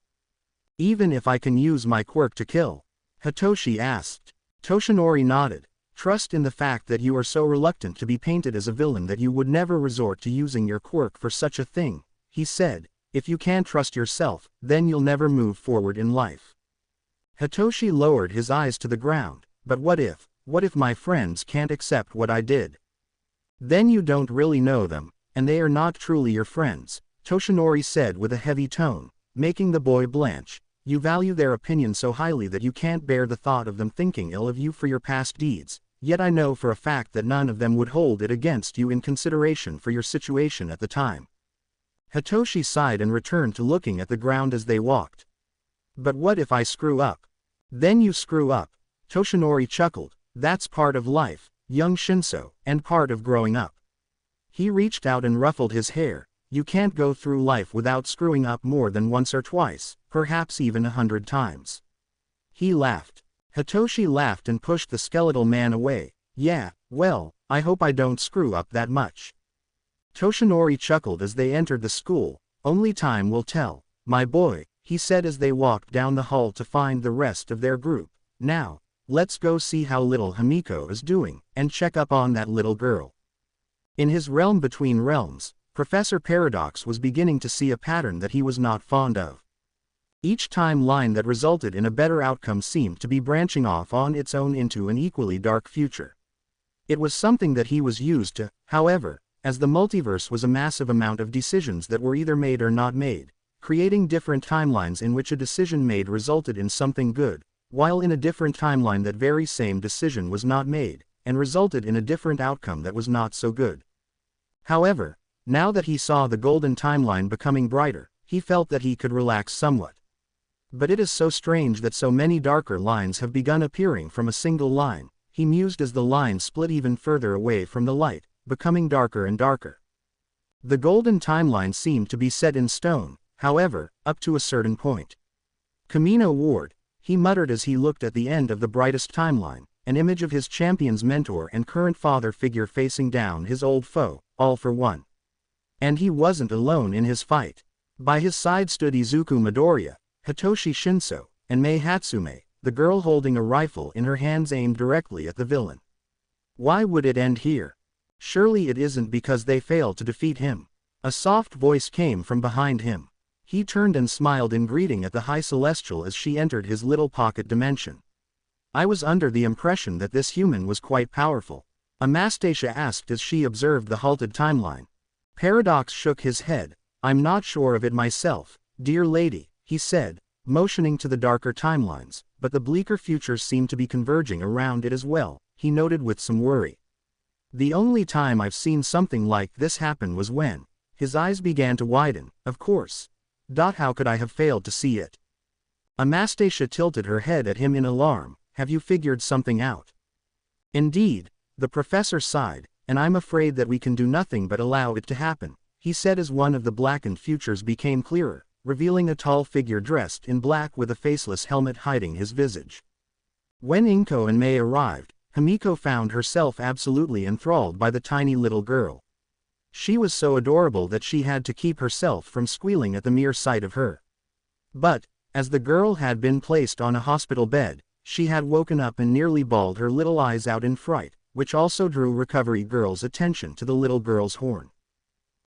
Even if I can use my quirk to kill? Hitoshi asked. Toshinori nodded. Trust in the fact that you are so reluctant to be painted as a villain that you would never resort to using your quirk for such a thing, he said. If you can't trust yourself, then you'll never move forward in life. Hitoshi lowered his eyes to the ground. But what if my friends can't accept what I did? Then you don't really know them, and they are not truly your friends, Toshinori said with a heavy tone, making the boy blanch. You value their opinion so highly that you can't bear the thought of them thinking ill of you for your past deeds, yet I know for a fact that none of them would hold it against you in consideration for your situation at the time. Hitoshi sighed and returned to looking at the ground as they walked. But what if I screw up? Then you screw up, Toshinori chuckled. That's part of life, young Shinso, and part of growing up. He reached out and ruffled his hair. You can't go through life without screwing up more than once or twice, perhaps even 100 times. He laughed. Hitoshi laughed and pushed the skeletal man away. Yeah, well, I hope I don't screw up that much. Toshinori chuckled as they entered the school. Only time will tell, my boy, he said as they walked down the hall to find the rest of their group. Now, let's go see how little Himiko is doing, and check up on that little girl. In his realm between realms, Professor Paradox was beginning to see a pattern that he was not fond of. Each timeline that resulted in a better outcome seemed to be branching off on its own into an equally dark future. It was something that he was used to, however, as the multiverse was a massive amount of decisions that were either made or not made, creating different timelines in which a decision made resulted in something good, while in a different timeline that very same decision was not made, and resulted in a different outcome that was not so good. However, now that he saw the golden timeline becoming brighter, he felt that he could relax somewhat. But it is so strange that so many darker lines have begun appearing from a single line, he mused as the line split even further away from the light, becoming darker and darker. The golden timeline seemed to be set in stone, however, up to a certain point. Camino Ward, he muttered as he looked at the end of the brightest timeline, an image of his champion's mentor and current father figure facing down his old foe, all for one. And he wasn't alone in his fight. By his side stood Izuku Midoriya, Hitoshi Shinso, and Mei Hatsume, the girl holding a rifle in her hands aimed directly at the villain. Why would it end here? Surely it isn't because they failed to defeat him. A soft voice came from behind him. He turned and smiled in greeting at the High Celestial as she entered his little pocket dimension. I was under the impression that this human was quite powerful, Anastasia asked as she observed the halted timeline. Paradox shook his head. I'm not sure of it myself, dear lady, he said, motioning to the darker timelines, but the bleaker futures seem to be converging around it as well, he noted with some worry. The only time I've seen something like this happen was when. His eyes began to widen, of course. How could I have failed to see it? Anastasia tilted her head at him in alarm. Have you figured something out? Indeed, the professor sighed, and I'm afraid that we can do nothing but allow it to happen, he said as one of the blackened futures became clearer, revealing a tall figure dressed in black with a faceless helmet hiding his visage. When Inko and Mei arrived, Himiko found herself absolutely enthralled by the tiny little girl. She was so adorable that she had to keep herself from squealing at the mere sight of her. But, as the girl had been placed on a hospital bed, she had woken up and nearly bawled her little eyes out in fright, which also drew Recovery Girl's attention to the little girl's horn.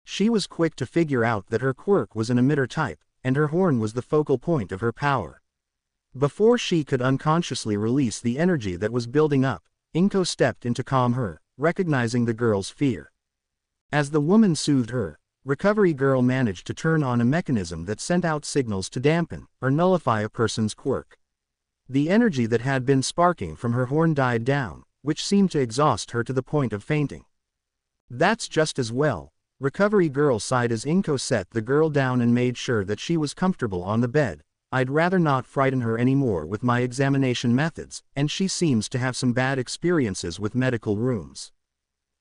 She was quick to figure out that her quirk was an emitter type, and her horn was the focal point of her power. Before she could unconsciously release the energy that was building up, Inko stepped in to calm her, recognizing the girl's fear. As the woman soothed her, Recovery Girl managed to turn on a mechanism that sent out signals to dampen or nullify a person's quirk. The energy that had been sparking from her horn died down, which seemed to exhaust her to the point of fainting. That's just as well, Recovery Girl sighed as Inko set the girl down and made sure that she was comfortable on the bed. I'd rather not frighten her anymore with my examination methods, and she seems to have some bad experiences with medical rooms.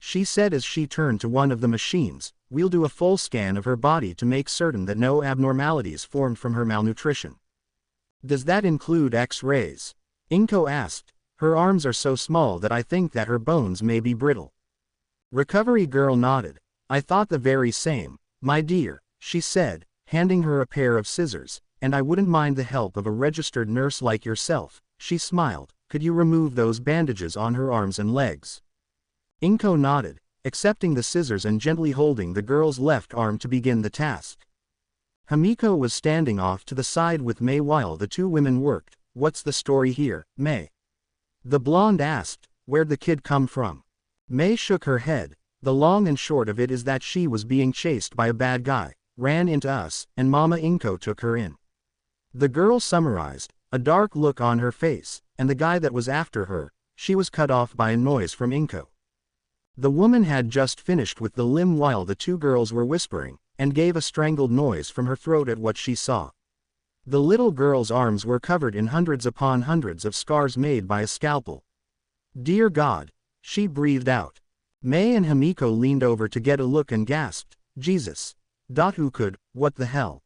She said as she turned to one of the machines, we'll do a full scan of her body to make certain that no abnormalities formed from her malnutrition. Does that include X-rays? Inko asked. Her arms are so small that I think that her bones may be brittle. Recovery Girl nodded. I thought the very same, my dear, she said, handing her a pair of scissors, and I wouldn't mind the help of a registered nurse like yourself, she smiled. Could you remove those bandages on her arms and legs? Inko nodded, accepting the scissors and gently holding the girl's left arm to begin the task. Himiko was standing off to the side with Mei while the two women worked. What's the story here, Mei? The blonde asked. Where'd the kid come from? Mei shook her head. The long and short of it is that she was being chased by a bad guy, ran into us, and Mama Inko took her in. The girl summarized, a dark look on her face, and the guy that was after her, she was cut off by a noise from Inko. The woman had just finished with the limb while the two girls were whispering, and gave a strangled noise from her throat at what she saw. The little girl's arms were covered in hundreds upon hundreds of scars made by a scalpel. Dear God, she breathed out. Mei and Himiko leaned over to get a look and gasped, Jesus. Who could, what the hell?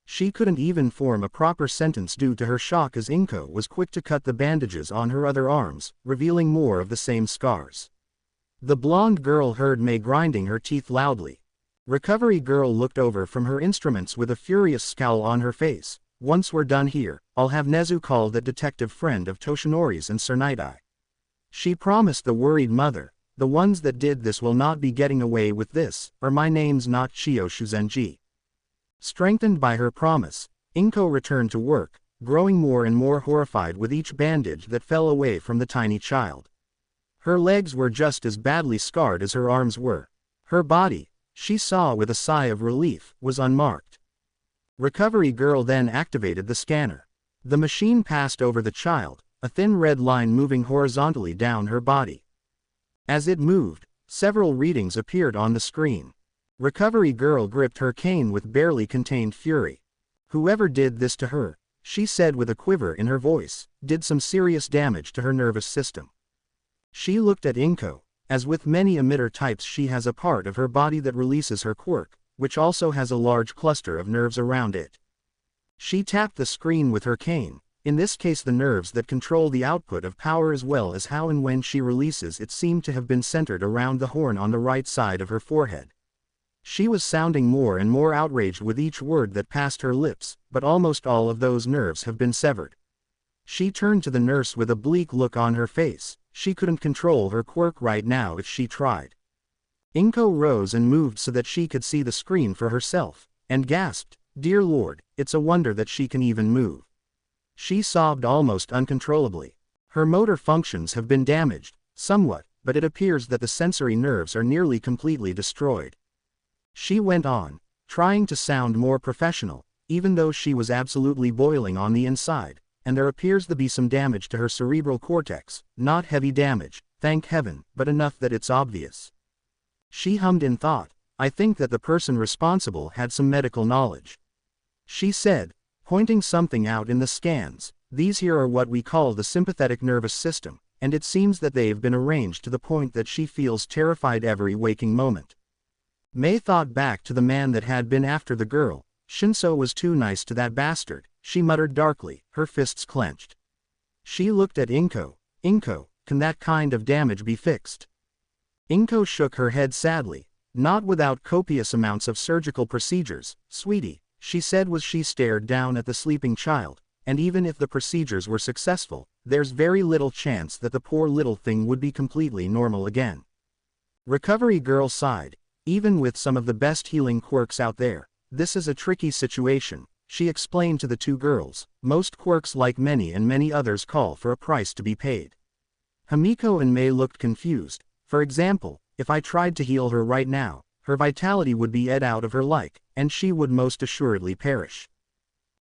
She couldn't even form a proper sentence due to her shock as Inko was quick to cut the bandages on her other arms, revealing more of the same scars. The blonde girl heard Mei grinding her teeth loudly. Recovery Girl looked over from her instruments with a furious scowl on her face. Once we're done here, I'll have Nezu call that detective friend of Toshinori's and Tsunade. She promised the worried mother, the ones that did this will not be getting away with this, or my name's not Chio Shuzenji. Strengthened by her promise, Inko returned to work, growing more and more horrified with each bandage that fell away from the tiny child. Her legs were just as badly scarred as her arms were. Her body, she saw with a sigh of relief, was unmarked. Recovery Girl then activated the scanner. The machine passed over the child, a thin red line moving horizontally down her body. As it moved, several readings appeared on the screen. Recovery Girl gripped her cane with barely contained fury. Whoever did this to her, she said with a quiver in her voice, did some serious damage to her nervous system. She looked at Inko. As with many emitter types, she has a part of her body that releases her quirk, which also has a large cluster of nerves around it. She tapped the screen with her cane, in this case the nerves that control the output of power as well as how and when she releases it seemed to have been centered around the horn on the right side of her forehead. She was sounding more and more outraged with each word that passed her lips, but almost all of those nerves have been severed. She turned to the nurse with a bleak look on her face. She couldn't control her quirk right now if she tried. Inko rose and moved so that she could see the screen for herself, and gasped, "Dear Lord, it's a wonder that she can even move." She sobbed almost uncontrollably. Her motor functions have been damaged, somewhat, but it appears that the sensory nerves are nearly completely destroyed. She went on, trying to sound more professional, even though she was absolutely boiling on the inside, and there appears to be some damage to her cerebral cortex, not heavy damage, thank heaven, but enough that it's obvious. She hummed in thought, "I think that the person responsible had some medical knowledge." She said, pointing something out in the scans, "These here are what we call the sympathetic nervous system, and it seems that they've been arranged to the point that she feels terrified every waking moment." Mei thought back to the man that had been after the girl. Shinso was too nice to that bastard, she muttered darkly, her fists clenched. She looked at Inko. "Inko, can that kind of damage be fixed?" Inko shook her head sadly. "Not without copious amounts of surgical procedures, sweetie," she said as she stared down at the sleeping child, "and even if the procedures were successful, there's very little chance that the poor little thing would be completely normal again." Recovery Girl sighed. "Even with some of the best healing quirks out there, this is a tricky situation," she explained to the two girls. "Most quirks, like many and many others, call for a price to be paid." Hamiko and Mei looked confused. "For example, if I tried to heal her right now, her vitality would be ed out of her and she would most assuredly perish."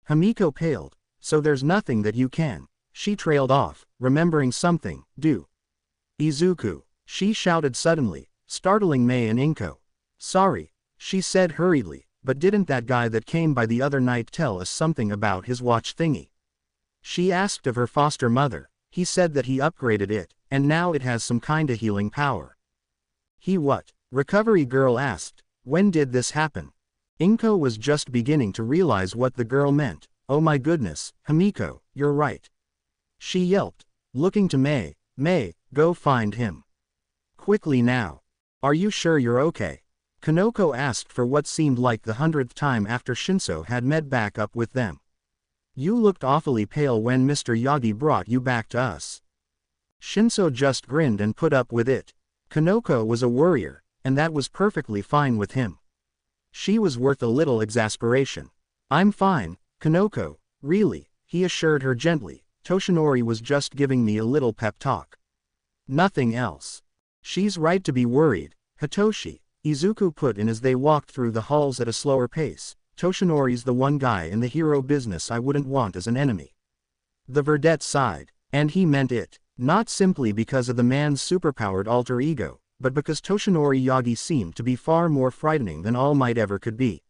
Hamiko paled. "So there's nothing that you can," she trailed off, remembering something, "do." "Izuku," she shouted suddenly, startling Mei and Inko. "Sorry," she said hurriedly, "but didn't that guy that came by the other night tell us something about his watch thingy?" She asked of her foster mother. "He said that he upgraded it, and now it has some kinda healing power." "He what?" Recovery Girl asked. "When did this happen?" Inko was just beginning to realize what the girl meant. "Oh my goodness, Hamiko, you're right," she yelped, looking to Mei. "Mei, go find him. Quickly now." "Are you sure you're okay?" Kanoko asked for what seemed like the 100th time after Shinso had met back up with them. "You looked awfully pale when Mr. Yagi brought you back to us." Shinso just grinned and put up with it. Kanoko was a worrier, and that was perfectly fine with him. She was worth a little exasperation. "I'm fine, Kanoko, really," he assured her gently. "Toshinori was just giving me a little pep talk. Nothing else." "She's right to be worried, Hitoshi," Izuku put in as they walked through the halls at a slower pace. "Toshinori's the one guy in the hero business I wouldn't want as an enemy." The verdette sighed, and he meant it, not simply because of the man's superpowered alter ego, but because Toshinori Yagi seemed to be far more frightening than All Might ever could be.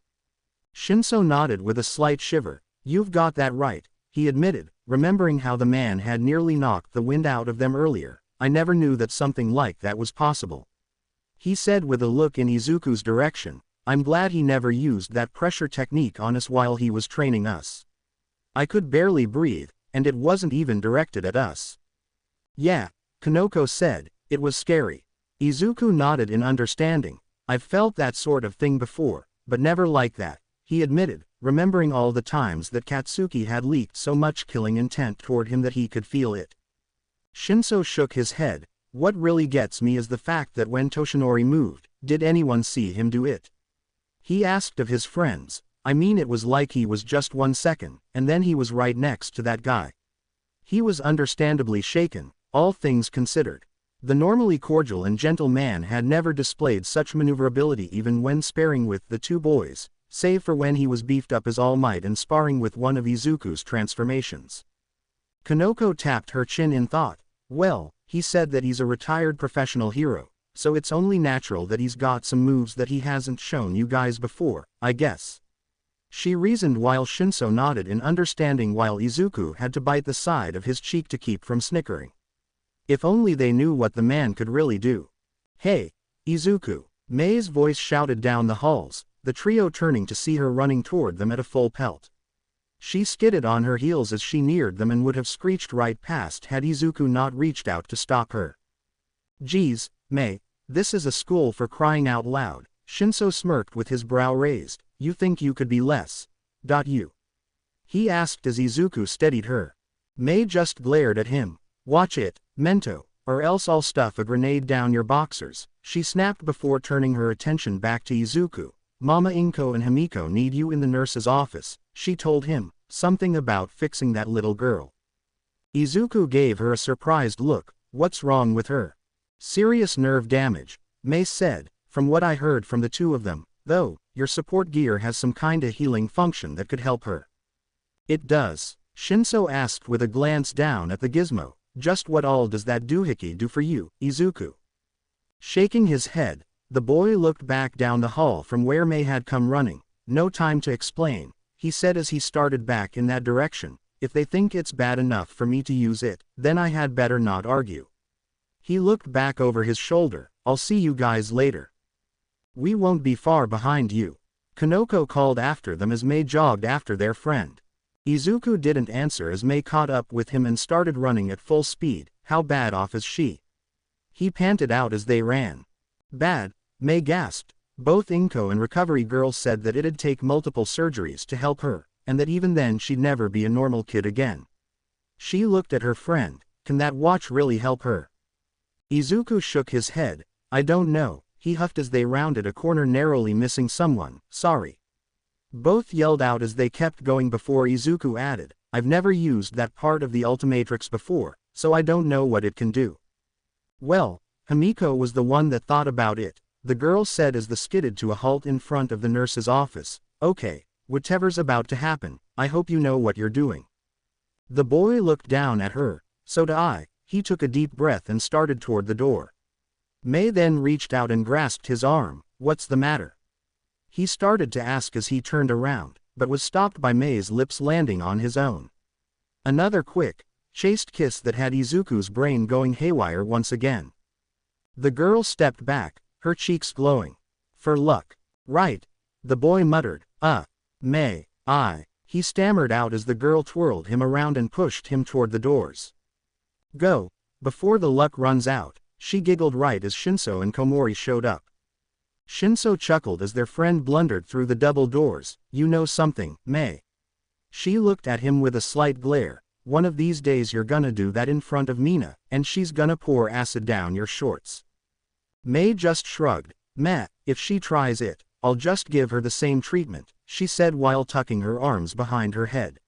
Shinso nodded with a slight shiver. "You've got that right," he admitted, remembering how the man had nearly knocked the wind out of them earlier. "I never knew that something like that was possible." He said with a look in Izuku's direction, "I'm glad he never used that pressure technique on us while he was training us. I could barely breathe, and it wasn't even directed at us." "Yeah," Kanoko said, "it was scary." Izuku nodded in understanding. "I've felt that sort of thing before, but never like that," he admitted, remembering all the times that Katsuki had leaked so much killing intent toward him that he could feel it. Shinso shook his head. "What really gets me is the fact that when Toshinori moved, did anyone see him do it?" He asked of his friends. "I mean, it was like he was just 1 second, and then he was right next to that guy." He was understandably shaken, all things considered. The normally cordial and gentle man had never displayed such maneuverability even when sparring with the two boys, save for when he was beefed up as All Might and sparring with one of Izuku's transformations. Kanoko tapped her chin in thought. "Well, he said that he's a retired professional hero, so it's only natural that he's got some moves that he hasn't shown you guys before, I guess." She reasoned while Shinso nodded in understanding while Izuku had to bite the side of his cheek to keep from snickering. If only they knew what the man could really do. Hey, Izuku, Mei's voice shouted down the halls, the trio turning to see her running toward them at a full pelt. She skidded on her heels as she neared them and would have screeched right past had Izuku not reached out to stop her. Geez, Mei, this is a school for crying out loud, Shinso smirked with his brow raised. You think you could be less? You? He asked as Izuku steadied her. Mei just glared at him. Watch it, Mento, or else I'll stuff a grenade down your boxers, she snapped before turning her attention back to Izuku. Mama Inko and Himiko need you in the nurse's office, she told him, something about fixing that little girl. Izuku gave her a surprised look. What's wrong with her? Serious nerve damage, Mei said, from what I heard from the two of them, though, your support gear has some kinda healing function that could help her. It does, Shinso asked with a glance down at the gizmo. Just what all does that doohickey do for you, Izuku? Shaking his head, the boy looked back down the hall from where Mei had come running. No time to explain, he said as he started back in that direction. If they think it's bad enough for me to use it, then I had better not argue. He looked back over his shoulder. I'll see you guys later. We won't be far behind you, Kanoko called after them as Mei jogged after their friend. Izuku didn't answer as Mei caught up with him and started running at full speed. How bad off is she? He panted out as they ran. Bad, Mei gasped. Both Inko and recovery girls said that it'd take multiple surgeries to help her, and that even then she'd never be a normal kid again. She looked at her friend. Can that watch really help her? Izuku shook his head. I don't know, he huffed as they rounded a corner narrowly missing someone. Sorry. Both yelled out as they kept going before Izuku added, I've never used that part of the Ultimatrix before, so I don't know what it can do. Well, Himiko was the one that thought about it, the girl said as they skidded to a halt in front of the nurse's office. Okay, whatever's about to happen, I hope you know what you're doing. The boy looked down at her. So do I. He took a deep breath and started toward the door. Mei then reached out and grasped his arm. What's the matter? He started to ask as he turned around, but was stopped by Mei's lips landing on his own. Another quick, chaste kiss that had Izuku's brain going haywire once again. The girl stepped back, her cheeks glowing. For luck. Right. The boy muttered, Mei, he stammered out as the girl twirled him around and pushed him toward the doors. Go, before the luck runs out, she giggled right as Shinso and Komori showed up. Shinso chuckled as their friend blundered through the double doors. You know something, Mei? She looked at him with a slight glare. One of these days you're gonna do that in front of Mina, and she's gonna pour acid down your shorts. Mei just shrugged. Meh, if she tries it, I'll just give her the same treatment, she said while tucking her arms behind her head.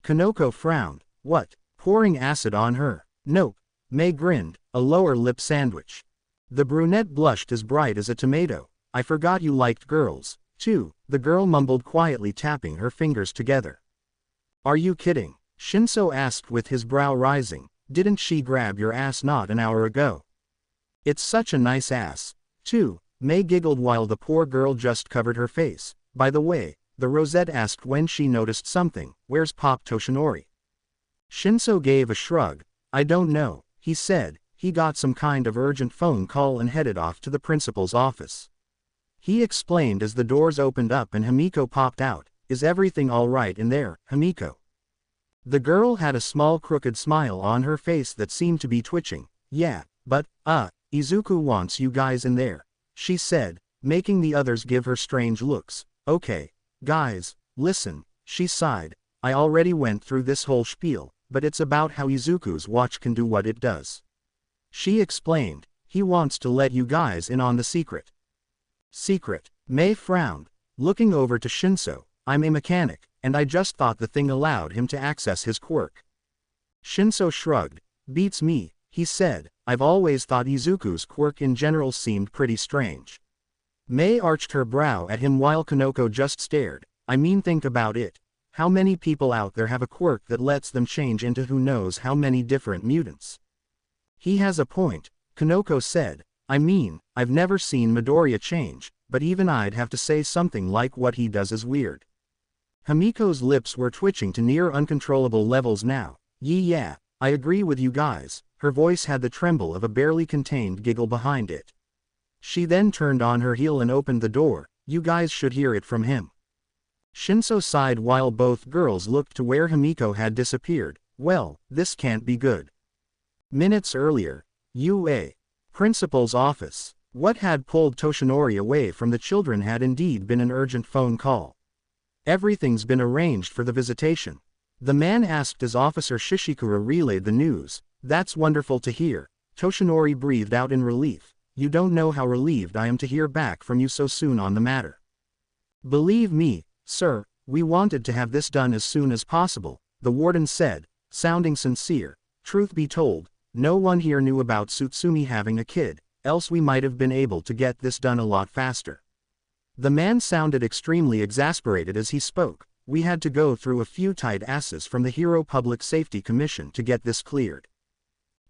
Kanoko frowned. What, pouring acid on her? Nope. Mei grinned, a lower lip sandwich. The brunette blushed as bright as a tomato. I forgot you liked girls, too, the girl mumbled quietly tapping her fingers together. Are you kidding? Shinso asked with his brow rising. Didn't she grab your ass not an hour ago? It's such a nice ass, too, Mei giggled while the poor girl just covered her face. By the way, the rosette asked when she noticed something. Where's Pop Toshinori? Shinso gave a shrug. I don't know, he said. He got some kind of urgent phone call and headed off to the principal's office. He explained as the doors opened up and Himiko popped out. Is everything all right in there, Himiko? The girl had a small crooked smile on her face that seemed to be twitching. Yeah, but, Izuku wants you guys in there, she said, making the others give her strange looks. Okay, guys, listen, she sighed. I already went through this whole spiel, but it's about how Izuku's watch can do what it does. She explained. He wants to let you guys in on the secret. Secret? Mei frowned, looking over to Shinso. I'm a mechanic, and I just thought the thing allowed him to access his quirk. Shinso shrugged. Beats me, he said. I've always thought Izuku's quirk in general seemed pretty strange. Mei arched her brow at him while Kanoko just stared. I mean, think about it. How many people out there have a quirk that lets them change into who knows how many different mutants? He has a point, Kanoko said. I mean, I've never seen Midoriya change, but even I'd have to say something like what he does is weird. Himiko's lips were twitching to near uncontrollable levels now. Yeah, I agree with you guys. Her voice had the tremble of a barely contained giggle behind it. She then turned on her heel and opened the door. You guys should hear it from him. Shinso sighed while both girls looked to where Himiko had disappeared. Well, this can't be good. Minutes earlier, UA. Principal's office. What had pulled Toshinori away from the children had indeed been an urgent phone call. Everything's been arranged for the visitation. The man asked as Officer Shishikura relayed the news. That's wonderful to hear. Toshinori breathed out in relief. You don't know how relieved I am to hear back from you so soon on the matter. Believe me, sir, we wanted to have this done as soon as possible, the warden said, sounding sincere. Truth be told, no one here knew about Tsutsumi having a kid, else we might have been able to get this done a lot faster. The man sounded extremely exasperated as he spoke. We had to go through a few tight asses from the Hero Public Safety Commission to get this cleared.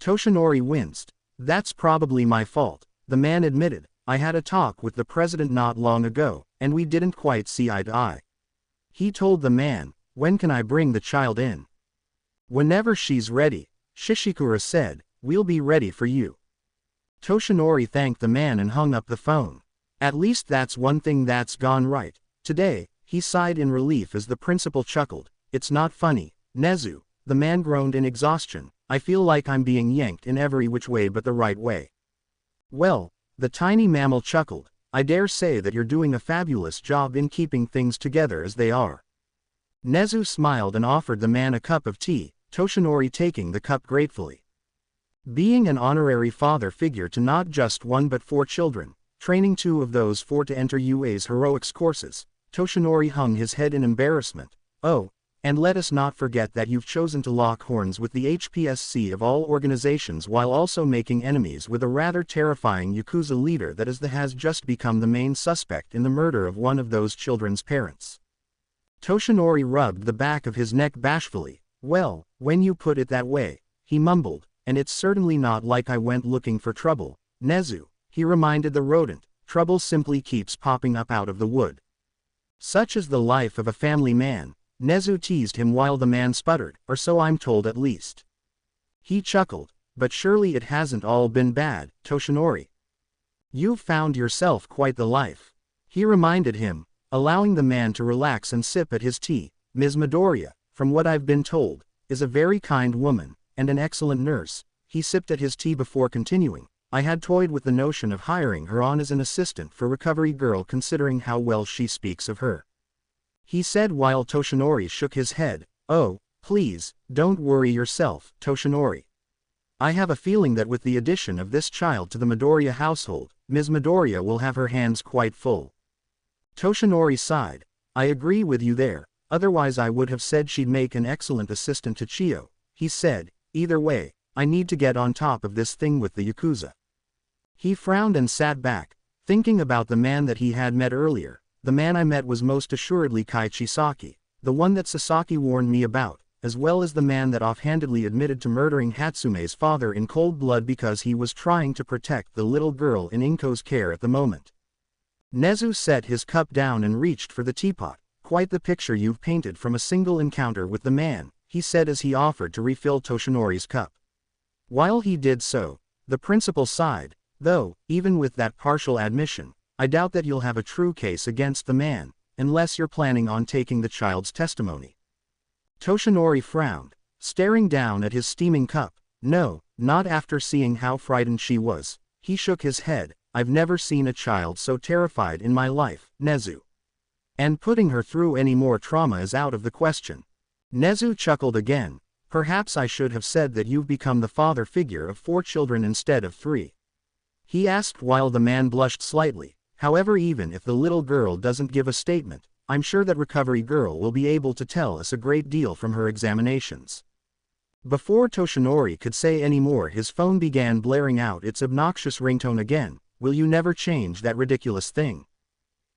Toshinori winced. That's probably my fault, the man admitted. I had a talk with the president not long ago, and we didn't quite see eye to eye. He told the man, when can I bring the child in? Whenever she's ready, Shishikura said, we'll be ready for you. Toshinori thanked the man and hung up the phone. At least that's one thing that's gone right. Today, he sighed in relief as the principal chuckled. It's not funny, Nezu, the man groaned in exhaustion. I feel like I'm being yanked in every which way but the right way. Well, the tiny mammal chuckled. I dare say that you're doing a fabulous job in keeping things together as they are. Nezu smiled and offered the man a cup of tea, Toshinori taking the cup gratefully. Being an honorary father figure to not just one but 4 children, training 2 of those 4 to enter UA's heroics courses, Toshinori hung his head in embarrassment. Oh, and let us not forget that you've chosen to lock horns with the HPSC of all organizations while also making enemies with a rather terrifying Yakuza leader that has just become the main suspect in the murder of one of those children's parents. Toshinori rubbed the back of his neck bashfully. Well, when you put it that way, he mumbled, and it's certainly not like I went looking for trouble, Nezu, he reminded the rodent. Trouble simply keeps popping up out of the wood. Such is the life of a family man, Nezu teased him while the man sputtered, or so I'm told at least. He chuckled, but surely it hasn't all been bad, Toshinori. You've found yourself quite the life. He reminded him, allowing the man to relax and sip at his tea. Ms. Midoriya, from what I've been told, is a very kind woman, and an excellent nurse. He sipped at his tea before continuing. I had toyed with the notion of hiring her on as an assistant for Recovery Girl considering how well she speaks of her. He said while Toshinori shook his head. Oh, please, don't worry yourself, Toshinori. I have a feeling that with the addition of this child to the Midoriya household, Ms. Midoriya will have her hands quite full. Toshinori sighed. I agree with you there, otherwise I would have said she'd make an excellent assistant to Chiyo. He said, either way, I need to get on top of this thing with the Yakuza. He frowned and sat back, thinking about the man that he had met earlier. The man I met was most assuredly Kaichisaki, the one that Sasaki warned me about, as well as the man that offhandedly admitted to murdering Hatsume's father in cold blood because he was trying to protect the little girl in Inko's care at the moment. Nezu set his cup down and reached for the teapot. Quite the picture you've painted from a single encounter with the man, he said as he offered to refill Toshinori's cup. While he did so, the principal sighed, though, even with that partial admission, I doubt that you'll have a true case against the man, unless you're planning on taking the child's testimony. Toshinori frowned, staring down at his steaming cup. No, not after seeing how frightened she was. He shook his head. I've never seen a child so terrified in my life, Nezu. And putting her through any more trauma is out of the question. Nezu chuckled again. Perhaps I should have said that you've become the father figure of 4 children instead of 3. He asked while the man blushed slightly. However, even if the little girl doesn't give a statement, I'm sure that Recovery Girl will be able to tell us a great deal from her examinations. Before Toshinori could say any more, his phone began blaring out its obnoxious ringtone again. Will you never change that ridiculous thing?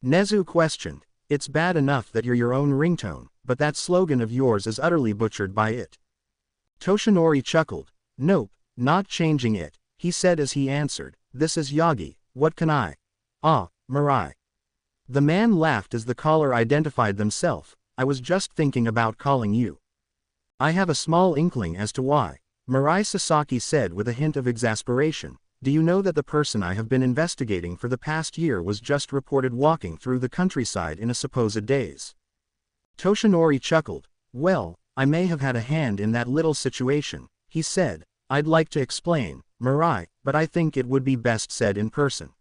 Nezu questioned. It's bad enough that you're your own ringtone, but that slogan of yours is utterly butchered by it. Toshinori chuckled. Nope, not changing it, he said as he answered. This is Yagi, what can I? Ah, Mirai. The man laughed as the caller identified themselves. I was just thinking about calling you. I have a small inkling as to why, Mirai Sasaki said with a hint of exasperation. Do you know that the person I have been investigating for the past year was just reported walking through the countryside in a supposed daze? Toshinori chuckled. Well, I may have had a hand in that little situation, he said. I'd like to explain, Mirai, but I think it would be best said in person.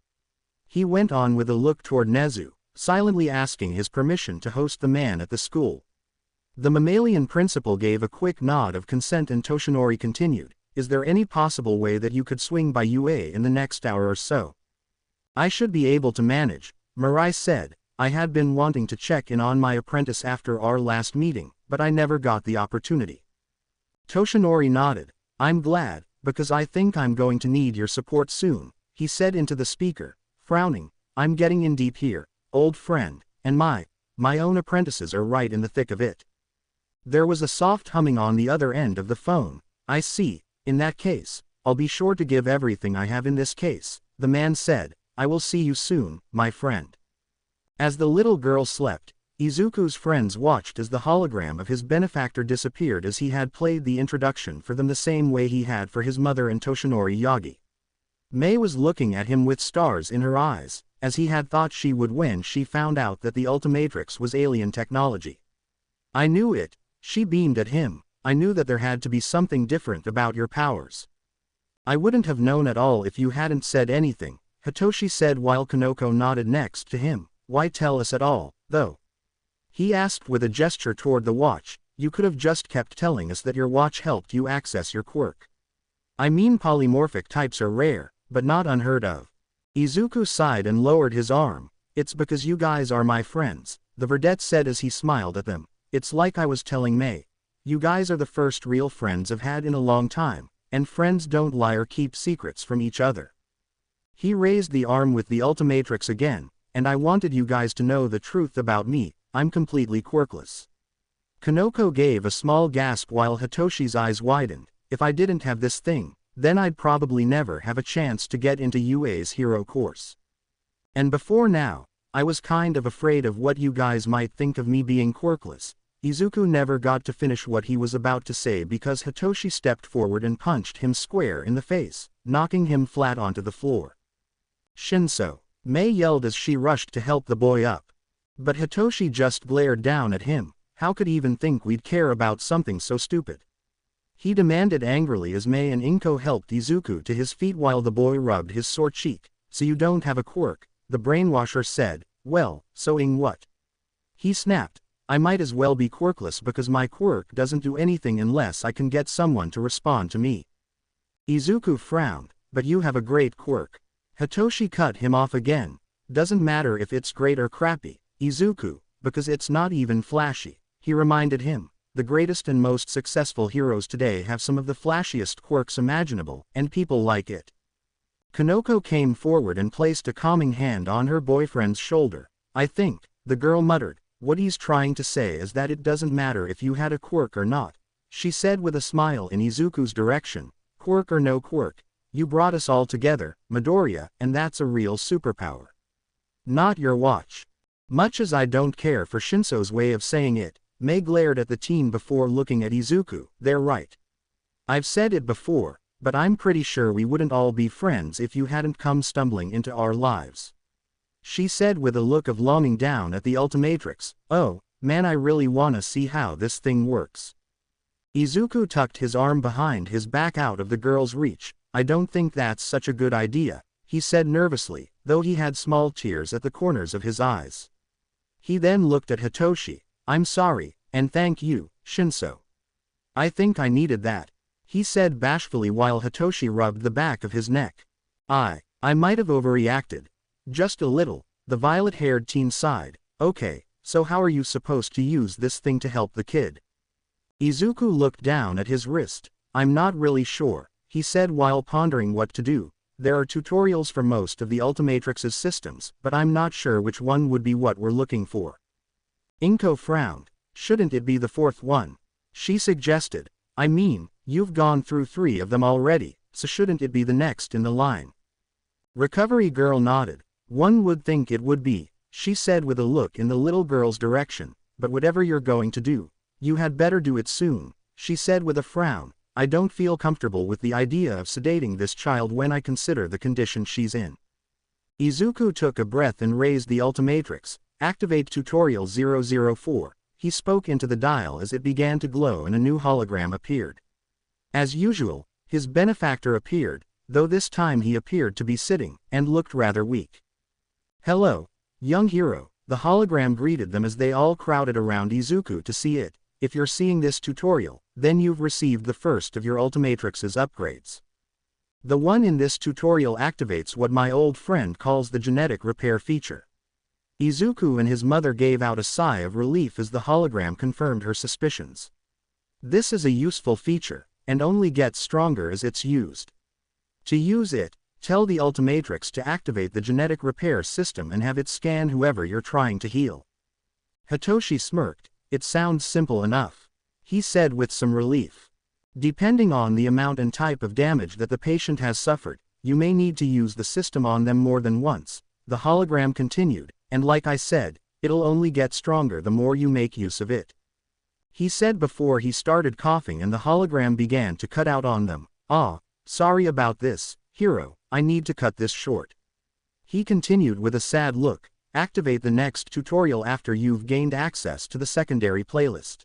He went on with a look toward Nezu, silently asking his permission to host the man at the school. The mammalian principal gave a quick nod of consent and Toshinori continued. Is there any possible way that you could swing by UA in the next hour or so? I should be able to manage, Mirai said. I had been wanting to check in on my apprentice after our last meeting, but I never got the opportunity. Toshinori nodded. I'm glad, because I think I'm going to need your support soon, he said into the speaker, frowning. I'm getting in deep here, old friend, and my own apprentices are right in the thick of it. There was a soft humming on the other end of the phone. I see. In that case, I'll be sure to give everything I have in this case, the man said. I will see you soon, my friend. As the little girl slept, Izuku's friends watched as the hologram of his benefactor disappeared as he had played the introduction for them the same way he had for his mother and Toshinori Yagi. Mei was looking at him with stars in her eyes, as he had thought she would when she found out that the Ultimatrix was alien technology. I knew it, she beamed at him. I knew that there had to be something different about your powers. I wouldn't have known at all if you hadn't said anything, Hitoshi said while Kanoko nodded next to him. Why tell us at all, though? He asked with a gesture toward the watch. You could have just kept telling us that your watch helped you access your quirk. I mean, polymorphic types are rare, but not unheard of. Izuku sighed and lowered his arm. It's because you guys are my friends, the verdette said as he smiled at them. It's like I was telling Mei. You guys are the first real friends I've had in a long time, and friends don't lie or keep secrets from each other. He raised the arm with the Ultimatrix again, and I wanted you guys to know the truth about me. I'm completely quirkless. Kanoko gave a small gasp while Hitoshi's eyes widened. If I didn't have this thing, then I'd probably never have a chance to get into UA's hero course. And before now, I was kind of afraid of what you guys might think of me being quirkless. Izuku never got to finish what he was about to say because Hitoshi stepped forward and punched him square in the face, knocking him flat onto the floor. Shinso, Mei yelled as she rushed to help the boy up. But Hitoshi just glared down at him. How could he even think we'd care about something so stupid? He demanded angrily as Mei and Inko helped Izuku to his feet while the boy rubbed his sore cheek. So you don't have a quirk, the brainwasher said. Well, so what? He snapped. I might as well be quirkless because my quirk doesn't do anything unless I can get someone to respond to me. Izuku frowned. But you have a great quirk. Hitoshi cut him off again. Doesn't matter if it's great or crappy, Izuku, because it's not even flashy, he reminded him. The greatest and most successful heroes today have some of the flashiest quirks imaginable, and people like it. Kanoko came forward and placed a calming hand on her boyfriend's shoulder. I think, the girl muttered. What he's trying to say is that it doesn't matter if you had a quirk or not, she said with a smile in Izuku's direction. Quirk or no quirk, you brought us all together, Midoriya, and that's a real superpower. Not your watch. Much as I don't care for Shinso's way of saying it, Mei glared at the teen before looking at Izuku. They're right. I've said it before, but I'm pretty sure we wouldn't all be friends if you hadn't come stumbling into our lives. She said with a look of longing down at the Ultimatrix. Oh, man, I really wanna see how this thing works. Izuku tucked his arm behind his back out of the girl's reach. I don't think that's such a good idea, he said nervously, though he had small tears at the corners of his eyes. He then looked at Hitoshi. I'm sorry, and thank you, Shinso. I think I needed that, he said bashfully while Hitoshi rubbed the back of his neck. I might have overreacted. Just a little, the violet-haired teen sighed. Okay, so how are you supposed to use this thing to help the kid? Izuku looked down at his wrist. I'm not really sure, he said while pondering what to do. There are tutorials for most of the Ultimatrix's systems, but I'm not sure which one would be what we're looking for. Inko frowned. Shouldn't it be the fourth one? She suggested. I mean, you've gone through 3 of them already, so shouldn't it be the next in the line? Recovery Girl nodded. One would think it would be, she said with a look in the little girl's direction. but whatever you're going to do, you had better do it soon, she said with a frown. I don't feel comfortable with the idea of sedating this child when I consider the condition she's in. Izuku took a breath and raised the Ultimatrix. Activate Tutorial 004. He spoke into the dial as it began to glow and a new hologram appeared. As usual, his benefactor appeared, though this time he appeared to be sitting, and looked rather weak. Hello, young hero, the hologram greeted them as they all crowded around Izuku to see it. If you're seeing this tutorial, then you've received the first of your Ultimatrix's upgrades. The one in this tutorial activates what my old friend calls the genetic repair feature. Izuku and his mother gave out a sigh of relief as the hologram confirmed her suspicions. This is a useful feature, and only gets stronger as it's used. To use it, tell the Ultimatrix to activate the genetic repair system and have it scan whoever you're trying to heal. Hitoshi smirked. It sounds simple enough, he said with some relief. Depending on the amount and type of damage that the patient has suffered, you may need to use the system on them more than once, the hologram continued, and like I said, it'll only get stronger the more you make use of it. He said before he started coughing and the hologram began to cut out on them. Sorry about this, hero, I need to cut this short. He continued with a sad look. Activate the next tutorial after you've gained access to the secondary playlist.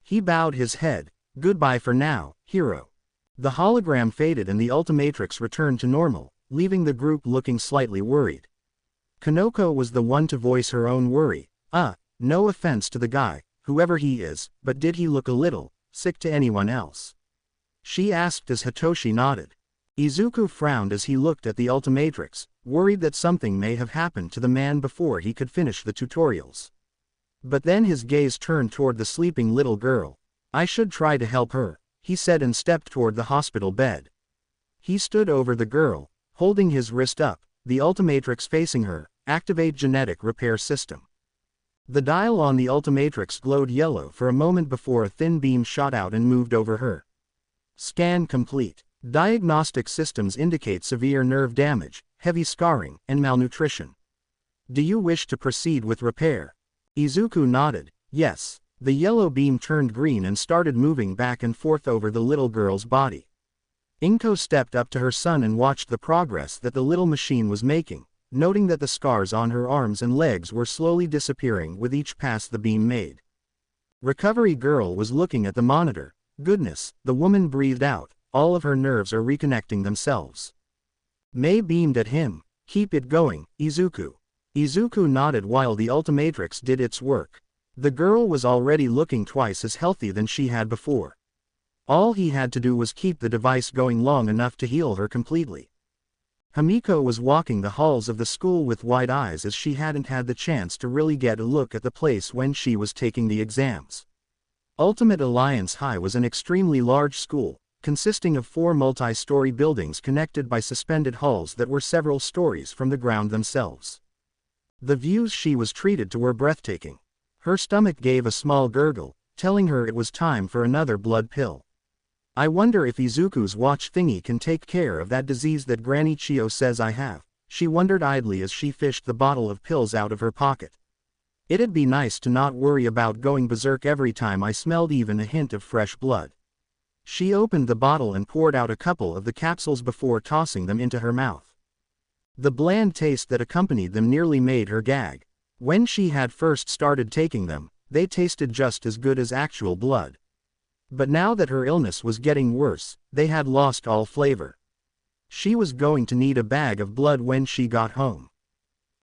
He bowed his head. Goodbye for now, hero. The hologram faded and the Ultimatrix returned to normal, leaving the group looking slightly worried. Kanoko was the one to voice her own worry. No offense to the guy, whoever he is, but did he look a little sick to anyone else? She asked as Hitoshi nodded. Izuku frowned as he looked at the Ultimatrix, worried that something may have happened to the man before he could finish the tutorials. But then his gaze turned toward the sleeping little girl. I should try to help her, he said and stepped toward the hospital bed. He stood over the girl, holding his wrist up, the Ultimatrix facing her. Activate genetic repair system. The dial on the Ultimatrix glowed yellow for a moment before a thin beam shot out and moved over her. Scan complete. Diagnostic systems indicate severe nerve damage, heavy scarring, and malnutrition. Do you wish to proceed with repair? Izuku nodded. Yes. The yellow beam turned green and started moving back and forth over the little girl's body. Inko stepped up to her son and watched the progress that the little machine was making, noting that the scars on her arms and legs were slowly disappearing with each pass the beam made. Recovery Girl was looking at the monitor. Goodness, the woman breathed out. All of her nerves are reconnecting themselves. Mei beamed at him. Keep it going, Izuku. Izuku nodded while the Ultimatrix did its work. The girl was already looking twice as healthy than she had before. All he had to do was keep the device going long enough to heal her completely. Hamiko was walking the halls of the school with wide eyes as she hadn't had the chance to really get a look at the place when she was taking the exams. Ultimate Alliance High was an extremely large school, consisting of 4 multi-story buildings connected by suspended halls that were several stories from the ground themselves. The views she was treated to were breathtaking. Her stomach gave a small gurgle, telling her it was time for another blood pill. I wonder if Izuku's watch thingy can take care of that disease that Granny Chio says I have, she wondered idly as she fished the bottle of pills out of her pocket. It'd be nice to not worry about going berserk every time I smelled even a hint of fresh blood. She opened the bottle and poured out a couple of the capsules before tossing them into her mouth. The bland taste that accompanied them nearly made her gag. When she had first started taking them, they tasted just as good as actual blood. But now that her illness was getting worse, they had lost all flavor. She was going to need a bag of blood when she got home.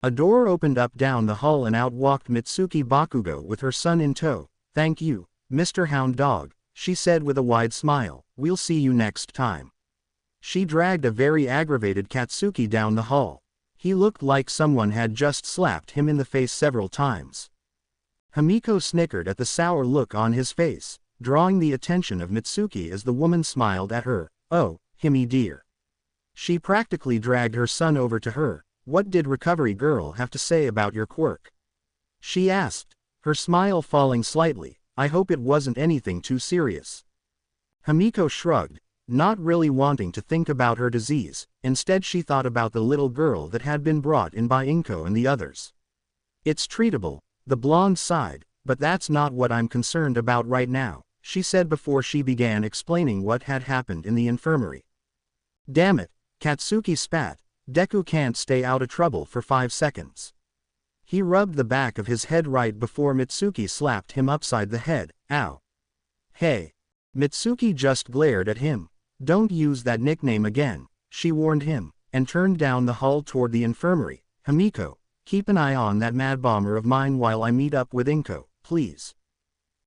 A door opened up down the hall and out walked Mitsuki Bakugo with her son in tow. Thank you, Mr. Hound Dog, she said with a wide smile. We'll see you next time. She dragged a very aggravated Katsuki down the hall. He looked like someone had just slapped him in the face several times. Hamiko snickered at the sour look on his face, drawing the attention of Mitsuki as the woman smiled at her. Oh, Himi dear. She practically dragged her son over to her. What did Recovery Girl have to say about your quirk? She asked, her smile falling slightly. I hope it wasn't anything too serious. Hamiko shrugged, not really wanting to think about her disease. Instead she thought about the little girl that had been brought in by Inko and the others. It's treatable, the blonde sighed. but that's not what I'm concerned about right now, she said before she began explaining what had happened in the infirmary. Damn it, Katsuki spat, Deku can't stay out of trouble for 5 seconds. He rubbed the back of his head right before Mitsuki slapped him upside the head. Ow. Hey. Mitsuki just glared at him. Don't use that nickname again, she warned him, and turned down the hall toward the infirmary. Himiko, keep an eye on that mad bomber of mine while I meet up with Inko, please.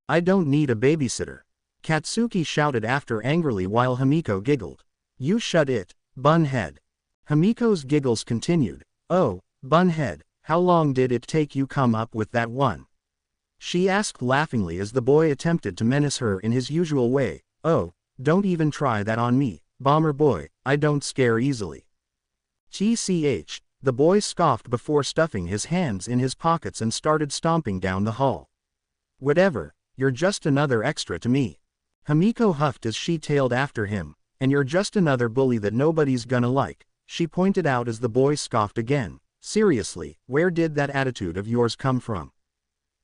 I don't need a babysitter. Katsuki shouted after angrily while Himiko giggled. You shut it, bunhead. Himiko's giggles continued. Oh, bunhead, how long did it take you come up with that one? She asked laughingly as the boy attempted to menace her in his usual way. Oh, don't even try that on me, bomber boy, I don't scare easily. TCH, the boy scoffed before stuffing his hands in his pockets and started stomping down the hall. Whatever, you're just another extra to me. Himiko huffed as she tailed after him. And you're just another bully that nobody's gonna like, she pointed out as the boy scoffed again. Seriously, where did that attitude of yours come from?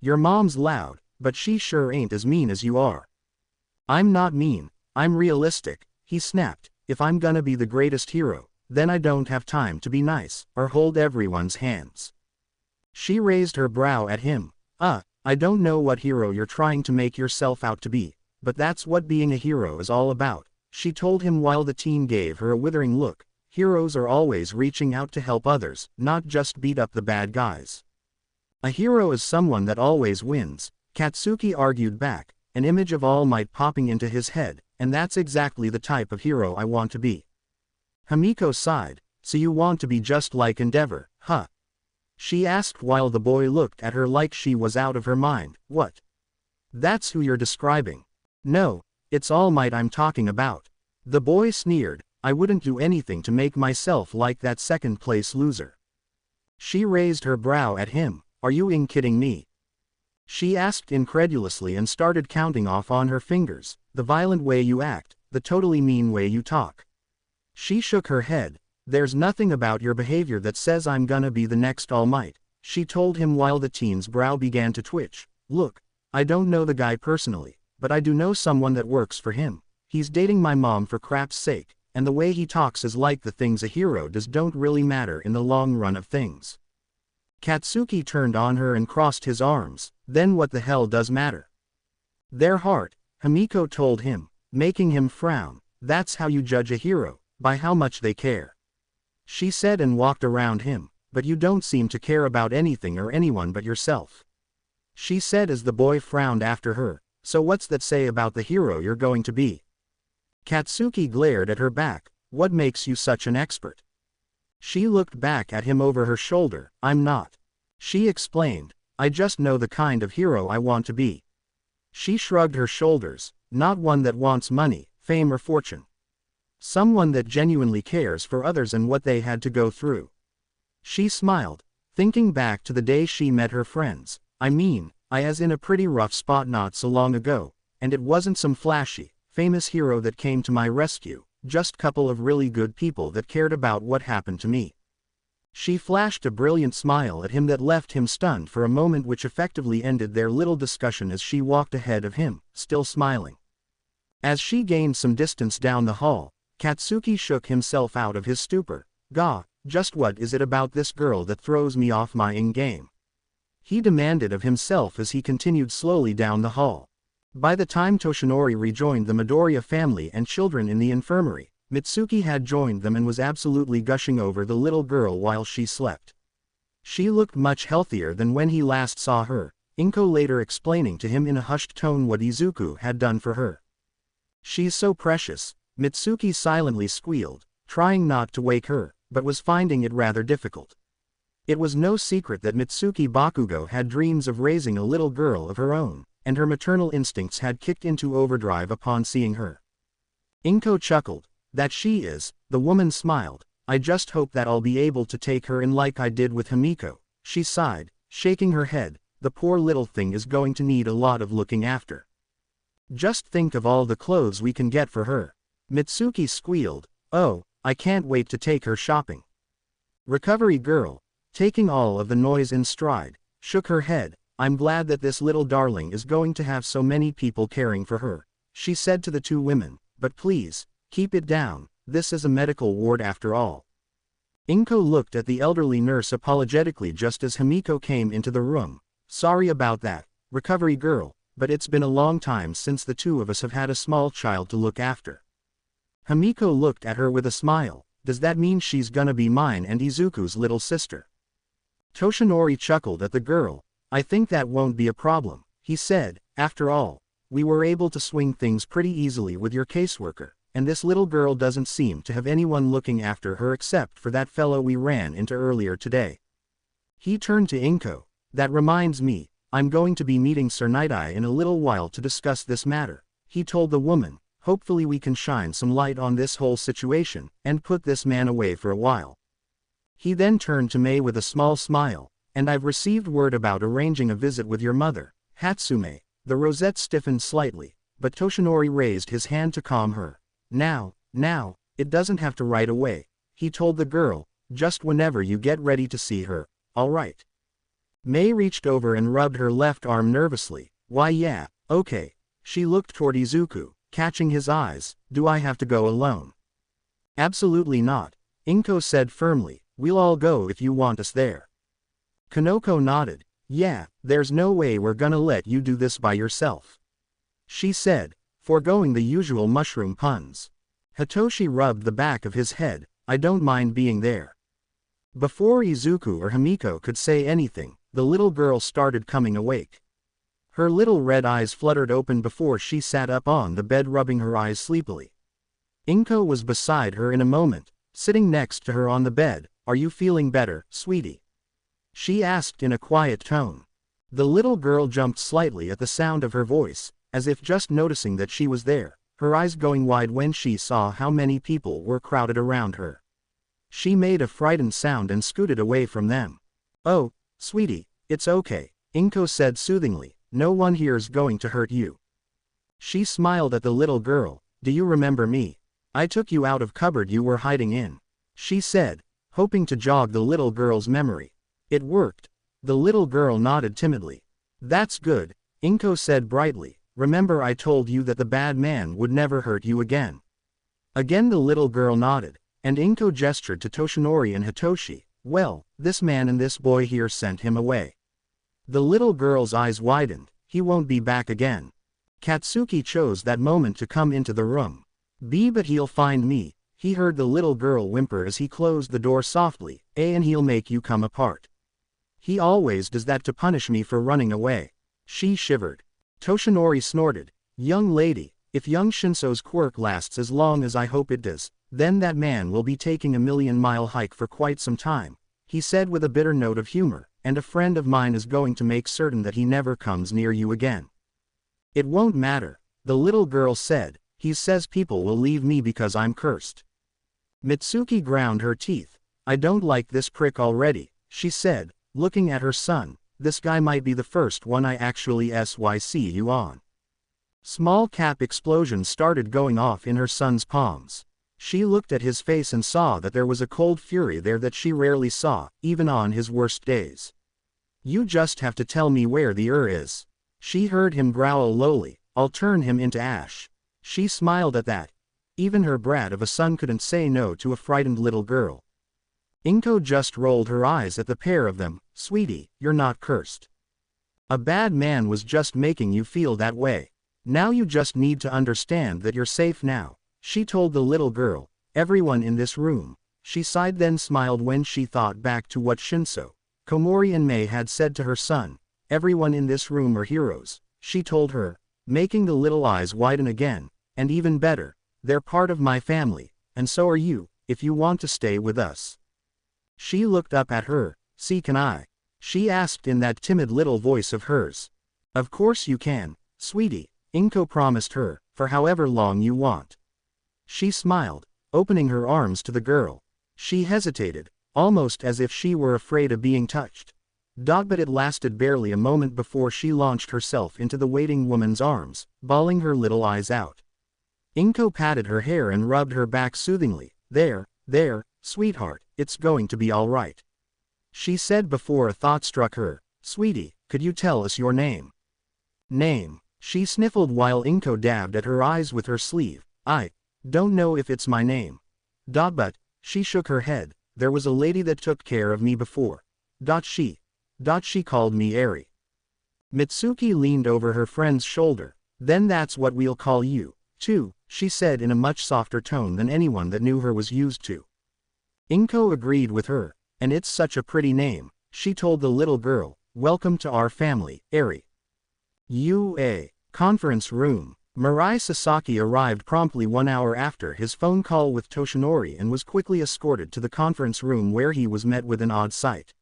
Your mom's loud, but she sure ain't as mean as you are. I'm not mean, I'm realistic, he snapped. If I'm gonna be the greatest hero, then I don't have time to be nice, or hold everyone's hands. She raised her brow at him. I don't know what hero you're trying to make yourself out to be, but that's what being a hero is all about, she told him while the teen gave her a withering look. Heroes are always reaching out to help others, not just beat up the bad guys. A hero is someone that always wins, Katsuki argued back, an image of All Might popping into his head, and that's exactly the type of hero I want to be. Himiko sighed. So you want to be just like Endeavor, huh? She asked while the boy looked at her like she was out of her mind. What? That's who you're describing. No, it's All Might I'm talking about. The boy sneered. I wouldn't do anything to make myself like that second-place loser. She raised her brow at him. Are you kidding me? She asked incredulously and started counting off on her fingers. The violent way you act, the totally mean way you talk. She shook her head. There's nothing about your behavior that says I'm gonna be the next All Might, she told him while the teen's brow began to twitch. Look, I don't know the guy personally, but I do know someone that works for him. He's dating my mom for crap's sake, and the way he talks is like the things a hero does don't really matter in the long run of things. Katsuki turned on her and crossed his arms. Then what the hell does matter? Their heart, Himiko told him, making him frown. That's how you judge a hero, by how much they care. She said and walked around him. But you don't seem to care about anything or anyone but yourself. She said as the boy frowned after her. So what's that say about the hero you're going to be? Katsuki glared at her back. What makes you such an expert? She looked back at him over her shoulder. I'm not. She explained. I just know the kind of hero I want to be. She shrugged her shoulders. Not one that wants money, fame or fortune. Someone that genuinely cares for others and what they had to go through. She smiled, thinking back to the day she met her friends. I was in a pretty rough spot not so long ago, and it wasn't some flashy, famous hero that came to my rescue, just couple of really good people that cared about what happened to me. She flashed a brilliant smile at him that left him stunned for a moment, which effectively ended their little discussion as she walked ahead of him, still smiling. As she gained some distance down the hall, Katsuki shook himself out of his stupor. Gah, just what is it about this girl that throws me off my game? He demanded of himself as he continued slowly down the hall. By the time Toshinori rejoined the Midoriya family and children in the infirmary, Mitsuki had joined them and was absolutely gushing over the little girl while she slept. She looked much healthier than when he last saw her, Inko later explaining to him in a hushed tone what Izuku had done for her. She's so precious, Mitsuki silently squealed, trying not to wake her, but was finding it rather difficult. It was no secret that Mitsuki Bakugo had dreams of raising a little girl of her own, and her maternal instincts had kicked into overdrive upon seeing her. Inko chuckled. That she is, the woman smiled. I just hope that I'll be able to take her in like I did with Himiko. She sighed, shaking her head. The poor little thing is going to need a lot of looking after. Just think of all the clothes we can get for her. Mitsuki squealed. Oh, I can't wait to take her shopping. Recovery girl, taking all of the noise in stride, shook her head. I'm glad that this little darling is going to have so many people caring for her, she said to the two women, but please, keep it down, this is a medical ward after all. Inko looked at the elderly nurse apologetically just as Himiko came into the room. Sorry about that, recovery girl, but it's been a long time since the two of us have had a small child to look after. Himiko looked at her with a smile. Does that mean she's gonna be mine and Izuku's little sister? Toshinori chuckled at the girl. I think that won't be a problem, he said. After all, we were able to swing things pretty easily with your caseworker, and this little girl doesn't seem to have anyone looking after her except for that fellow we ran into earlier today. He turned to Inko. That reminds me, I'm going to be meeting Sir Night-Eye in a little while to discuss this matter, he told the woman. Hopefully we can shine some light on this whole situation, and put this man away for a while. He then turned to Mei with a small smile, and I've received word about arranging a visit with your mother, Hatsume. The rosette stiffened slightly, but Toshinori raised his hand to calm her. Now, it doesn't have to right away, he told the girl, just whenever you get ready to see her, alright. Mei reached over and rubbed her left arm nervously. Why yeah, okay. She looked toward Izuku, catching his eyes. Do I have to go alone? Absolutely not, Inko said firmly. We'll all go if you want us there. Kanoko nodded. Yeah, there's no way we're gonna let you do this by yourself, she said, foregoing the usual mushroom puns. Hitoshi rubbed the back of his head. I don't mind being there. Before Izuku or Himiko could say anything, the little girl started coming awake. Her little red eyes fluttered open before she sat up on the bed rubbing her eyes sleepily. Inko was beside her in a moment, sitting next to her on the bed. Are you feeling better, sweetie? She asked in a quiet tone. The little girl jumped slightly at the sound of her voice, as if just noticing that she was there, her eyes going wide when she saw how many people were crowded around her. She made a frightened sound and scooted away from them. Oh, sweetie, it's okay, Inko said soothingly. No one here's going to hurt you. She smiled at the little girl. Do you remember me? I took you out of cupboard you were hiding in, she said, hoping to jog the little girl's memory. It worked. The little girl nodded timidly. That's good, Inko said brightly. Remember I told you that the bad man would never hurt you again. Again the little girl nodded, and Inko gestured to Toshinori and Hitoshi. Well, this man and this boy here sent him away. The little girl's eyes widened. He won't be back again. Katsuki chose that moment to come into the room. But he'll find me, he heard the little girl whimper as he closed the door softly. And he'll make you come apart. He always does that to punish me for running away. She shivered. Toshinori snorted. Young lady, if young Shinso's quirk lasts as long as I hope it does, then that man will be taking a 1,000,000-mile hike for quite some time, he said with a bitter note of humor. And a friend of mine is going to make certain that he never comes near you again. It won't matter, the little girl said. He says people will leave me because I'm cursed. Mitsuki ground her teeth. I don't like this prick already, she said, looking at her son. This guy might be the first one I actually see you on. Small cap explosions started going off in her son's palms. She looked at his face and saw that there was a cold fury there that she rarely saw, even on his worst days. You just have to tell me where the is. She heard him growl lowly. I'll turn him into ash. She smiled at that. Even her brat of a son couldn't say no to a frightened little girl. Inko just rolled her eyes at the pair of them. Sweetie, you're not cursed. A bad man was just making you feel that way. Now you just need to understand that you're safe now, she told the little girl. Everyone in this room. She sighed then smiled when she thought back to what Shinso, Komori and Mei had said to her son. Everyone in this room are heroes, she told her, making the little eyes widen again. And even better, they're part of my family, and so are you, if you want to stay with us. She looked up at her. See, can I? She asked in that timid little voice of hers. Of course you can, sweetie, Inko promised her, for however long you want. She smiled, opening her arms to the girl. She hesitated, almost as if she were afraid of being touched. But it lasted barely a moment before she launched herself into the waiting woman's arms, bawling her little eyes out. Inko patted her hair and rubbed her back soothingly. There, sweetheart, it's going to be all right, she said before a thought struck her. Sweetie, could you tell us your name? Name, she sniffled while Inko dabbed at her eyes with her sleeve. I don't know if it's my name. But, she shook her head, there was a lady that took care of me before. She called me Eri. Mitsuki leaned over her friend's shoulder. Then that's what we'll call you, too, she said in a much softer tone than anyone that knew her was used to. Inko agreed with her, and it's such a pretty name, she told the little girl. Welcome to our family, Eri. Conference room. Mirai Sasaki arrived promptly 1 hour after his phone call with Toshinori and was quickly escorted to the conference room where he was met with an odd sight.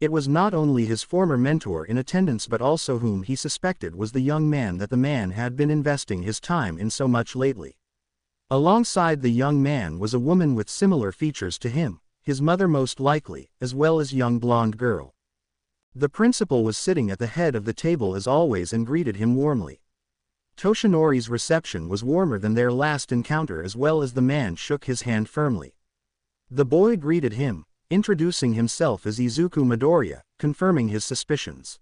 It was not only his former mentor in attendance but also whom he suspected was the young man that the man had been investing his time in so much lately. Alongside the young man was a woman with similar features to him, his mother most likely, as well as young blonde girl. The principal was sitting at the head of the table as always and greeted him warmly. Toshinori's reception was warmer than their last encounter as well as the man shook his hand firmly. The boy greeted him, introducing himself as Izuku Midoriya, confirming his suspicions.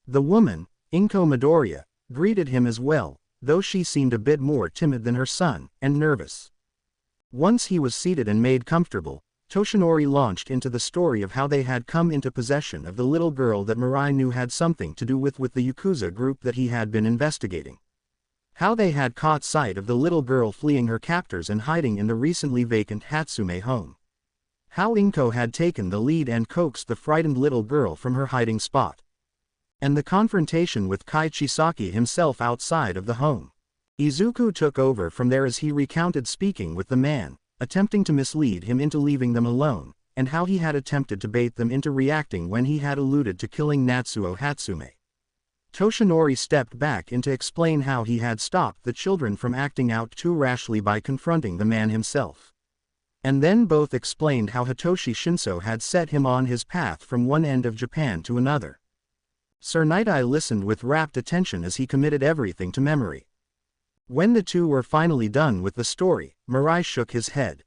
The woman, Inko Midoriya, greeted him as well, though she seemed a bit more timid than her son, and nervous. Once he was seated and made comfortable, Toshinori launched into the story of how they had come into possession of the little girl that Mirai knew had something to do with the Yakuza group that he had been investigating. How they had caught sight of the little girl fleeing her captors and hiding in the recently vacant Hatsume home. How Inko had taken the lead and coaxed the frightened little girl from her hiding spot. And the confrontation with Kai Chisaki himself outside of the home. Izuku took over from there as he recounted speaking with the man, attempting to mislead him into leaving them alone, and how he had attempted to bait them into reacting when he had alluded to killing Natsuo Hatsume. Toshinori stepped back in to explain how he had stopped the children from acting out too rashly by confronting the man himself. And then both explained how Hitoshi Shinso had set him on his path from one end of Japan to another. Sir Night-Eye listened with rapt attention as he committed everything to memory. When the two were finally done with the story, Mirai shook his head.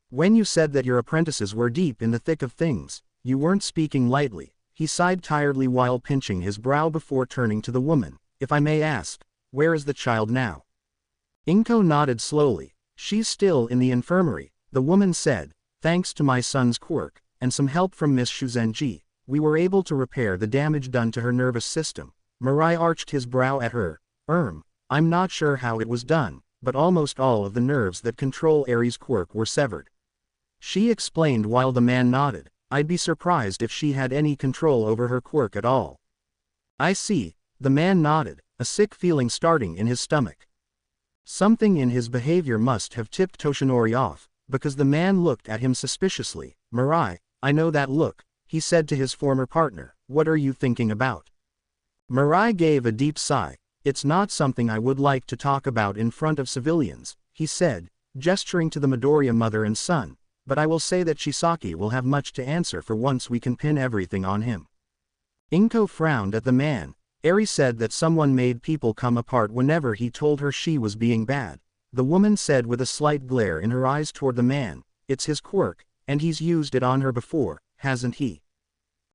When you said that your apprentices were deep in the thick of things, you weren't speaking lightly, he sighed tiredly while pinching his brow before turning to the woman. If I may ask, where is the child now? Inko nodded slowly. She's still in the infirmary, the woman said. Thanks to my son's quirk, and some help from Miss Shuzenji, we were able to repair the damage done to her nervous system. Mirai arched his brow at her. I'm not sure how it was done, but almost all of the nerves that control Eri's quirk were severed. She explained while the man nodded. I'd be surprised if she had any control over her quirk at all. I see, the man nodded, a sick feeling starting in his stomach. Something in his behavior must have tipped Toshinori off, because the man looked at him suspiciously. Mirai, I know that look, he said to his former partner. What are you thinking about? Mirai gave a deep sigh. It's not something I would like to talk about in front of civilians, he said, gesturing to the Midoriya mother and son, but I will say that Chisaki will have much to answer for once we can pin everything on him. Inko frowned at the man. Eri said that someone made people come apart whenever he told her she was being bad. The woman said with a slight glare in her eyes toward the man. It's his quirk, and he's used it on her before, hasn't he?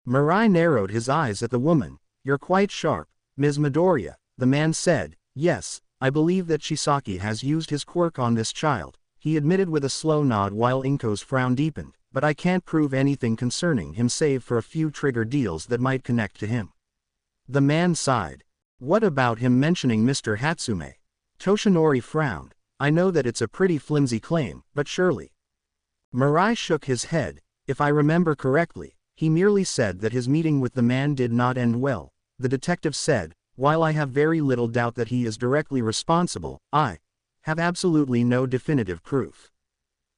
Mirai narrowed his eyes at the woman. You're quite sharp, Ms. Midoriya. The man said. Yes, I believe that Chisaki has used his quirk on this child, he admitted with a slow nod while Inko's frown deepened, but I can't prove anything concerning him save for a few trigger deals that might connect to him. The man sighed. What about him mentioning Mr. Hatsume? Toshinori frowned. I know that it's a pretty flimsy claim, but surely. Mirai shook his head. If I remember correctly, he merely said that his meeting with the man did not end well. The detective said, while I have very little doubt that he is directly responsible, I have absolutely no definitive proof.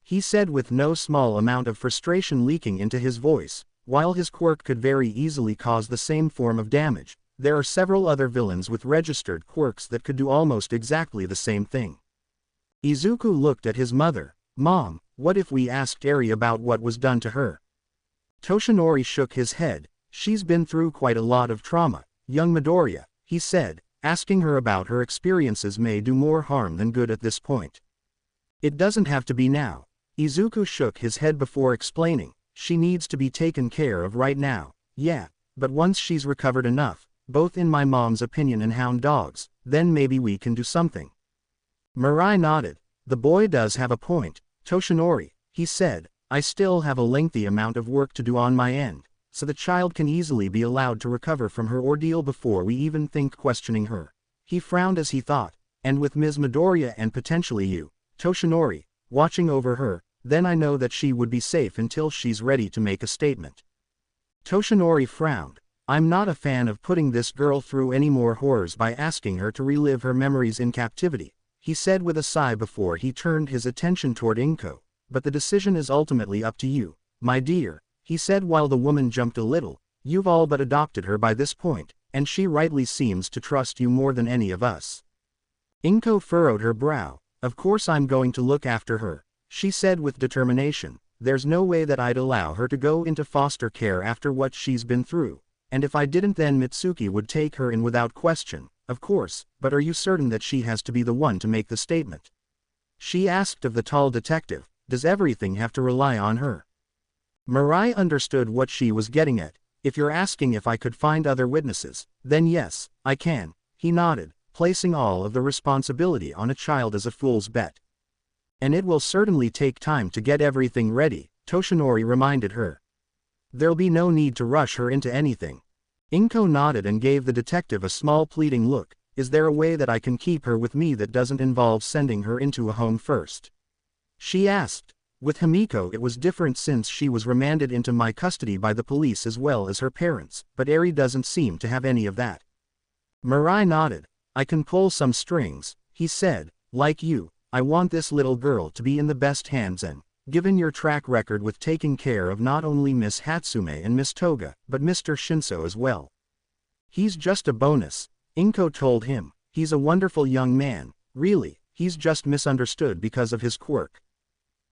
He said with no small amount of frustration leaking into his voice. While his quirk could very easily cause the same form of damage, there are several other villains with registered quirks that could do almost exactly the same thing. Izuku looked at his mother. Mom, what if we asked Eri about what was done to her? Toshinori shook his head. She's been through quite a lot of trauma, young Midoriya, he said. Asking her about her experiences may do more harm than good at this point. It doesn't have to be now. Izuku shook his head before explaining. She needs to be taken care of right now. Yeah, but once she's recovered enough, both in my mom's opinion and hound dogs, then maybe we can do something. Mirai nodded. The boy does have a point, Toshinori, he said. I still have a lengthy amount of work to do on my end, so the child can easily be allowed to recover from her ordeal before we even think questioning her. He frowned as he thought, and with Ms. Midoriya and potentially you, Toshinori, watching over her, then I know that she would be safe until she's ready to make a statement. Toshinori frowned. I'm not a fan of putting this girl through any more horrors by asking her to relive her memories in captivity, he said with a sigh before he turned his attention toward Inko, but the decision is ultimately up to you, my dear, he said while the woman jumped a little. You've all but adopted her by this point, and she rightly seems to trust you more than any of us. Inko furrowed her brow. Of course I'm going to look after her, she said with determination. There's no way that I'd allow her to go into foster care after what she's been through. And if I didn't, then Mitsuki would take her in without question, of course. But are you certain that she has to be the one to make the statement? She asked of the tall detective. Does everything have to rely on her? Mirai understood what she was getting at. If you're asking if I could find other witnesses, then yes, I can, he nodded, placing all of the responsibility on a child as a fool's bet. And it will certainly take time to get everything ready, Toshinori reminded her. There'll be no need to rush her into anything. Inko nodded and gave the detective a small pleading look. Is there a way that I can keep her with me that doesn't involve sending her into a home first? She asked. With Himiko it was different since she was remanded into my custody by the police as well as her parents, but Eri doesn't seem to have any of that. Mirai nodded. I can pull some strings, he said. Like you, I want this little girl to be in the best hands and, given your track record with taking care of not only Miss Hatsume and Miss Toga, but Mr. Shinso as well. He's just a bonus, Inko told him. He's a wonderful young man, really, he's just misunderstood because of his quirk.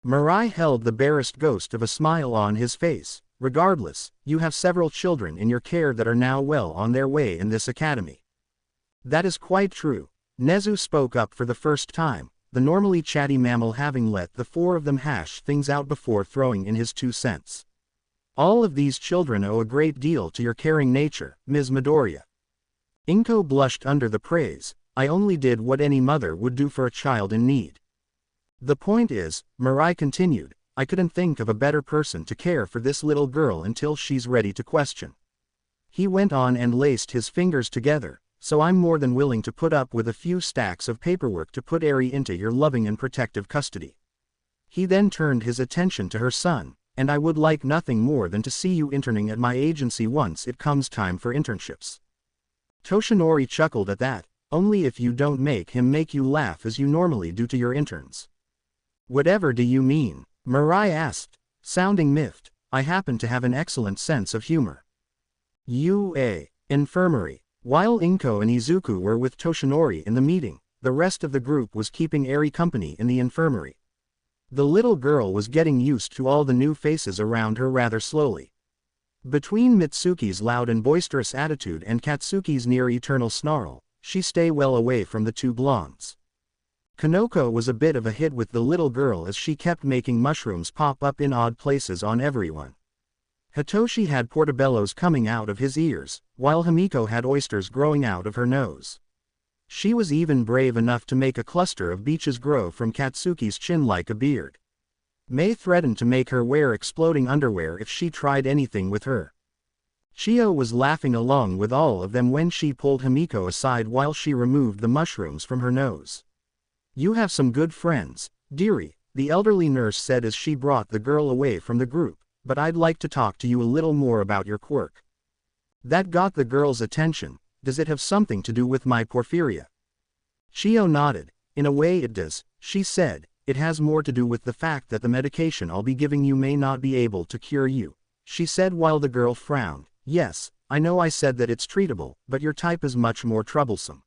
Mirai held the barest ghost of a smile on his face. Regardless, you have several children in your care that are now well on their way in this academy. That is quite true. Nezu spoke up for the first time, the normally chatty mammal having let the four of them hash things out before throwing in his 2 cents. All of these children owe a great deal to your caring nature, Ms. Midoriya. Inko blushed under the praise. I only did what any mother would do for a child in need. The point is, Mirai continued, I couldn't think of a better person to care for this little girl until she's ready to question. He went on and laced his fingers together. So I'm more than willing to put up with a few stacks of paperwork to put Eri into your loving and protective custody. He then turned his attention to her son, and I would like nothing more than to see you interning at my agency once it comes time for internships. Toshinori chuckled at that, only if you don't make him make you laugh as you normally do to your interns. Whatever do you mean? Mirai asked, sounding miffed. I happen to have an excellent sense of humor. Infirmary. While Inko and Izuku were with Toshinori in the meeting, the rest of the group was keeping Eri company in the infirmary. The little girl was getting used to all the new faces around her rather slowly. Between Mitsuki's loud and boisterous attitude and Katsuki's near-eternal snarl, she stayed well away from the 2 blondes. Kanoko was a bit of a hit with the little girl as she kept making mushrooms pop up in odd places on everyone. Hitoshi had portobellos coming out of his ears, while Himiko had oysters growing out of her nose. She was even brave enough to make a cluster of beeches grow from Katsuki's chin like a beard. Mei threatened to make her wear exploding underwear if she tried anything with her. Chio was laughing along with all of them when she pulled Himiko aside while she removed the mushrooms from her nose. You have some good friends, dearie, the elderly nurse said as she brought the girl away from the group. But I'd like to talk to you a little more about your quirk. That got the girl's attention. Does it have something to do with my porphyria? Chio nodded. In a way it does, she said. It has more to do with the fact that the medication I'll be giving you may not be able to cure you, she said while the girl frowned. Yes, I know I said that it's treatable, but your type is much more troublesome.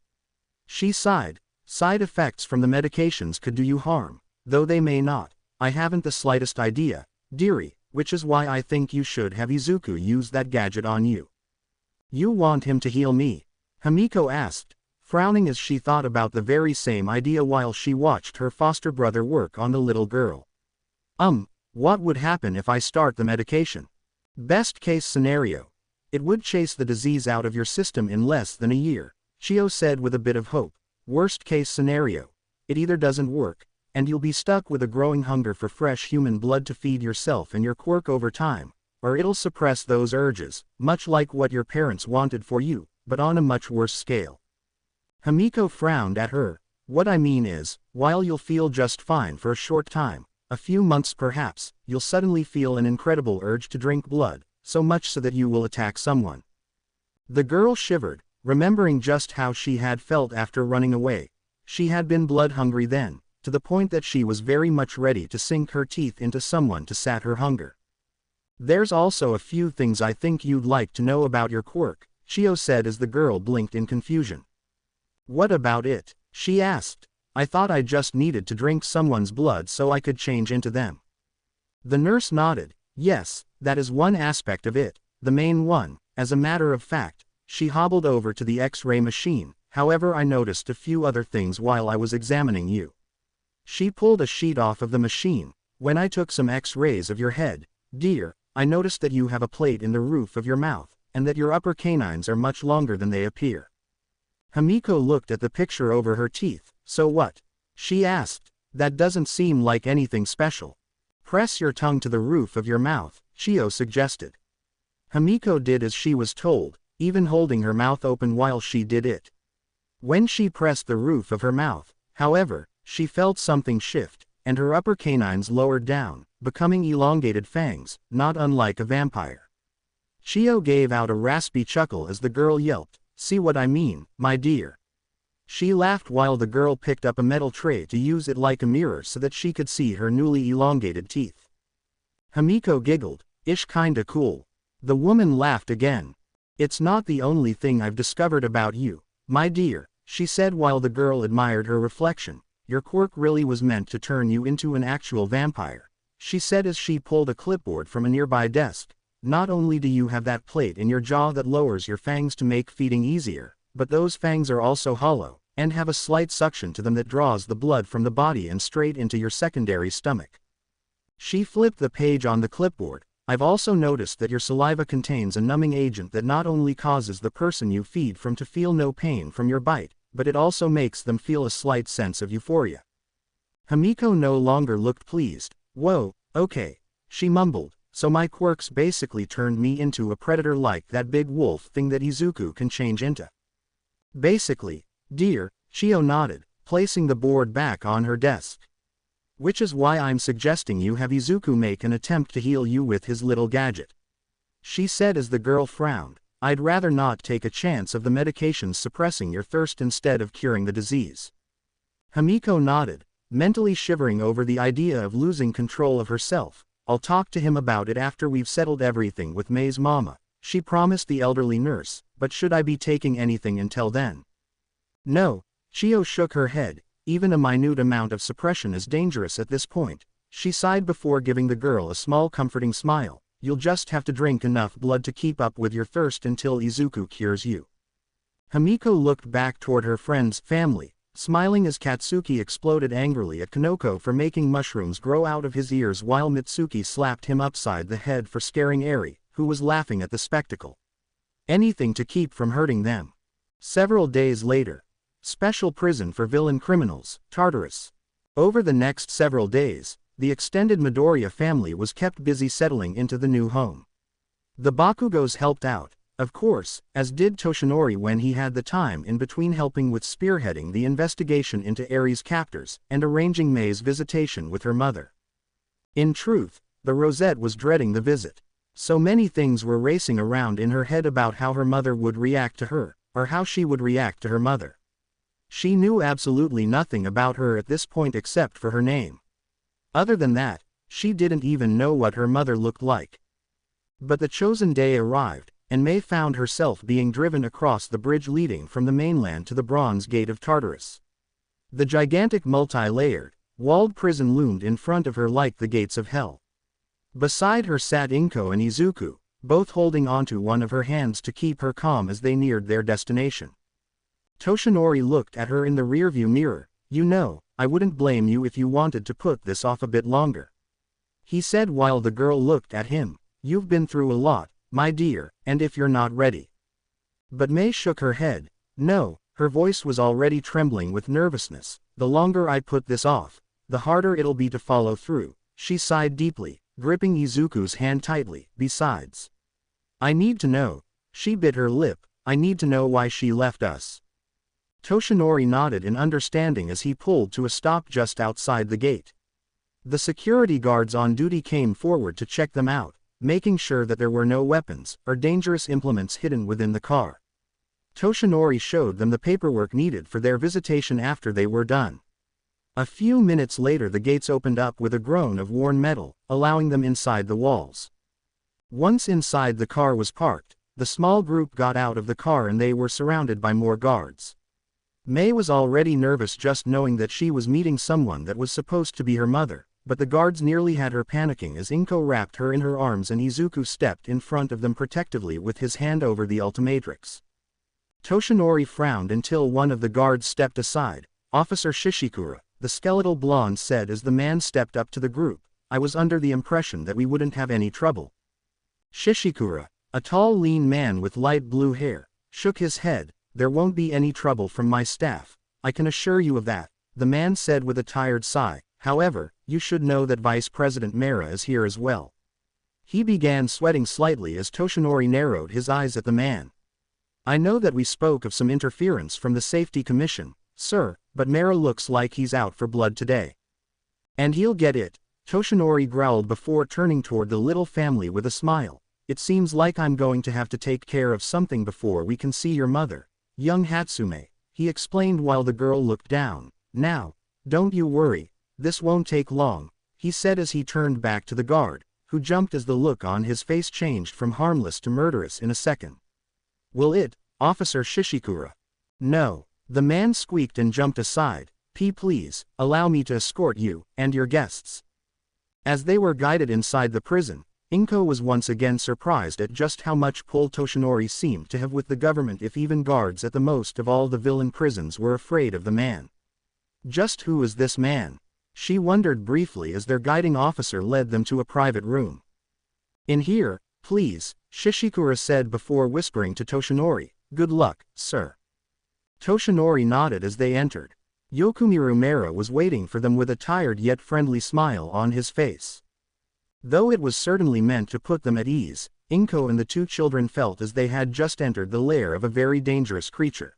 She sighed. Side effects from the medications could do you harm, though they may not. I haven't the slightest idea, dearie. Which is why I think you should have Izuku use that gadget on you. You want him to heal me? Himiko asked, frowning as she thought about the very same idea while she watched her foster brother work on the little girl. What would happen if I start the medication? Best case scenario. It would chase the disease out of your system in less than a year, Chio said with a bit of hope. Worst case scenario. It either doesn't work, and you'll be stuck with a growing hunger for fresh human blood to feed yourself and your quirk over time, or it'll suppress those urges, much like what your parents wanted for you, but on a much worse scale. Himiko frowned at her. What I mean is, while you'll feel just fine for a short time, a few months perhaps, you'll suddenly feel an incredible urge to drink blood, so much so that you will attack someone. The girl shivered, remembering just how she had felt after running away. She had been blood-hungry then, to the point that she was very much ready to sink her teeth into someone to sat her hunger. There's also a few things I think you'd like to know about your quirk, Chio said as the girl blinked in confusion. What about it? She asked. I thought I just needed to drink someone's blood so I could change into them. The nurse nodded. Yes, that is one aspect of it, the main one. As a matter of fact, she hobbled over to the X-ray machine. However, I noticed a few other things while I was examining you. She pulled a sheet off of the machine. When I took some X-rays of your head, dear, I noticed that you have a plate in the roof of your mouth, and that your upper canines are much longer than they appear. Himiko looked at the picture over her teeth. So what? She asked. That doesn't seem like anything special. Press your tongue to the roof of your mouth, Chio suggested. Himiko did as she was told, even holding her mouth open while she did it. When she pressed the roof of her mouth, however, she felt something shift, and her upper canines lowered down, becoming elongated fangs, not unlike a vampire. Chio gave out a raspy chuckle as the girl yelped, "See what I mean, my dear?" She laughed while the girl picked up a metal tray to use it like a mirror so that she could see her newly elongated teeth. Himiko giggled, "Ish kinda cool." The woman laughed again. "It's not the only thing I've discovered about you, my dear," she said while the girl admired her reflection. "Your quirk really was meant to turn you into an actual vampire," she said as she pulled a clipboard from a nearby desk. "Not only do you have that plate in your jaw that lowers your fangs to make feeding easier, but those fangs are also hollow, and have a slight suction to them that draws the blood from the body and straight into your secondary stomach." She flipped the page on the clipboard. "I've also noticed that your saliva contains a numbing agent that not only causes the person you feed from to feel no pain from your bite, but it also makes them feel a slight sense of euphoria." Himiko no longer looked pleased. "Whoa, okay," she mumbled. "So my quirks basically turned me into a predator like that big wolf thing that Izuku can change into." "Basically, dear," Chio nodded, placing the board back on her desk. "Which is why I'm suggesting you have Izuku make an attempt to heal you with his little gadget," she said as the girl frowned. "I'd rather not take a chance of the medications suppressing your thirst instead of curing the disease." Himiko nodded, mentally shivering over the idea of losing control of herself. "I'll talk to him about it after we've settled everything with Mei's mama," she promised the elderly nurse, "but should I be taking anything until then?" "No," Chio shook her head, "even a minute amount of suppression is dangerous at this point," she sighed before giving the girl a small comforting smile. "You'll just have to drink enough blood to keep up with your thirst until Izuku cures you." Himiko looked back toward her friend's family, smiling as Katsuki exploded angrily at Kanoko for making mushrooms grow out of his ears while Mitsuki slapped him upside the head for scaring Eri, who was laughing at the spectacle. Anything to keep from hurting them. Several days later. Special prison for villain criminals, Tartarus. Over the next several days, the extended Midoriya family was kept busy settling into the new home. The Bakugos helped out, of course, as did Toshinori when he had the time in between helping with spearheading the investigation into Eri's captors and arranging Mei's visitation with her mother. In truth, the Rosette was dreading the visit. So many things were racing around in her head about how her mother would react to her, or how she would react to her mother. She knew absolutely nothing about her at this point except for her name. Other than that, she didn't even know what her mother looked like. But the chosen day arrived, and Mei found herself being driven across the bridge leading from the mainland to the Bronze Gate of Tartarus. The gigantic multi-layered, walled prison loomed in front of her like the gates of hell. Beside her sat Inko and Izuku, both holding onto one of her hands to keep her calm as they neared their destination. Toshinori looked at her in the rearview mirror. "You know, I wouldn't blame you if you wanted to put this off a bit longer," he said while the girl looked at him. "You've been through a lot, my dear, and if you're not ready. But May shook her head. No, her voice was already trembling with nervousness. The longer I put this off, the harder it'll be to follow through. She sighed deeply, gripping Izuku's hand tightly. Besides, I need to know. She bit her lip. I need to know why she left us. Toshinori nodded in understanding as he pulled to a stop just outside the gate. The security guards on duty came forward to check them out, making sure that there were no weapons or dangerous implements hidden within the car. Toshinori showed them the paperwork needed for their visitation after they were done. A few minutes later the gates opened up with a groan of worn metal, allowing them inside the walls. Once inside the car was parked, the small group got out of the car and they were surrounded by more guards. May was already nervous just knowing that she was meeting someone that was supposed to be her mother, but the guards nearly had her panicking as Inko wrapped her in her arms and Izuku stepped in front of them protectively with his hand over the Ultimatrix. Toshinori frowned until one of the guards stepped aside. Officer Shishikura, the skeletal blonde said as the man stepped up to the group, I was under the impression that we wouldn't have any trouble. Shishikura, a tall lean man with light blue hair, shook his head. There won't be any trouble from my staff, I can assure you of that, the man said with a tired sigh. However, you should know that Vice President Mera is here as well. He began sweating slightly as Toshinori narrowed his eyes at the man. I know that we spoke of some interference from the Safety Commission, sir, but Mera looks like he's out for blood today. And he'll get it, Toshinori growled before turning toward the little family with a smile. It seems like I'm going to have to take care of something before we can see your mother. Young Hatsume, he explained while the girl looked down. Now, don't you worry, this won't take long, he said as he turned back to the guard, who jumped as the look on his face changed from harmless to murderous in a second. Will it, Officer Shishikura? No, the man squeaked and jumped aside. Please, allow me to escort you and your guests. As they were guided inside the prison, Inko was once again surprised at just how much pull Toshinori seemed to have with the government, if even guards at the most of all the villain prisons were afraid of the man. Just who is this man? She wondered briefly as their guiding officer led them to a private room. In here, please, Shishikura said before whispering to Toshinori, good luck, sir. Toshinori nodded as they entered. Yokumiru Mera was waiting for them with a tired yet friendly smile on his face. Though it was certainly meant to put them at ease, Inko and the two children felt as they had just entered the lair of a very dangerous creature.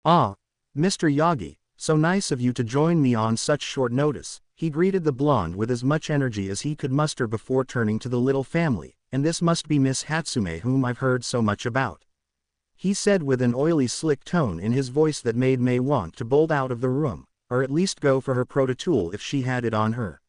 Ah, Mr. Yagi, so nice of you to join me on such short notice, he greeted the blonde with as much energy as he could muster before turning to the little family, and this must be Miss Hatsume whom I've heard so much about. He said with an oily slick tone in his voice that made May want to bolt out of the room, or at least go for her proto-tool if she had it on her.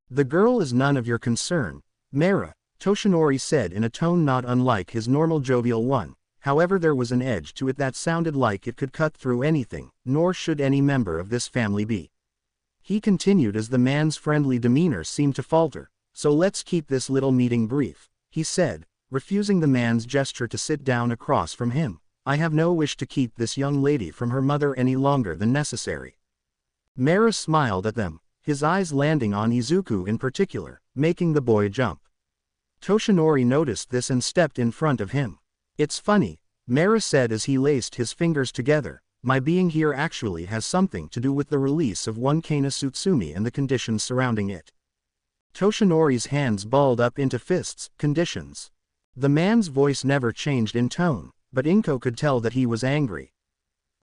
The girl is none of your concern, Mera, Toshinori said in a tone not unlike his normal jovial one, however there was an edge to it that sounded like it could cut through anything, nor should any member of this family be. He continued as the man's friendly demeanor seemed to falter, so let's keep this little meeting brief, he said, refusing the man's gesture to sit down across from him. I have no wish to keep this young lady from her mother any longer than necessary. Mera smiled at them, his eyes landing on Izuku in particular, making the boy jump. Toshinori noticed this and stepped in front of him. It's funny, Mera said as he laced his fingers together, my being here actually has something to do with the release of one Kana Tsutsumi and the conditions surrounding it. Toshinori's hands balled up into fists. Conditions. The man's voice never changed in tone, but Inko could tell that he was angry.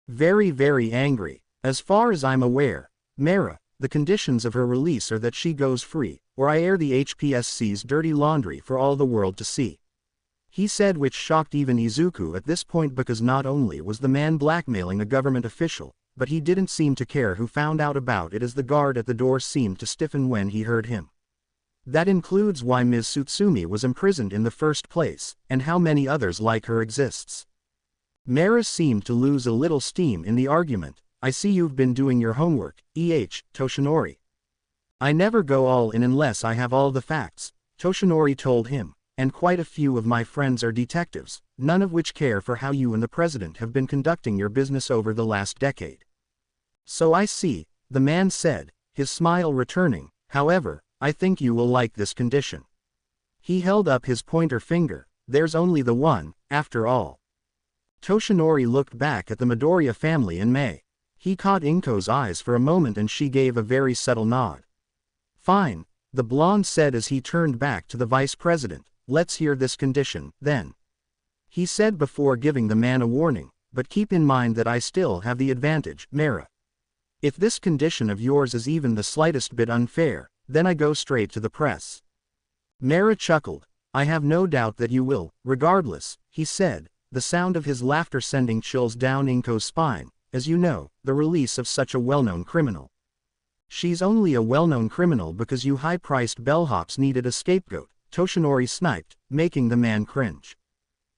Very, very angry. As far as I'm aware, Mera, the conditions of her release are that she goes free, or I air the HPSC's dirty laundry for all the world to see. He said, which shocked even Izuku at this point because not only was the man blackmailing a government official, but he didn't seem to care who found out about it as the guard at the door seemed to stiffen when he heard him. That includes why Ms. Tsutsumi was imprisoned in the first place, and how many others like her exists. Mera seemed to lose a little steam in the argument. I see you've been doing your homework, Toshinori. I never go all in unless I have all the facts, Toshinori told him, and quite a few of my friends are detectives, none of which care for how you and the president have been conducting your business over the last decade. So I see, the man said, his smile returning, however, I think you will like this condition. He held up his pointer finger, there's only the one, after all. Toshinori looked back at the Midoriya family in May. He caught Inko's eyes for a moment and she gave a very subtle nod. Fine, the blonde said as he turned back to the vice president, let's hear this condition, then. He said before giving the man a warning, but keep in mind that I still have the advantage, Mera. If this condition of yours is even the slightest bit unfair, then I go straight to the press. Mera chuckled. I have no doubt that you will, regardless, he said, the sound of his laughter sending chills down Inko's spine, as you know, the release of such a well-known criminal. She's only a well-known criminal because you high-priced bellhops needed a scapegoat, Toshinori sniped, making the man cringe.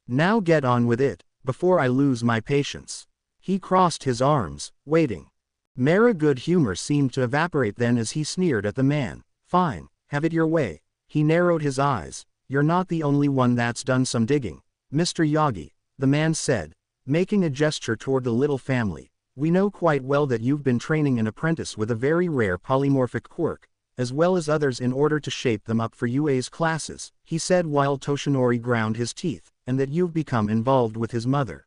Now get on with it, before I lose my patience. He crossed his arms, waiting. Mera's good humor seemed to evaporate then as he sneered at the man. Fine, have it your way. He narrowed his eyes. You're not the only one that's done some digging, Mr. Yagi, the man said, making a gesture toward the little family. We know quite well that you've been training an apprentice with a very rare polymorphic quirk, as well as others in order to shape them up for UA's classes, he said while Toshinori ground his teeth, and that you've become involved with his mother.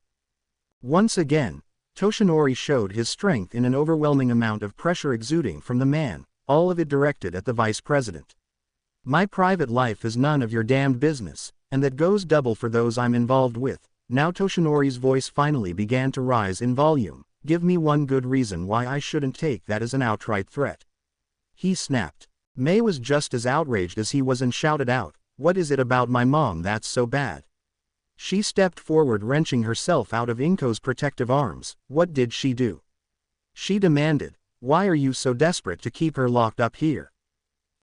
Once again, Toshinori showed his strength in an overwhelming amount of pressure exuding from the man, all of it directed at the vice president. My private life is none of your damned business, and that goes double for those I'm involved with. Now Toshinori's voice finally began to rise in volume. Give me one good reason why I shouldn't take that as an outright threat. He snapped. May was just as outraged as he was and shouted out, what is it about my mom that's so bad? She stepped forward, wrenching herself out of Inko's protective arms. What did she do? She demanded. Why are you so desperate to keep her locked up here?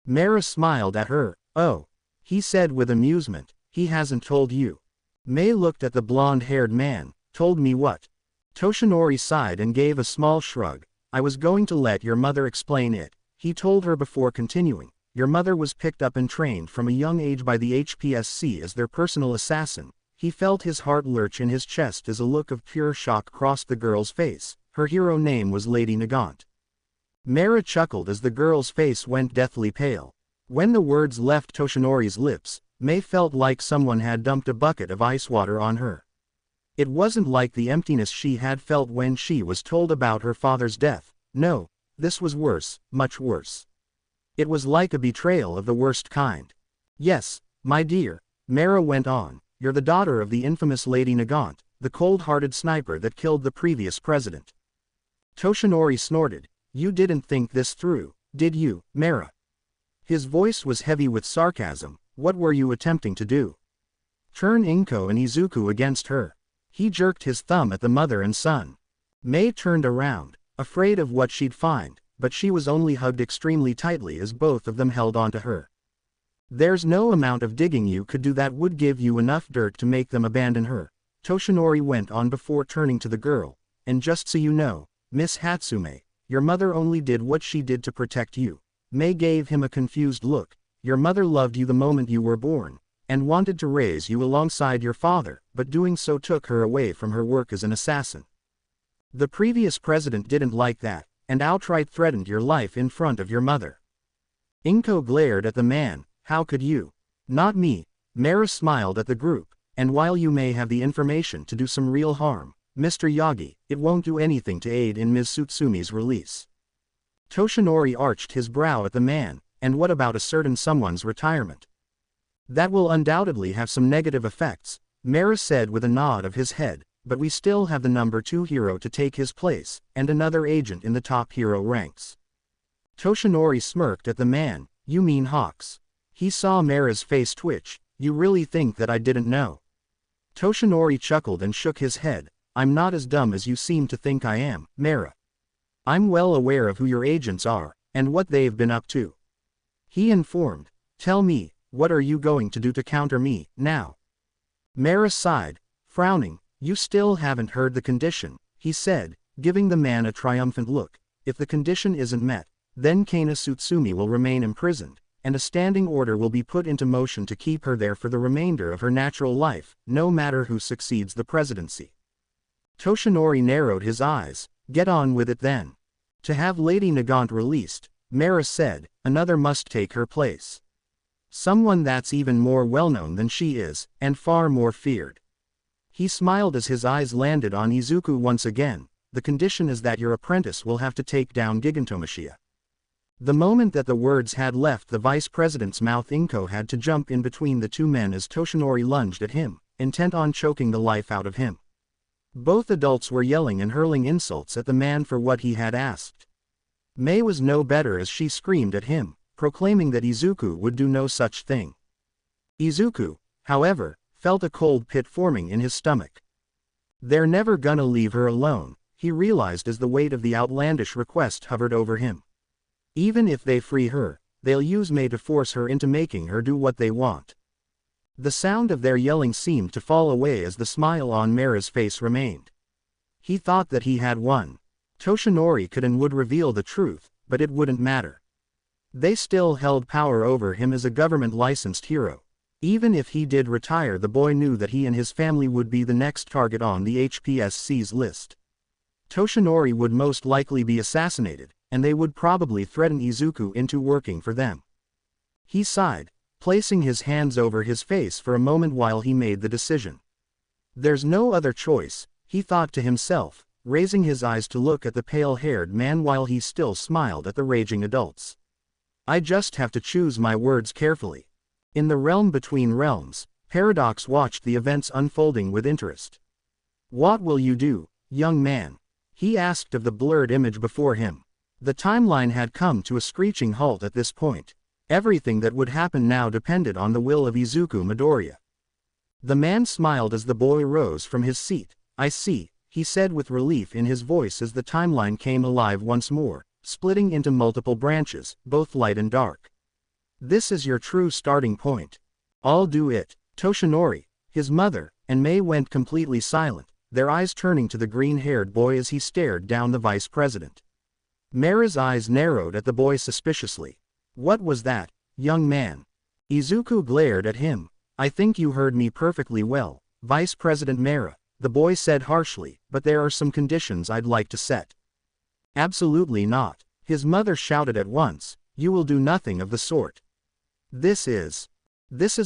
Mera smiled at her. Oh, he said with amusement, he hasn't told you. May looked at the blonde-haired man. Told me what? Toshinori sighed and gave a small shrug. I was going to let your mother explain it, he told her before continuing. Your mother was picked up and trained from a young age by the HPSC as their personal assassin. He felt his heart lurch in his chest as a look of pure shock crossed the girl's face. Her hero name was Lady Nagant. Mera chuckled as the girl's face went deathly pale. When the words left Toshinori's lips, May felt like someone had dumped a bucket of ice water on her. It wasn't like the emptiness she had felt when she was told about her father's death. No, this was worse, much worse. It was like a betrayal of the worst kind. Yes, my dear, Mera went on, you're the daughter of the infamous Lady Nagant, the cold-hearted sniper that killed the previous president. Toshinori snorted. You didn't think this through, did you, Mera? His voice was heavy with sarcasm. What were you attempting to do? Turn Inko and Izuku against her. He jerked his thumb at the mother and son. May turned around, afraid of what she'd find, but she was only hugged extremely tightly as both of them held onto her. There's no amount of digging you could do that would give you enough dirt to make them abandon her, Toshinori went on before turning to the girl. And just so you know, Miss Hatsume, your mother only did what she did to protect you. May gave him a confused look. Your mother loved you the moment you were born, and wanted to raise you alongside your father, but doing so took her away from her work as an assassin. The previous president didn't like that, and outright threatened your life in front of your mother. Inko glared at the man. How could you? Not me. Mera smiled at the group, and while you may have the information to do some real harm, Mr. Yagi, it won't do anything to aid in Ms. Tsutsumi's release. Toshinori arched his brow at the man. And what about a certain someone's retirement? That will undoubtedly have some negative effects, Mera said with a nod of his head, but we still have the number 2 hero to take his place, and another agent in the top hero ranks. Toshinori smirked at the man. You mean Hawks? He saw Mera's face twitch. You really think that I didn't know? Toshinori chuckled and shook his head. I'm not as dumb as you seem to think I am, Mera. I'm well aware of who your agents are, and what they've been up to. He informed. Tell me, what are you going to do to counter me, now? Mera sighed, frowning. You still haven't heard the condition, he said, giving the man a triumphant look. If the condition isn't met, then Kana Tsutsumi will remain imprisoned, and a standing order will be put into motion to keep her there for the remainder of her natural life, no matter who succeeds the presidency. Toshinori narrowed his eyes. Get on with it then. To have Lady Nagant released, Mera said, another must take her place. Someone that's even more well-known than she is, and far more feared. He smiled as his eyes landed on Izuku once again. The condition is that your apprentice will have to take down Gigantomachia. The moment that the words had left the vice president's mouth, Inko had to jump in between the two men as Toshinori lunged at him, intent on choking the life out of him. Both adults were yelling and hurling insults at the man for what he had asked. Mei was no better as she screamed at him, proclaiming that Izuku would do no such thing. Izuku, however, felt a cold pit forming in his stomach. They're never gonna leave her alone, he realized as the weight of the outlandish request hovered over him. Even if they free her, they'll use Mei to force her into making her do what they want. The sound of their yelling seemed to fall away as the smile on Mera's face remained. He thought that he had won. Toshinori could and would reveal the truth, but it wouldn't matter. They still held power over him as a government-licensed hero. Even if he did retire, the boy knew that he and his family would be the next target on the HPSC's list. Toshinori would most likely be assassinated, and they would probably threaten Izuku into working for them. He sighed, placing his hands over his face for a moment while he made the decision. There's no other choice, he thought to himself, raising his eyes to look at the pale-haired man while he still smiled at the raging adults. I just have to choose my words carefully. In the realm between realms, Paradox watched the events unfolding with interest. What will you do, young man? He asked of the blurred image before him. The timeline had come to a screeching halt at this point. Everything that would happen now depended on the will of Izuku Midoriya. The man smiled as the boy rose from his seat. I see, he said with relief in his voice as the timeline came alive once more, splitting into multiple branches, both light and dark. This is your true starting point. I'll do it. Toshinori, his mother, and Mei went completely silent, their eyes turning to the green-haired boy as he stared down the vice president. Mera's eyes narrowed at the boy suspiciously. What was that, young man? Izuku glared at him. I think you heard me perfectly well, Vice President Mera, the boy said harshly, but there are some conditions I'd like to set. Absolutely not, his mother shouted at once, you will do nothing of the sort. This is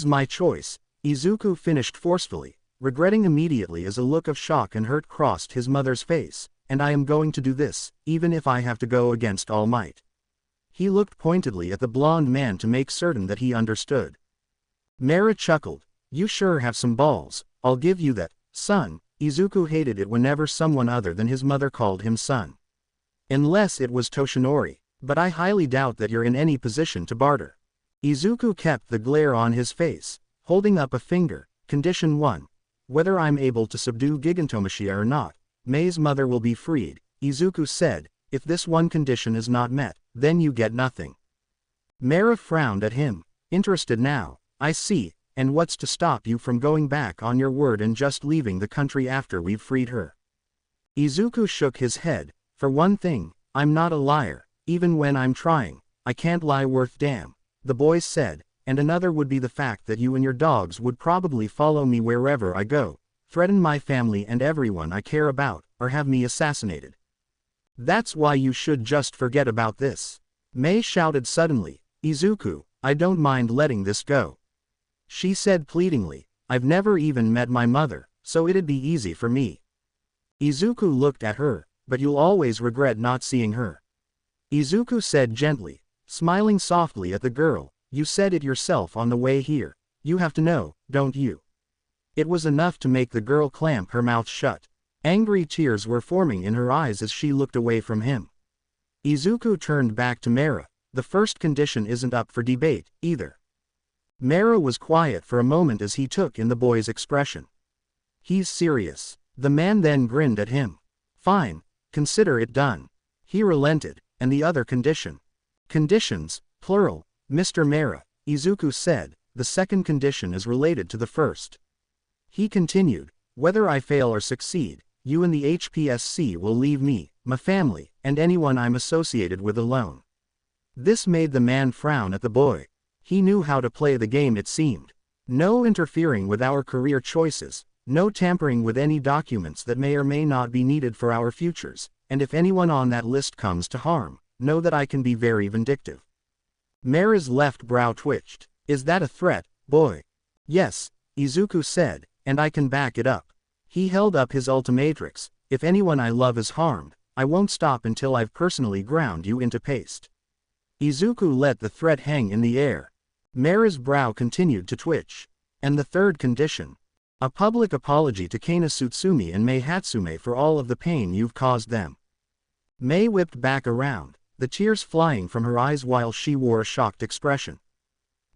my choice, Izuku finished forcefully, regretting immediately as a look of shock and hurt crossed his mother's face, and I am going to do this, even if I have to go against All Might. He looked pointedly at the blond man to make certain that he understood. Mera chuckled, you sure have some balls, I'll give you that, son. Izuku hated it whenever someone other than his mother called him son. Unless it was Toshinori, but I highly doubt that you're in any position to barter. Izuku kept the glare on his face, holding up a finger. Condition 1. Whether I'm able to subdue Gigantomachia or not, Mei's mother will be freed, Izuku said. If this one condition is not met, then you get nothing. Mera frowned at him, interested now. I see, and what's to stop you from going back on your word and just leaving the country after we've freed her? Izuku shook his head. For one thing, I'm not a liar, even when I'm trying. I can't lie worth damn, the boy said, and another would be the fact that you and your dogs would probably follow me wherever I go, threaten my family and everyone I care about, or have me assassinated. That's why you should just forget about this. Mei shouted suddenly, Izuku, I don't mind letting this go. She said pleadingly, I've never even met my mother, so it'd be easy for me. Izuku looked at her, but you'll always regret not seeing her. Izuku said gently, smiling softly at the girl, you said it yourself on the way here, you have to know, don't you? It was enough to make the girl clamp her mouth shut. Angry tears were forming in her eyes as she looked away from him. Izuku turned back to Mera. The first condition isn't up for debate, either. Mera was quiet for a moment as he took in the boy's expression. He's serious. The man then grinned at him. Fine, consider it done. He relented, and the other condition. Conditions, plural, Mr. Mera, Izuku said, the second condition is related to the first. He continued, whether I fail or succeed, you and the HPSC will leave me, my family, and anyone I'm associated with alone. This made the man frown at the boy. He knew how to play the game, it seemed. No interfering with our career choices, no tampering with any documents that may or may not be needed for our futures, and if anyone on that list comes to harm, know that I can be very vindictive. Mera's left brow twitched. Is that a threat, boy? Yes, Izuku said, and I can back it up. He held up his Ultimatrix. If anyone I love is harmed, I won't stop until I've personally ground you into paste. Izuku let the threat hang in the air. Mera's brow continued to twitch. And the third condition. A public apology to Kana Tsutsumi and Mei Hatsume for all of the pain you've caused them. Mei whipped back around, the tears flying from her eyes while she wore a shocked expression.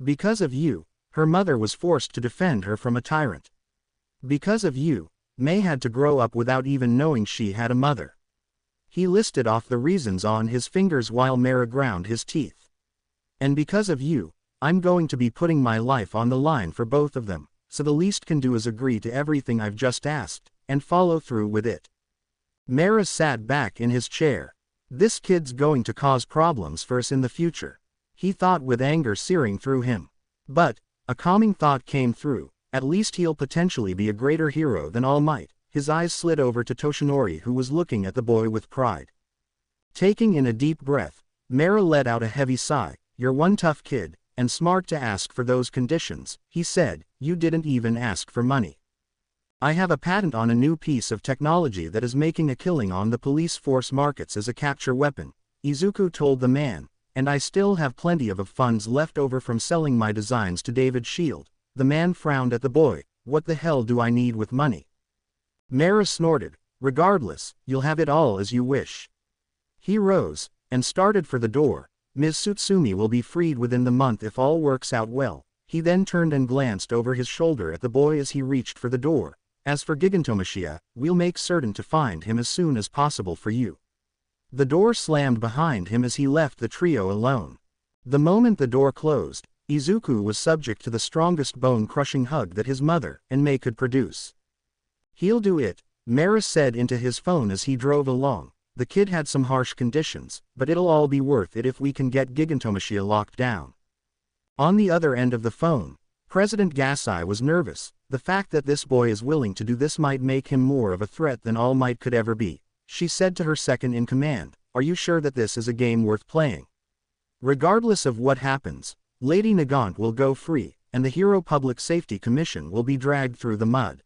Because of you, her mother was forced to defend her from a tyrant. Because of you, Mei had to grow up without even knowing she had a mother. He listed off the reasons on his fingers while Mera ground his teeth. And because of you, I'm going to be putting my life on the line for both of them, so the least can do is agree to everything I've just asked, and follow through with it. Mera sat back in his chair. This kid's going to cause problems for us in the future, he thought with anger searing through him. But, a calming thought came through, at least he'll potentially be a greater hero than All Might. His eyes slid over to Toshinori, who was looking at the boy with pride. Taking in a deep breath, Mera let out a heavy sigh. You're one tough kid, and smart to ask for those conditions, he said. You didn't even ask for money. I have a patent on a new piece of technology that is making a killing on the police force markets as a capture weapon, Izuku told the man, and I still have plenty of funds left over from selling my designs to David Shield. The man frowned at the boy. What the hell do I need with money? Mera snorted. Regardless, you'll have it all as you wish. He rose, and started for the door. Ms. Tsutsumi will be freed within the month if all works out well. He then turned and glanced over his shoulder at the boy as he reached for the door. As for Gigantomachia, we'll make certain to find him as soon as possible for you. The door slammed behind him as he left the trio alone. The moment the door closed, Izuku was subject to the strongest bone-crushing hug that his mother and Mei could produce. He'll do it, Mera said into his phone as he drove along. The kid had some harsh conditions, but it'll all be worth it if we can get Gigantomachia locked down. On the other end of the phone, President Gasai was nervous. The fact that this boy is willing to do this might make him more of a threat than All Might could ever be. She said to her second in command, are you sure that this is a game worth playing? Regardless of what happens, Lady Nagant will go free, and the Hero Public Safety Commission will be dragged through the mud.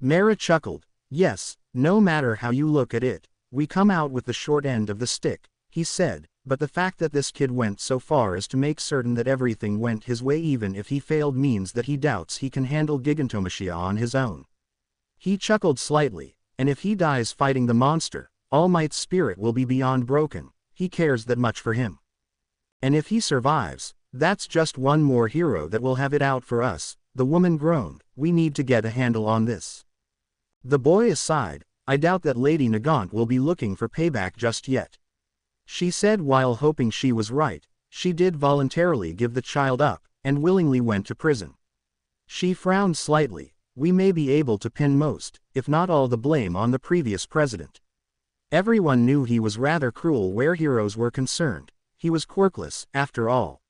Mera chuckled. Yes, no matter how you look at it, we come out with the short end of the stick, he said, but the fact that this kid went so far as to make certain that everything went his way even if he failed means that he doubts he can handle Gigantomachia on his own. He chuckled slightly, and if he dies fighting the monster, All Might's spirit will be beyond broken. He cares that much for him. And if he survives, that's just one more hero that will have it out for us, the woman groaned. We need to get a handle on this. The boy aside, I doubt that Lady Nagant will be looking for payback just yet. She said while hoping she was right. She did voluntarily give the child up, and willingly went to prison. She frowned slightly. We may be able to pin most, if not all the blame on the previous president. Everyone knew he was rather cruel where heroes were concerned. He was quirkless, after all.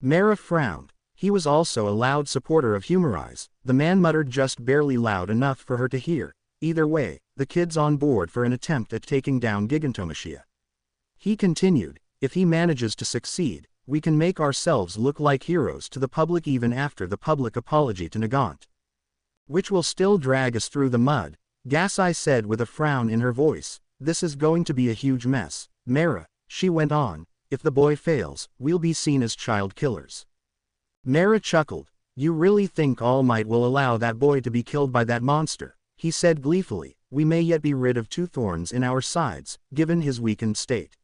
Mera frowned. He was also a loud supporter of Humorize. The man muttered just barely loud enough for her to hear. Either way, the kid's on board for an attempt at taking down Gigantomachia. He continued, if he manages to succeed, we can make ourselves look like heroes to the public even after the public apology to Nagant. Which will still drag us through the mud, Gasai said with a frown in her voice. This is going to be a huge mess, Mera, she went on. If the boy fails, we'll be seen as child killers. Mera chuckled. You really think All Might will allow that boy to be killed by that monster? He said gleefully. We may yet be rid of two thorns in our sides, given his weakened state.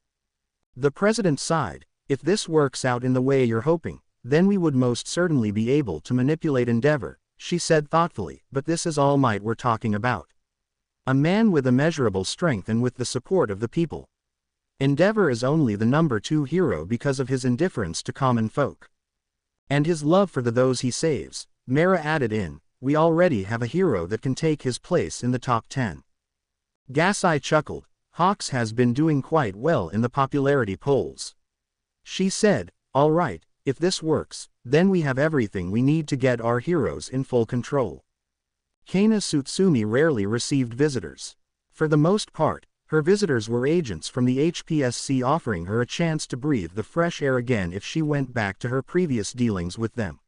The president sighed. If this works out in the way you're hoping, then we would most certainly be able to manipulate Endeavor, she said thoughtfully, but this is All Might we're talking about. A man with immeasurable strength and with the support of the people. Endeavor is only the number 2 hero because of his indifference to common folk. And his love for those he saves, Mera added in, we already have a hero that can take his place in the top 10. Gasai chuckled. Hawks has been doing quite well in the popularity polls. She said, all right, if this works, then we have everything we need to get our heroes in full control. Kana Tsutsumi rarely received visitors. For the most part, Her visitors were agents from the HPSC offering her a chance to breathe the fresh air again if she went back to her previous dealings with them.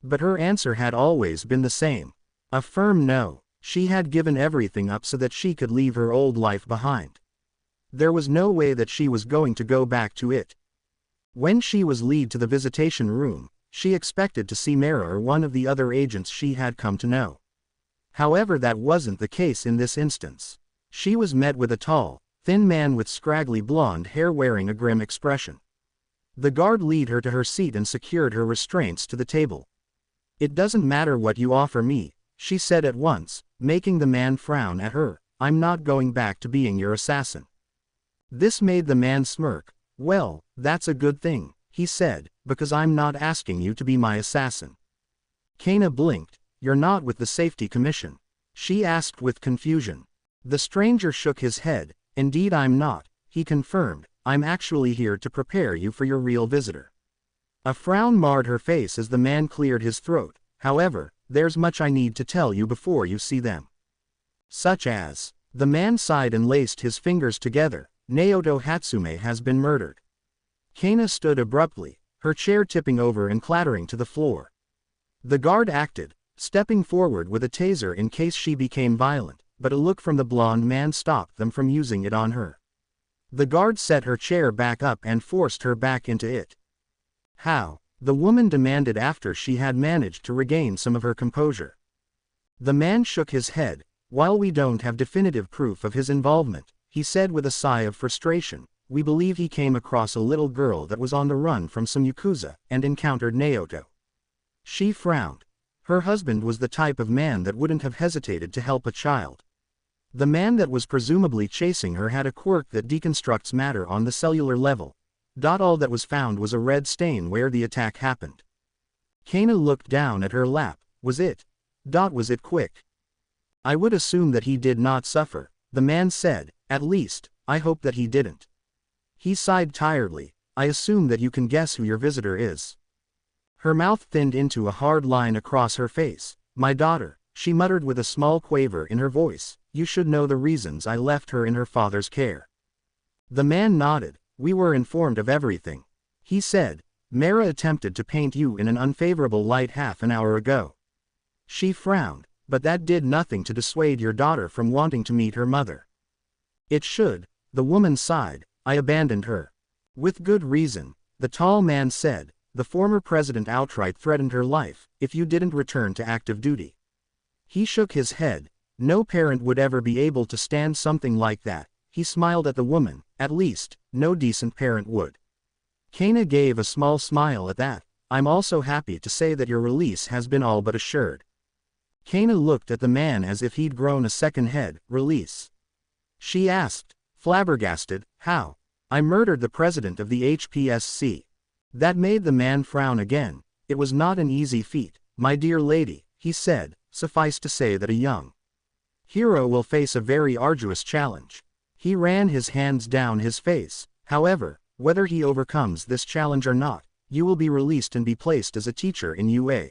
But her answer had always been the same. A firm no. She had given everything up so that she could leave her old life behind. There was no way that she was going to go back to it. When she was led to the visitation room, she expected to see Mara or one of the other agents she had come to know. However, that wasn't the case in this instance. She was met with a tall, thin man with scraggly blonde hair wearing a grim expression. The guard led her to her seat and secured her restraints to the table. "It doesn't matter what you offer me," she said at once, making the man frown at her. "I'm not going back to being your assassin." This made the man smirk. "Well, that's a good thing," he said, "because I'm not asking you to be my assassin." Kana blinked. "You're not with the Safety Commission?" she asked with confusion. The stranger shook his head. "Indeed I'm not," he confirmed. "I'm actually here to prepare you for your real visitor." A frown marred her face as the man cleared his throat. "However, there's much I need to tell you before you see them." "Such as?" The man sighed and laced his fingers together. "Naoto Hatsume has been murdered." Kana stood abruptly, her chair tipping over and clattering to the floor. The guard acted, stepping forward with a taser in case she became violent, but a look from the blonde man stopped them from using it on her. The guard set her chair back up and forced her back into it. "How?" the woman demanded after she had managed to regain some of her composure. The man shook his head. "While we don't have definitive proof of his involvement," he said with a sigh of frustration, "we believe he came across a little girl that was on the run from some Yakuza, and encountered Naoto." She frowned. Her husband was the type of man that wouldn't have hesitated to help a child. The man that was presumably chasing her had a quirk that deconstructs matter on the cellular level. All that was found was a red stain where the attack happened. Kana looked down at her lap. Was it? Was it quick? "I would assume that he did not suffer," the man said. "At least, I hope that he didn't." He sighed tiredly. "I assume that you can guess who your visitor is." Her mouth thinned into a hard line across her face. "My daughter," she muttered with a small quaver in her voice. "You should know the reasons I left her in her father's care." The man nodded. "We were informed of everything," he said. "Mara attempted to paint you in an unfavorable light half an hour ago." She frowned. "But that did nothing to dissuade your daughter from wanting to meet her mother." "It should," the woman sighed. "I abandoned her." "With good reason," the tall man said. "The former president outright threatened her life if you didn't return to active duty." He shook his head. "No parent would ever be able to stand something like that." He smiled at the woman. "At least, no decent parent would." Kana gave a small smile at that. "I'm also happy to say that your release has been all but assured." Kana looked at the man as if he'd grown a second head. "Release?" she asked, flabbergasted. "How?" "I murdered the president of the HPSC." That made the man frown again. "It was not an easy feat, my dear lady," he said. "Suffice to say that a young hero will face a very arduous challenge." He ran his hands down his face. "However, whether he overcomes this challenge or not, you will be released and be placed as a teacher in UA.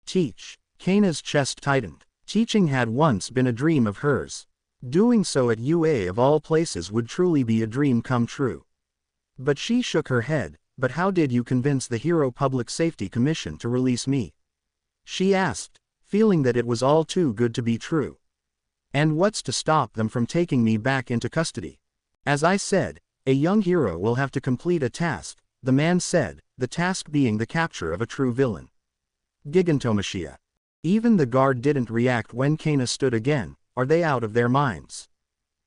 Teach." Kana's chest tightened. Teaching had once been a dream of hers. Doing so at UA of all places would truly be a dream come true. But she shook her head. "But how did you convince the Hero Public Safety Commission to release me?" she asked, feeling that it was all too good to be true. "And what's to stop them from taking me back into custody?" "As I said, a young hero will have to complete a task," the man said, "the task being the capture of a true villain." Gigantomachia. Even the guard didn't react when Kana stood again. "Are they out of their minds?"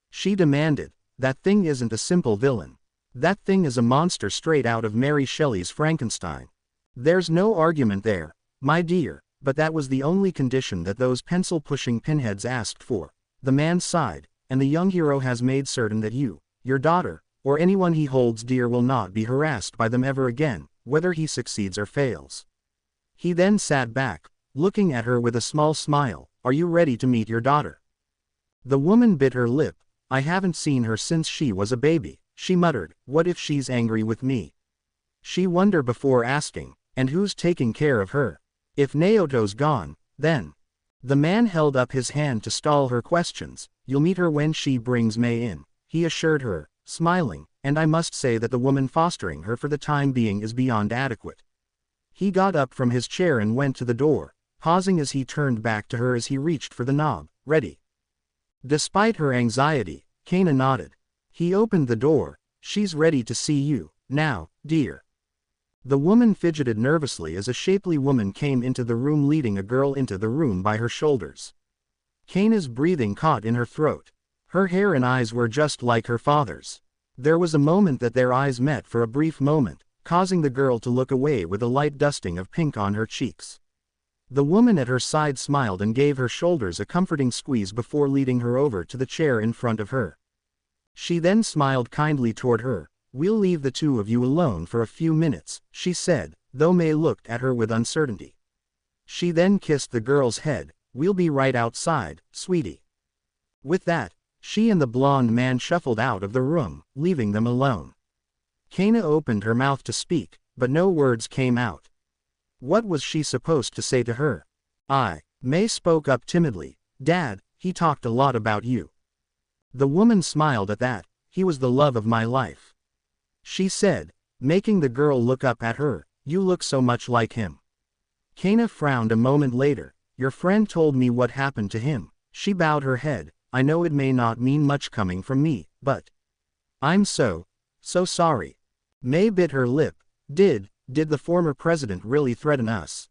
she demanded. "That thing isn't a simple villain. That thing is a monster straight out of Mary Shelley's Frankenstein. There's no argument there, my dear, but that was the only condition that those pencil-pushing pinheads asked for." The man sighed. "And the young hero has made certain that you, your daughter, or anyone he holds dear will not be harassed by them ever again, whether he succeeds or fails." He then sat back, looking at her with a small smile. "Are you ready to meet your daughter?" The woman bit her lip. "I haven't seen her since she was a baby," she muttered. "What if she's angry with me?" She wondered before asking, "And who's taking care of her?" "If Naoto's gone, then." The man held up his hand to stall her questions. "You'll meet her when she brings May in," he assured her, smiling, and I must say that the woman fostering her for the time being is beyond adequate. He got up from his chair and went to the door, pausing as he turned back to her as he reached for the knob. Ready? Despite her anxiety, Kana nodded. He opened the door. She's ready to see you, now, dear. The woman fidgeted nervously as a shapely woman came into the room leading a girl into the room by her shoulders. Kana's breathing caught in her throat. Her hair and eyes were just like her father's. There was a moment that their eyes met for a brief moment, causing the girl to look away with a light dusting of pink on her cheeks. The woman at her side smiled and gave her shoulders a comforting squeeze before leading her over to the chair in front of her. She then smiled kindly toward her. We'll leave the two of you alone for a few minutes, she said, though May looked at her with uncertainty. She then kissed the girl's head. We'll be right outside, sweetie. With that, she and the blonde man shuffled out of the room, leaving them alone. Kana opened her mouth to speak, but no words came out. What was she supposed to say to her? May spoke up timidly. Dad, he talked a lot about you. The woman smiled at that. He was the love of my life, she said, making the girl look up at her. You look so much like him. Kana frowned a moment later. Your friend told me what happened to him. She bowed her head. I know it may not mean much coming from me, but I'm so sorry. May bit her lip. Did the former president really threaten us?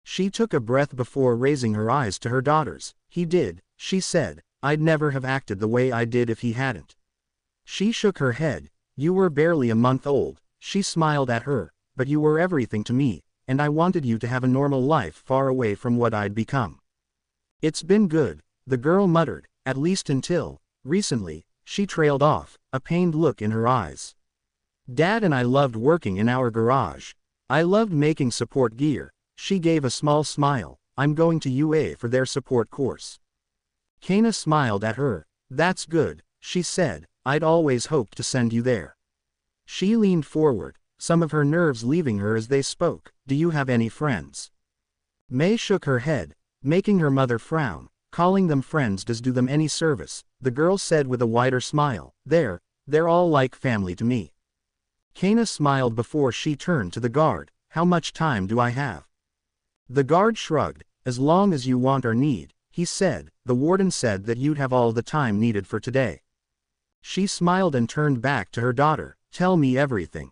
She took a breath before raising her eyes to her daughters. He did, she said. I'd never have acted the way I did if he hadn't. She shook her head. You were barely a month old, she smiled at her, but you were everything to me, and I wanted you to have a normal life far away from what I'd become. It's been good, the girl muttered, at least until recently. She trailed off, a pained look in her eyes. Dad and I loved working in our garage. I loved making support gear. She gave a small smile. I'm going to UA for their support course. Kana smiled at her. That's good, she said. I'd always hoped to send you there. She leaned forward, some of her nerves leaving her as they spoke. Do you have any friends? May shook her head, making her mother frown. Calling them friends does do them any service, the girl said with a wider smile. They're all like family to me. Kana smiled before she turned to the guard. How much time do I have? The guard shrugged. As long as you want or need, he said. The warden said that you'd have all the time needed for today. She smiled and turned back to her daughter. Tell me everything.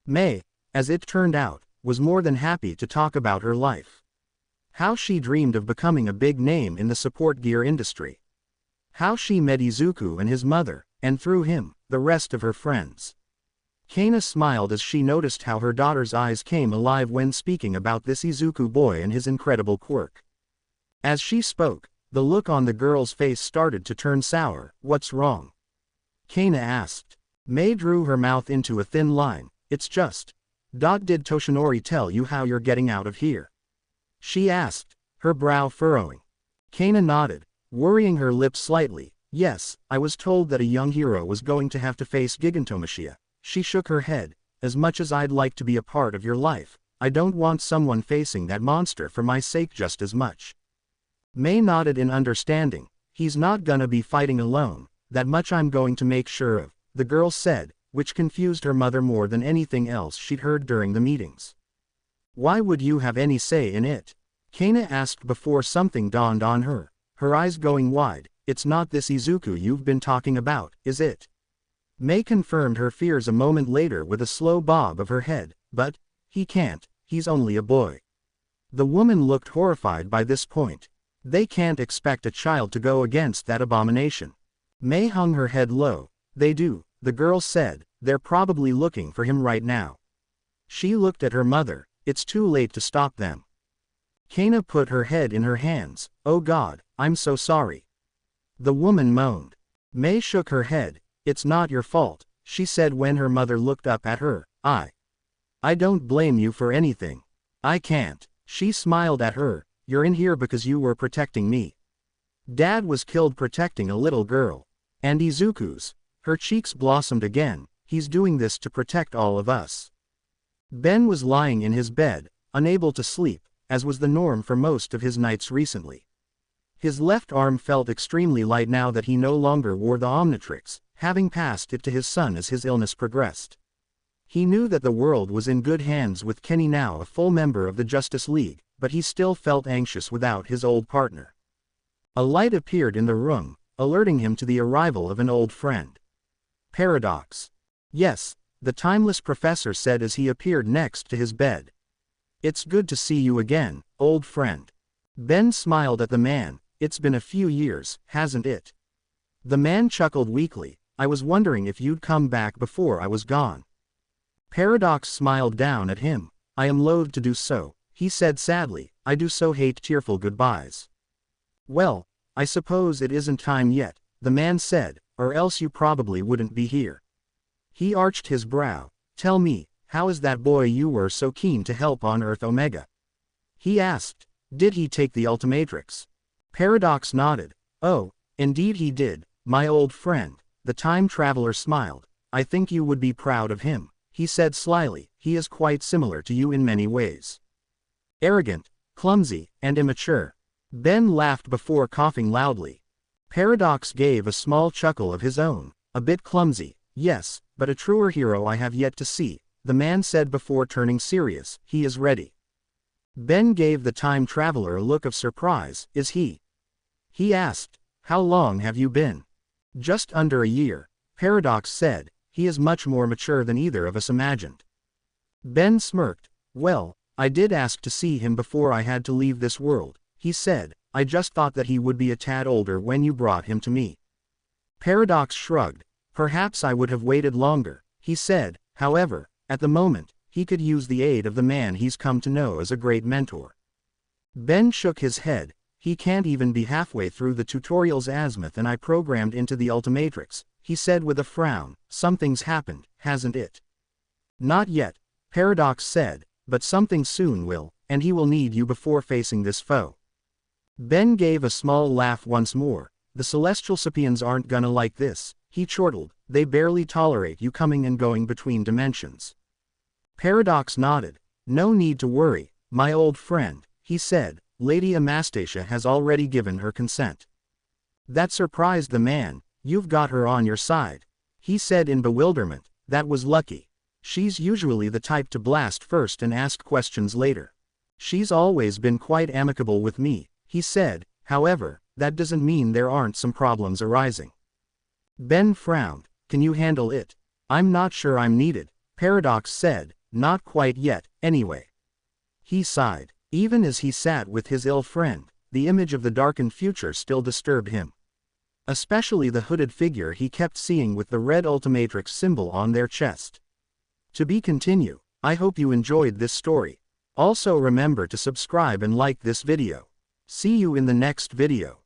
May, as it turned out, was more than happy to talk about her life. How she dreamed of becoming a big name in the support gear industry. How she met Izuku and his mother, and through him, the rest of her friends. Kana smiled as she noticed how her daughter's eyes came alive when speaking about this Izuku boy and his incredible quirk. As she spoke, the look on the girl's face started to turn sour. What's wrong? Kana asked. May drew her mouth into a thin line. It's just. Did Toshinori tell you how you're getting out of here? She asked, her brow furrowing. Kana nodded, worrying her lips slightly. Yes, I was told that a young hero was going to have to face Gigantomachia. She shook her head. As much as I'd like to be a part of your life, I don't want someone facing that monster for my sake just as much. May nodded in understanding. He's not gonna be fighting alone, that much I'm going to make sure of, the girl said, which confused her mother more than anything else she'd heard during the meetings. Why would you have any say in it? Kana asked before something dawned on her, her eyes going wide. It's not this Izuku you've been talking about, is it? May confirmed her fears a moment later with a slow bob of her head. But he can't, he's only a boy. The woman looked horrified by this point. They can't expect a child to go against that abomination. May hung her head low. They do, the girl said. They're probably looking for him right now. She looked at her mother. It's too late to stop them. Kana put her head in her hands. Oh God, I'm so sorry. The woman moaned. May shook her head. It's not your fault, she said when her mother looked up at her. I don't blame you for anything. I can't. She smiled at her. You're in here because you were protecting me. Dad was killed protecting a little girl. And Izuku's. Her cheeks blossomed again. He's doing this to protect all of us. Ben was lying in his bed, unable to sleep, as was the norm for most of his nights recently. His left arm felt extremely light now that he no longer wore the Omnitrix, having passed it to his son as his illness progressed. He knew that the world was in good hands with Kenny now a full member of the Justice League, but he still felt anxious without his old partner. A light appeared in the room, alerting him to the arrival of an old friend. Paradox. Yes, the timeless professor said as he appeared next to his bed. It's good to see you again, old friend. Ben smiled at the man. It's been a few years, hasn't it? The man chuckled weakly. I was wondering if you'd come back before I was gone. Paradox smiled down at him. I am loath to do so, he said sadly. I do so hate tearful goodbyes. Well, I suppose it isn't time yet, the man said, or else you probably wouldn't be here. He arched his brow. Tell me, how is that boy you were so keen to help on Earth Omega? He asked. Did he take the Ultimatrix? Paradox nodded. Oh, indeed he did, my old friend. The time traveler smiled. I think you would be proud of him, he said slyly. He is quite similar to you in many ways. Arrogant, clumsy, and immature. Ben laughed before coughing loudly. Paradox gave a small chuckle of his own. A bit clumsy, yes, but a truer hero I have yet to see, the man said before turning serious. He is ready. Ben gave the time traveler a look of surprise. Is he? He asked. How long have you been? Just under a year, Paradox said. He is much more mature than either of us imagined. Ben smirked. Well, I did ask to see him before I had to leave this world, he said. I just thought that he would be a tad older when you brought him to me. Paradox shrugged. Perhaps I would have waited longer, he said. However, at the moment, he could use the aid of the man he's come to know as a great mentor. Ben shook his head. He can't even be halfway through the tutorial's azimuth and I programmed into the Ultimatrix, he said with a frown. Something's happened, hasn't it? Not yet, Paradox said, but something soon will, and he will need you before facing this foe. Ben gave a small laugh once more. The Celestial Sapiens aren't gonna like this, he chortled. They barely tolerate you coming and going between dimensions. Paradox nodded. No need to worry, my old friend, he said. Lady Anastasia has already given her consent. That surprised the man. You've got her on your side, he said in bewilderment. That was lucky. She's usually the type to blast first and ask questions later. She's always been quite amicable with me, he said. However, that doesn't mean there aren't some problems arising. Ben frowned. Can you handle it? I'm not sure I'm needed, Paradox said. Not quite yet, anyway. He sighed. Even as he sat with his ill friend, the image of the darkened future still disturbed him. Especially the hooded figure he kept seeing with the red Ultimatrix symbol on their chest. To be continued. I hope you enjoyed this story. Also remember to subscribe and like this video. See you in the next video.